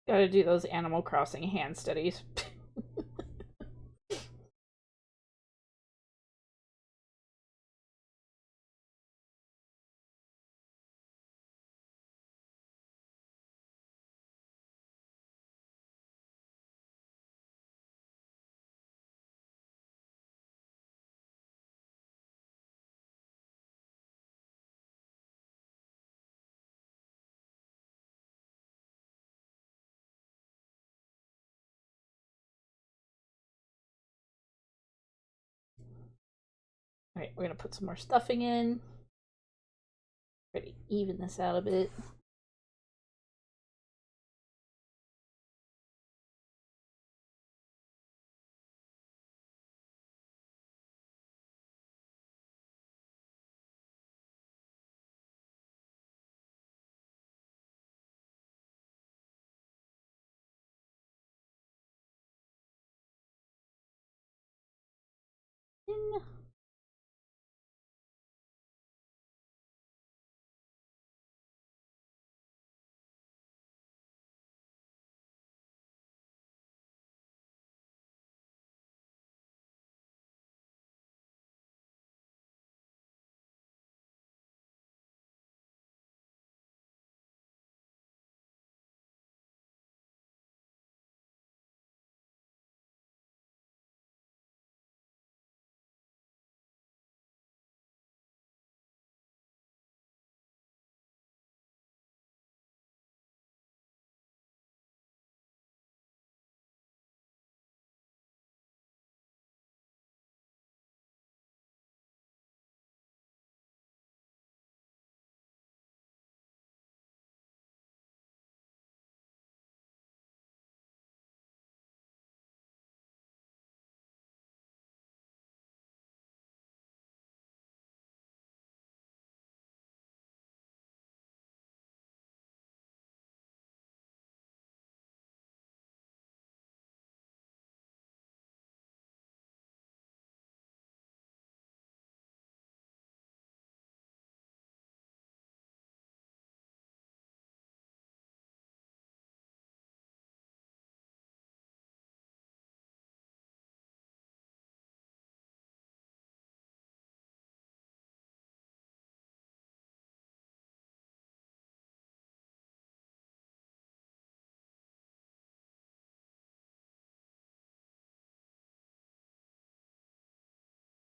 Gotta do those Animal Crossing hand studies. Alright, we're gonna put some more stuffing in. Try to even this out a bit. In.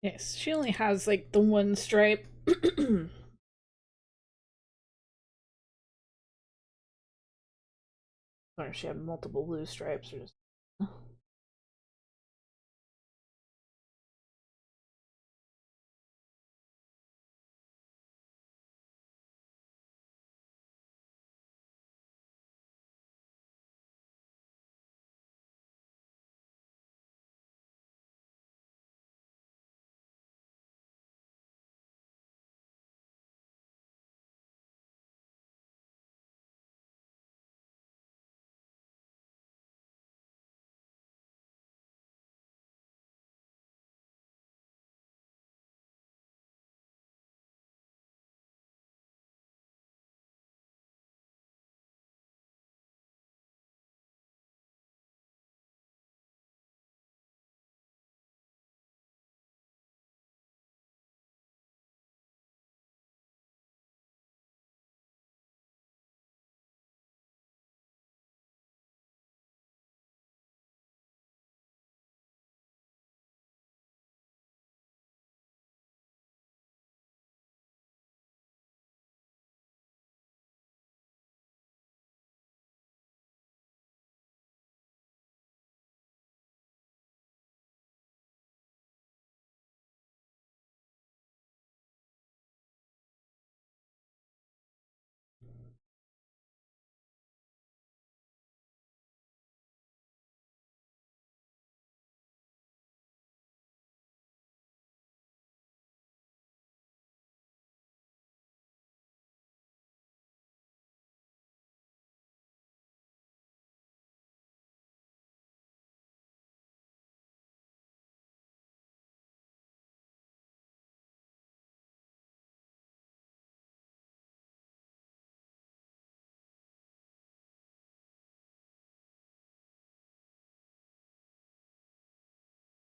Yes, she only has like the one stripe. Or if she had multiple blue stripes or just.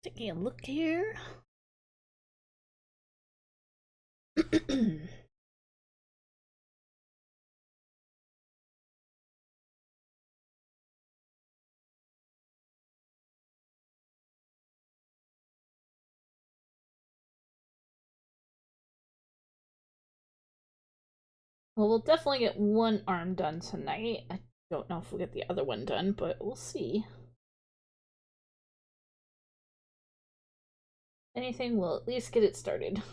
Taking a look here. Well, we'll definitely get one arm done tonight. I don't know if we'll get the other one done, but we'll see. Anything will at least get it started.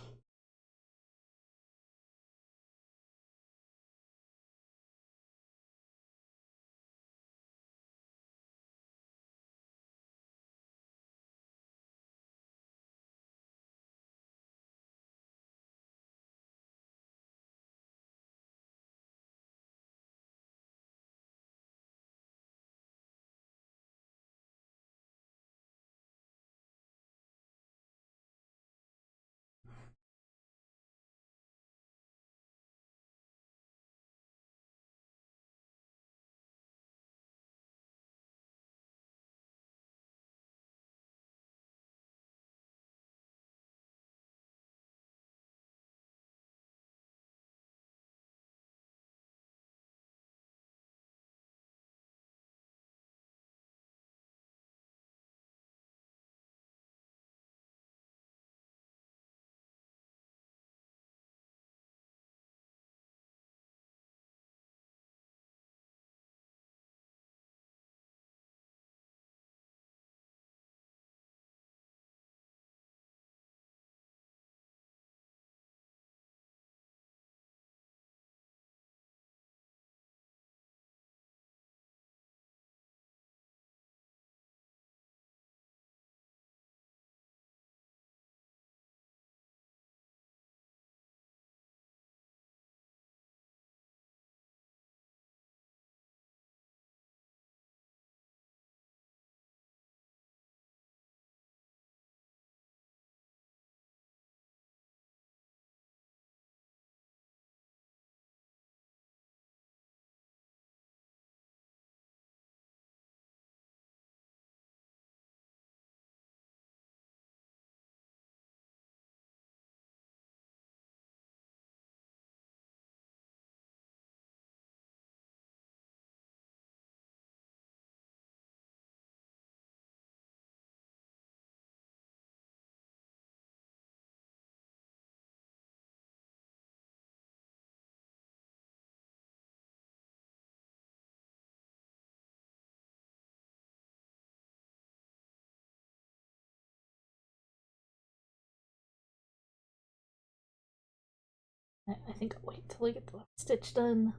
I think I'll wait till I get the last stitch done.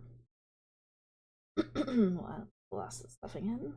Well, the last stuffing in.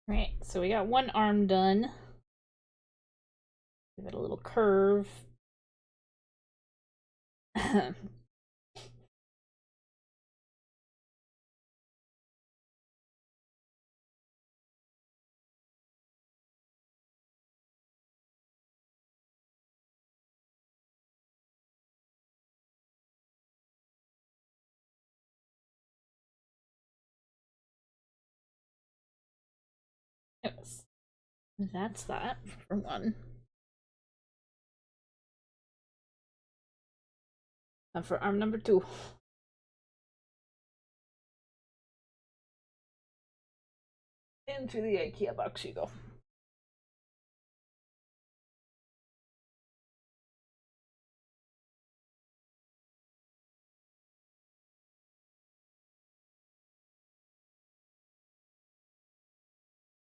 Right, so we got one arm done. Give it a little curve. Yes. That's that for one. And for arm number 2. Into the IKEA box you go.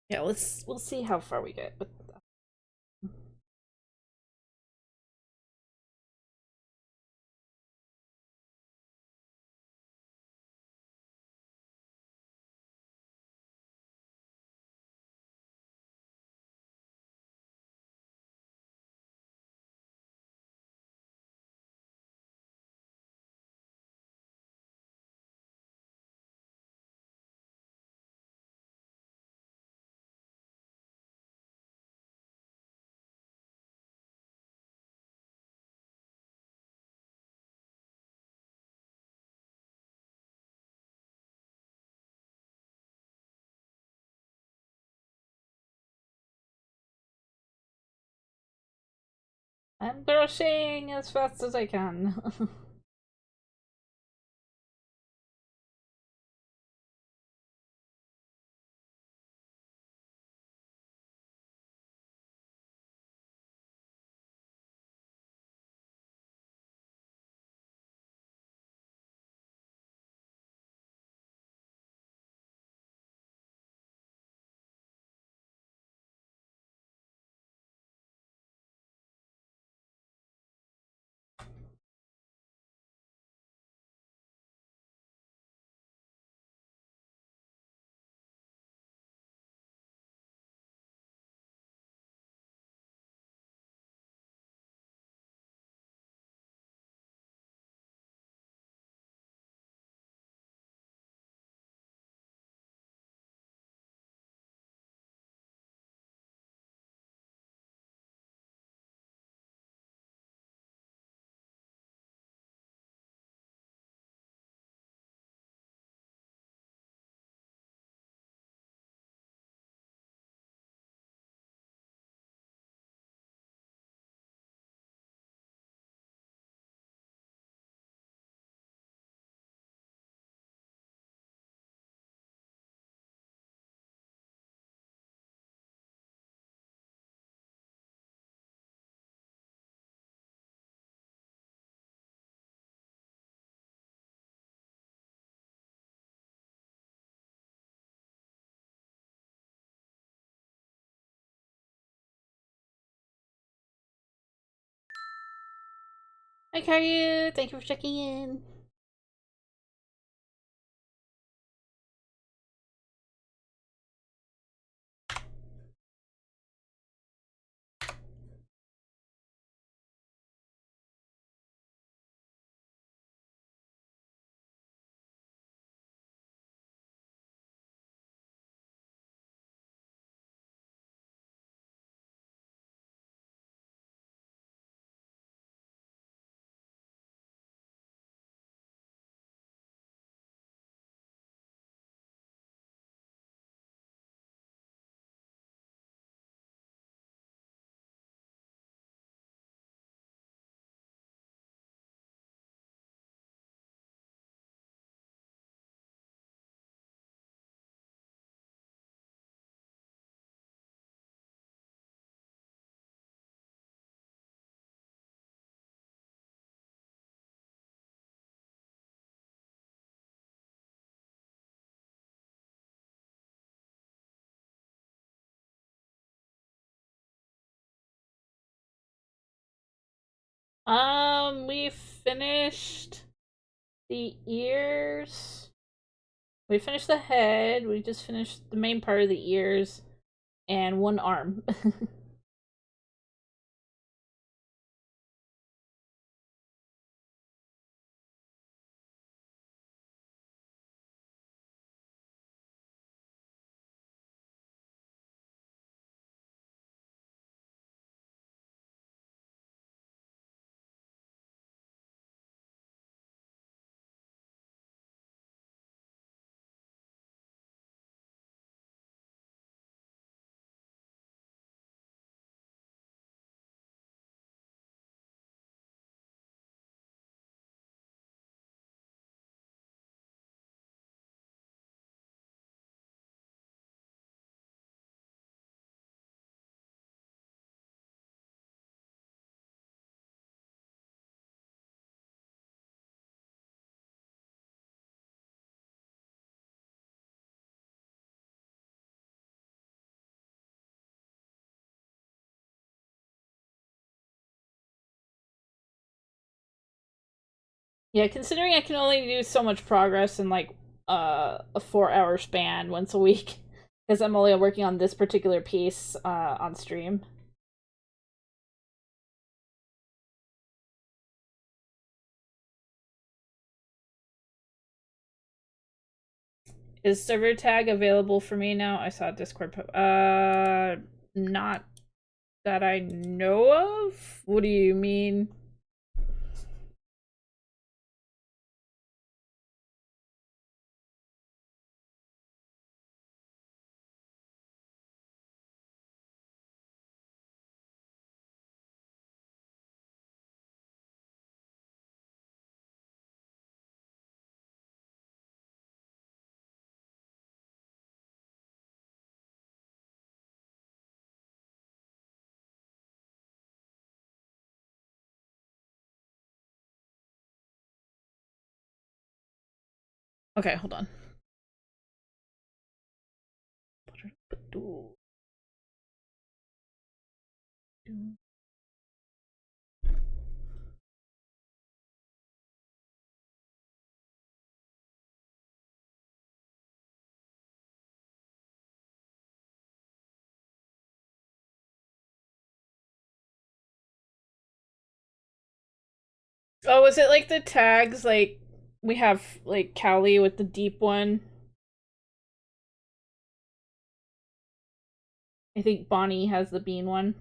Yeah, we'll see how far we get with that. I'm crocheting as fast as I can. Hi Karyu, thank you for checking in. We finished the ears. We finished the head. We just finished the main part of the ears and one arm. Yeah, considering I can only do so much progress in like a 4-hour span once a week, because I'm only working on this particular piece on stream. Is server tag available for me now? I saw Discord. Not that I know of. What do you mean? Okay, hold on. Oh, is it like the tags? Like we have like Callie with the deep one. I think Bonnie has the bean one.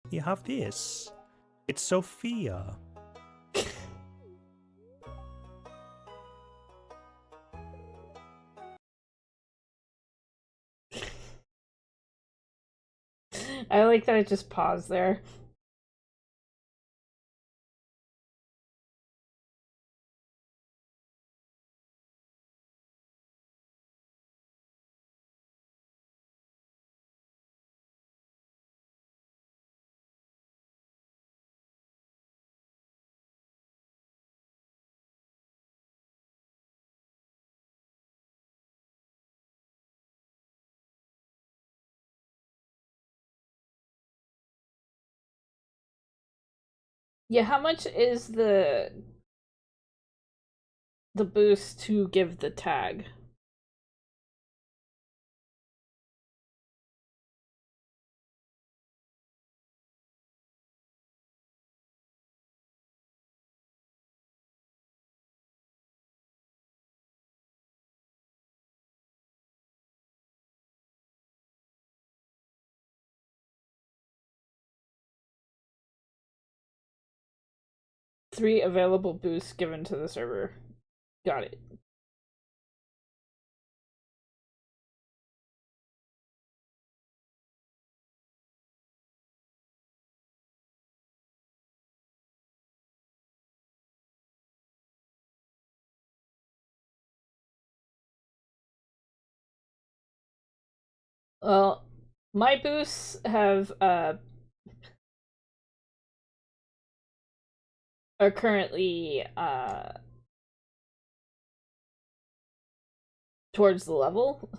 You have this. It's Sophia. I like that it just paused there. Yeah, how much is the boost to give the tag? Three available boosts given to the server. Got it. Well, my boosts have are currently towards the level.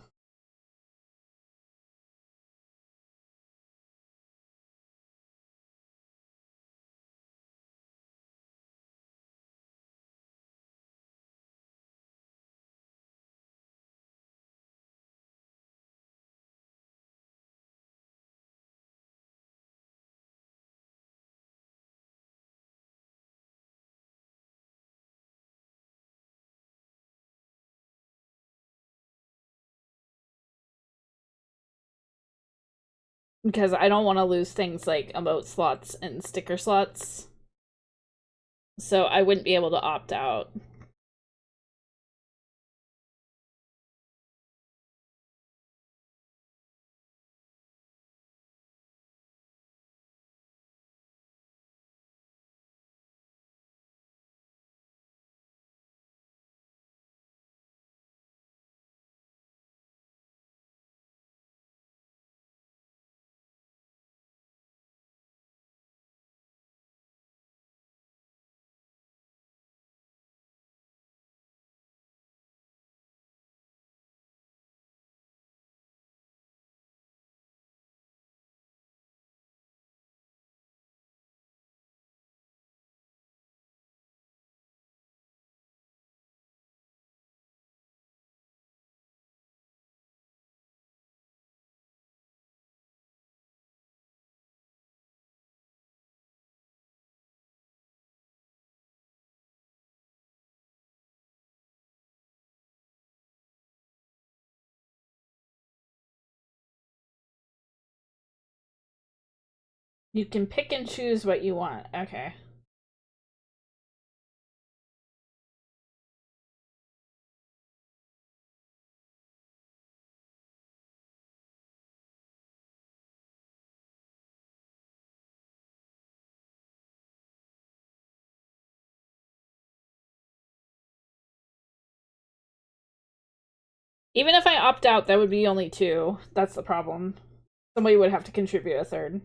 Because I don't want to lose things like emote slots and sticker slots. So I wouldn't be able to opt out. You can pick and choose what you want. Okay. Even if I opt out, that would be only 2. That's the problem. Somebody would have to contribute a 3rd.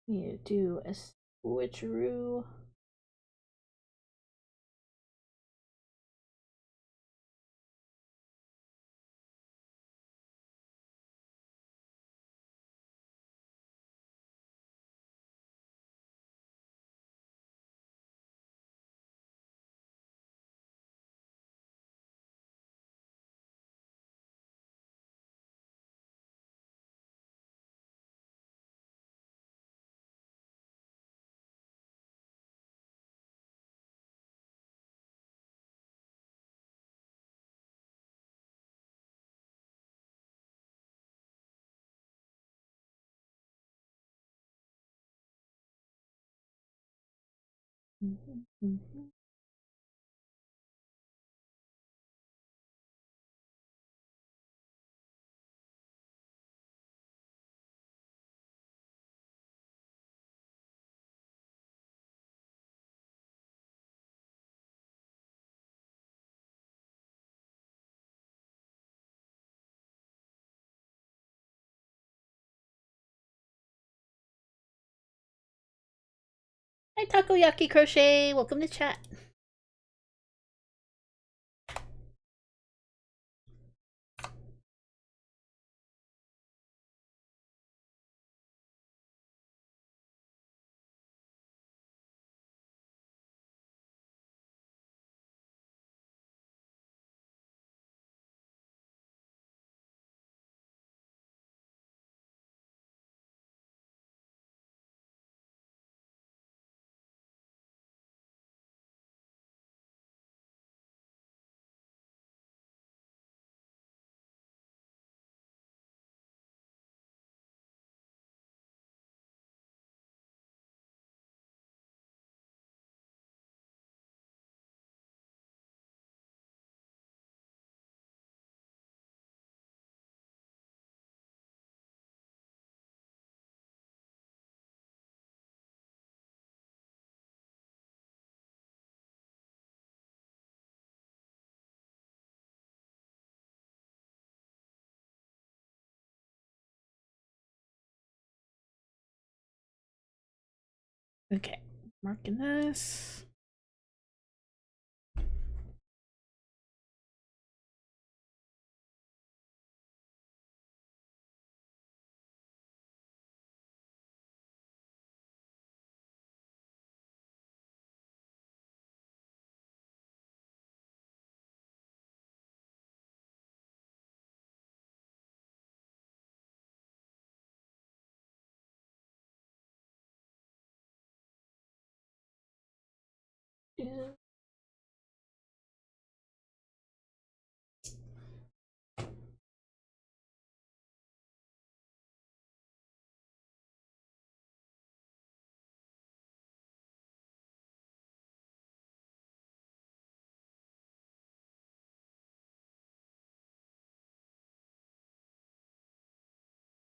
Need to do a switcheroo. Hi, Takoyaki Crochet. Welcome to chat. Okay, marking this.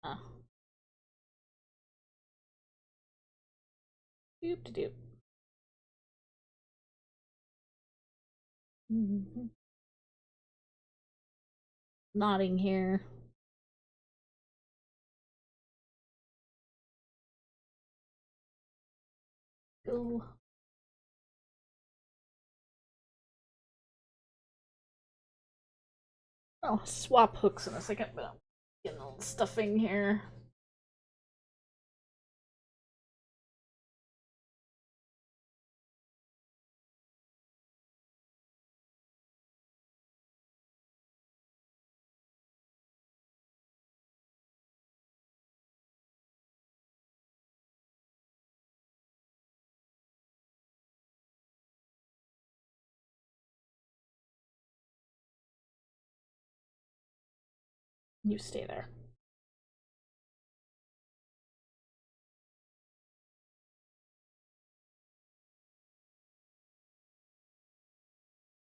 Oh. Doop de doop. Nodding here. Go. I'll swap hooks in a second, but I'm getting a little stuffing here. You stay there.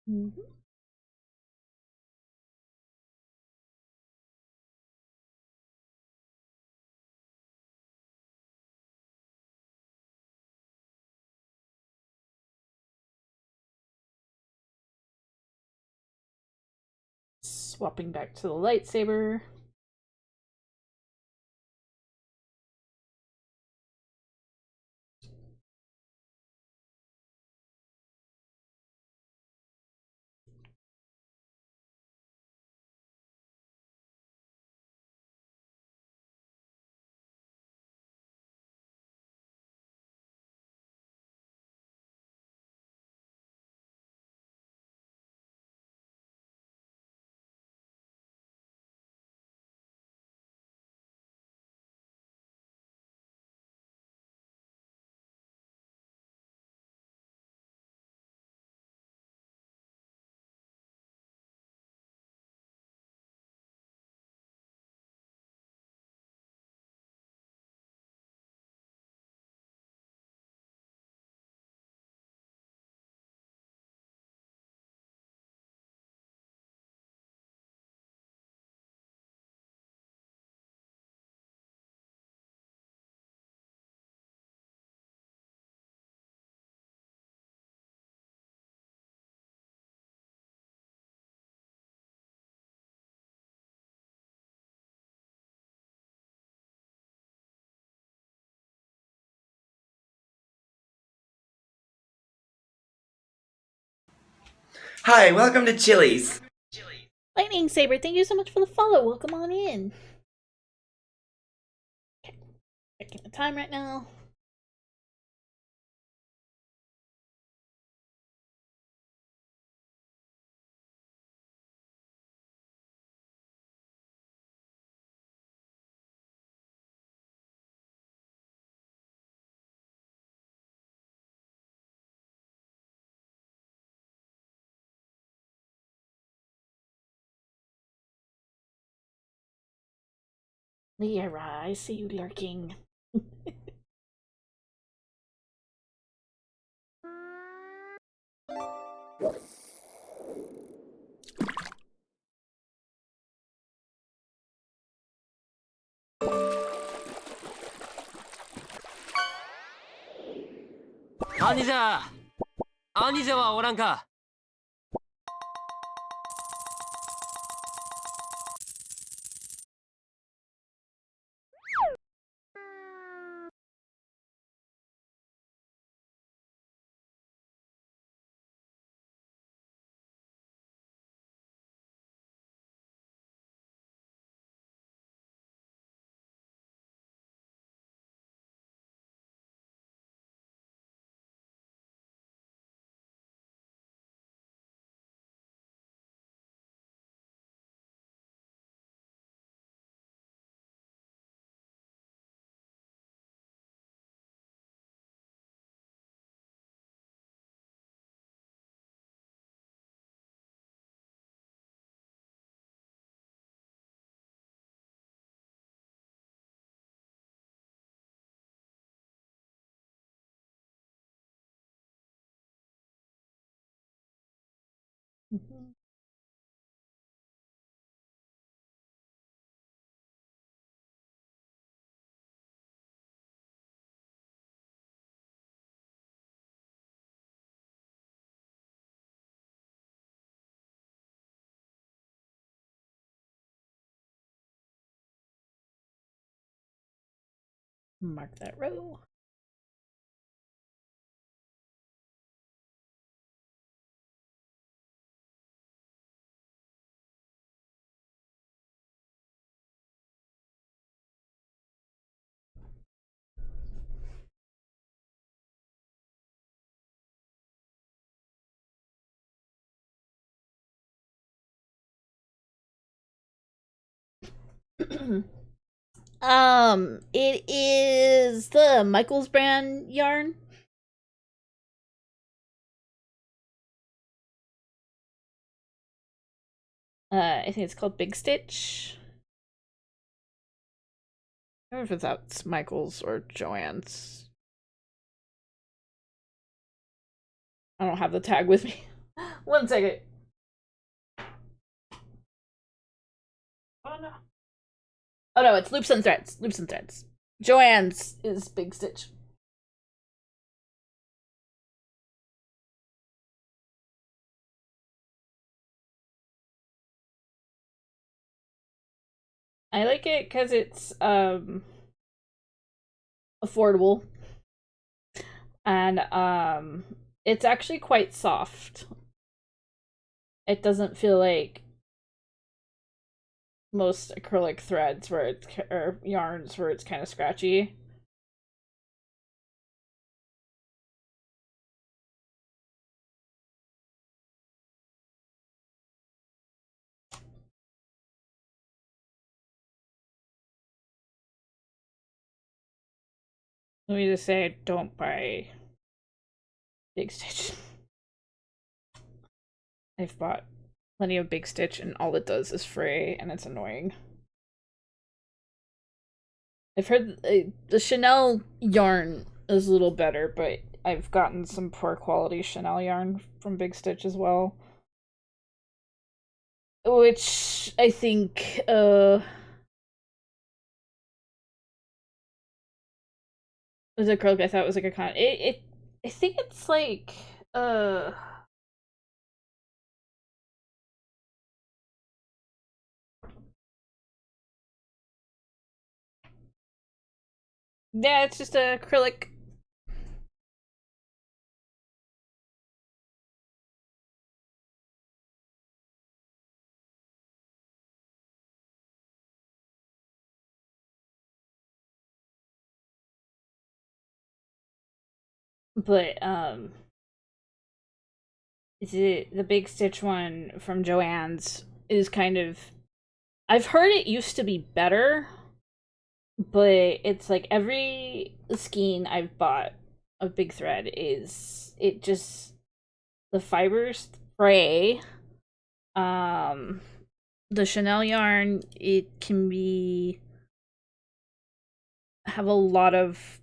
Mm-hmm. Swapping back to the lightsaber. Hi, welcome to Chili's. Lightning Saber, thank you so much for the follow. Welcome on in. Okay. Checking the time right now. Lyra, I see you lurking. Anijaはおらんか。Mhm. Mark that row. It is the Michaels brand yarn. I think it's called Big Stitch. I don't know if that's Michael's or Joanne's. I don't have the tag with me. 1 second. Oh no. Oh no, it's Loops and Threads. Loops and Threads. Joanne's is Big Stitch. I like it because it's affordable. And it's actually quite soft. It doesn't feel like most acrylic threads where it's or yarns where it's kind of scratchy. Let me just say, don't buy Big Stitch. I've bought plenty of Big Stitch and all it does is fray and it's annoying. I've heard the Chanel yarn is a little better, but I've gotten some poor quality Chanel yarn from Big Stitch as well. Which I think was acrylic. I thought it was like a con. I think it's like yeah, it's just acrylic. But the Big Stitch one from Joanne's is kind of, I've heard it used to be better, but it's like every skein I've bought of Big Thread is it just the fibers fray. The Chanel yarn, it can have a lot of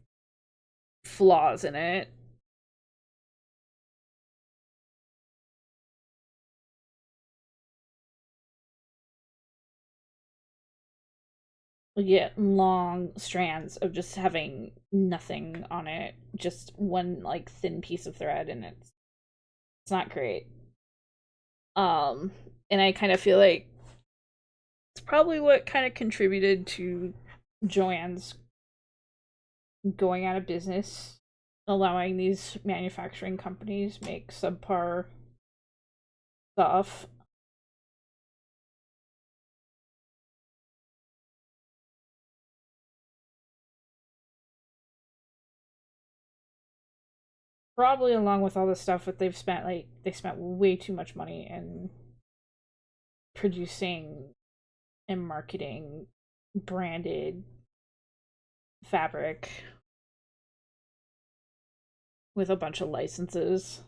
flaws in it. We get long strands of just having nothing on it, just one like thin piece of thread, and it's not great. And I kind of feel like it's probably what kind of contributed to Joanne's going out of business, allowing these manufacturing companies make subpar stuff. Probably along with all the stuff that they've spent, like they spent way too much money in producing and marketing branded fabric with a bunch of licenses.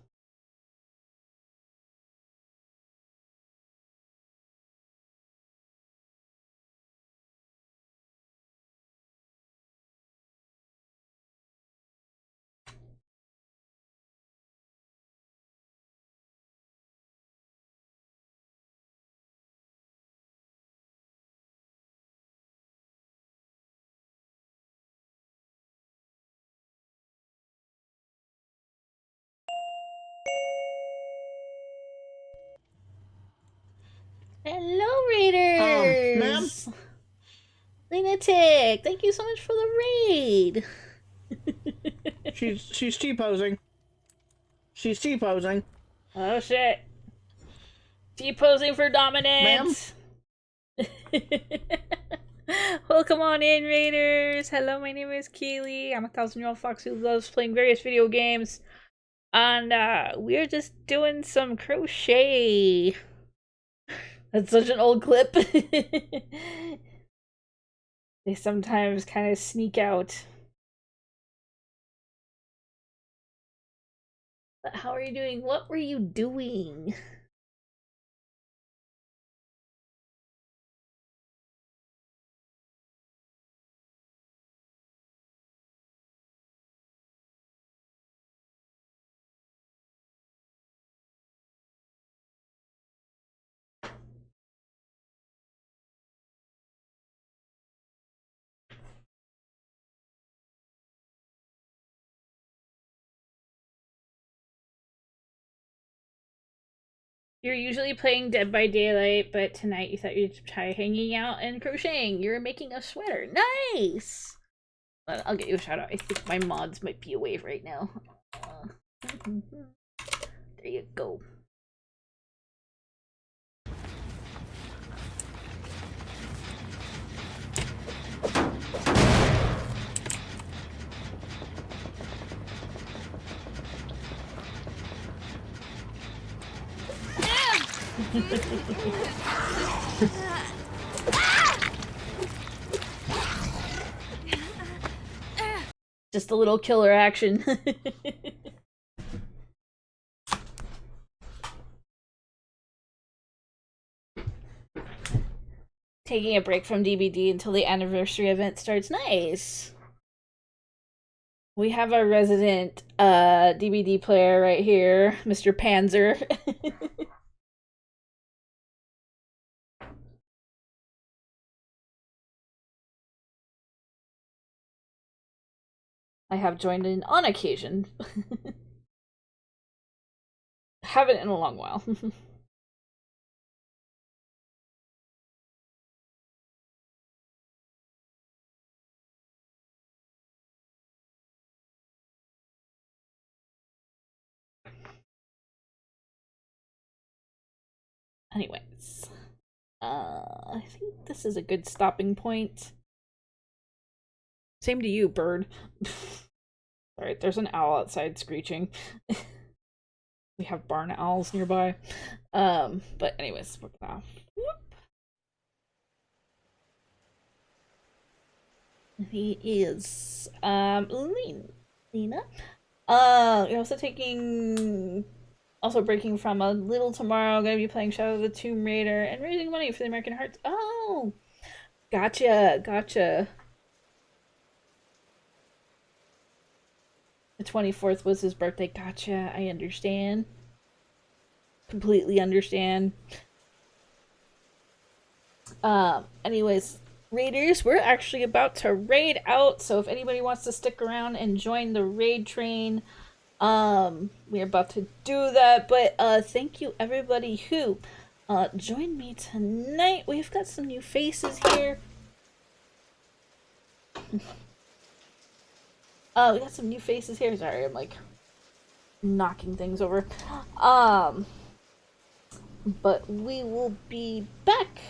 Hello, Raiders! Lunatic, thank you so much for the raid! She's T-posing. She's T-posing. Oh shit. T-posing for dominance! Welcome on in, Raiders! Hello, my name is Keelie. I'm a 1,000-year-old fox who loves playing various video games. And we're just doing some crochet. That's such an old clip. They sometimes kind of sneak out. But how are you doing? What were you doing? You're usually playing Dead by Daylight, but tonight you thought you'd try hanging out and crocheting. You're making a sweater. Nice! I'll get you a shout out. I think my mods might be away right now. There you go. Just a little killer action. Taking a break from DBD until the anniversary event starts. Nice. We have our resident DBD player right here, Mr. Panzer. I have joined in on occasion. Haven't in a long while. Anyways, I think this is a good stopping point. Same to you, bird. Alright, there's an owl outside screeching. We have barn owls nearby. But anyways, we're gonna... He is, Lena. You're also taking... Also breaking from a little tomorrow. Gonna be playing Shadow of the Tomb Raider and raising money for the American Hearts. Oh! Gotcha, gotcha. The 24th was his birthday. Gotcha. I understand. Completely understand. Anyways, raiders, we're actually about to raid out. So if anybody wants to stick around and join the raid train, we're about to do that. But thank you everybody who joined me tonight. We've got some new faces here. We got some new faces here. Sorry, I'm like knocking things over. But we will be back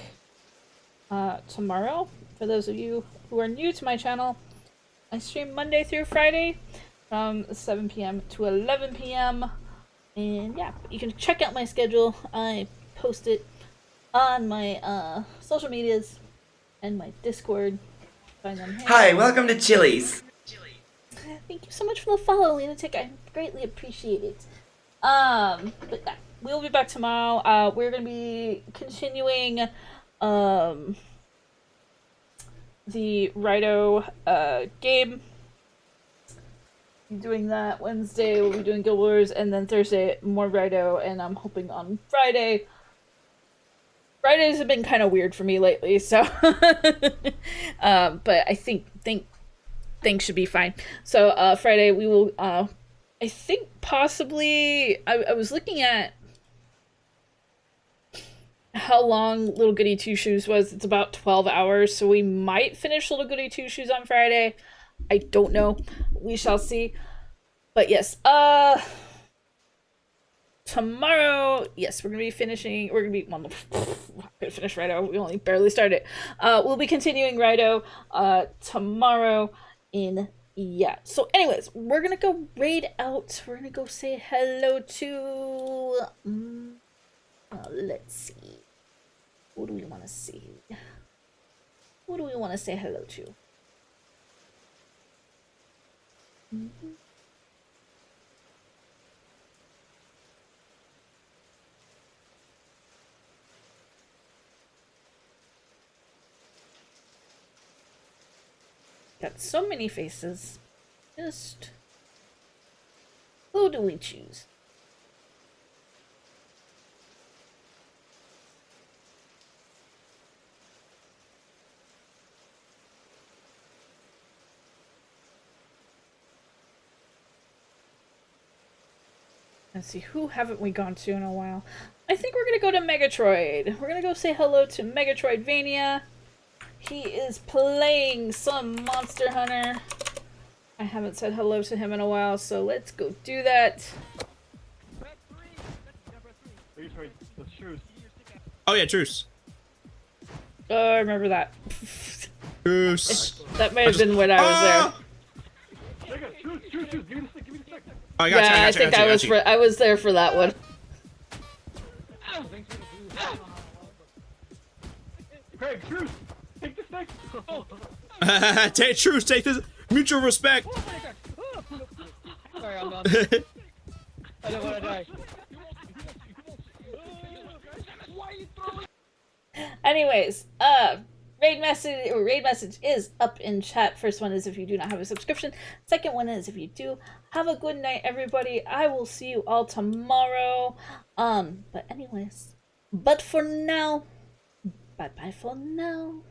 tomorrow. For those of you who are new to my channel, I stream Monday through Friday from 7 p.m. to 11 p.m. And yeah, you can check out my schedule. I post it on my social medias and my Discord. Find them here. Hi, welcome to Chili's. Thank you so much for the follow, Lunatic. I greatly appreciate it. But yeah, we'll be back tomorrow. We're gonna be continuing the Rido game. Doing that Wednesday. We'll be doing Guild Wars, and then Thursday more Rido. And I'm hoping on Friday. Fridays have been kind of weird for me lately, so but I think things should be fine. So Friday we will I think possibly I was looking at how long Little Goody Two Shoes was. It's about 12 hours, so we might finish Little Goody Two Shoes on Friday. I don't know. We shall see. But yes, tomorrow, yes, we're gonna be finishing. We're gonna be well, gonna finish Rido. We only barely started. We'll be continuing Rido tomorrow. Yeah. So, anyways, we're gonna go raid out. We're gonna go say hello to. Let's see. Who do we want to see? Who do we want to say hello to? Got so many faces. Just who do we choose? Let's see, who haven't we gone to in a while? I think we're gonna go to Megatroid. We're gonna go say hello to Megatroidvania. He is playing some Monster Hunter. I haven't said hello to him in a while, so let's go do that. Oh yeah, truce. Oh, I remember that. Truce. That may have been when I was there. I got Yeah, I think I was there for that one. Craig, truce! Take the stick! Take truce. Take this. Mutual respect. Sorry, I'm done. I don't want to die. Anyways, raid message is up in chat. First one is if you do not have a subscription. Second one is if you do. Have a good night, everybody. I will see you all tomorrow. But anyways, but for now, bye bye for now.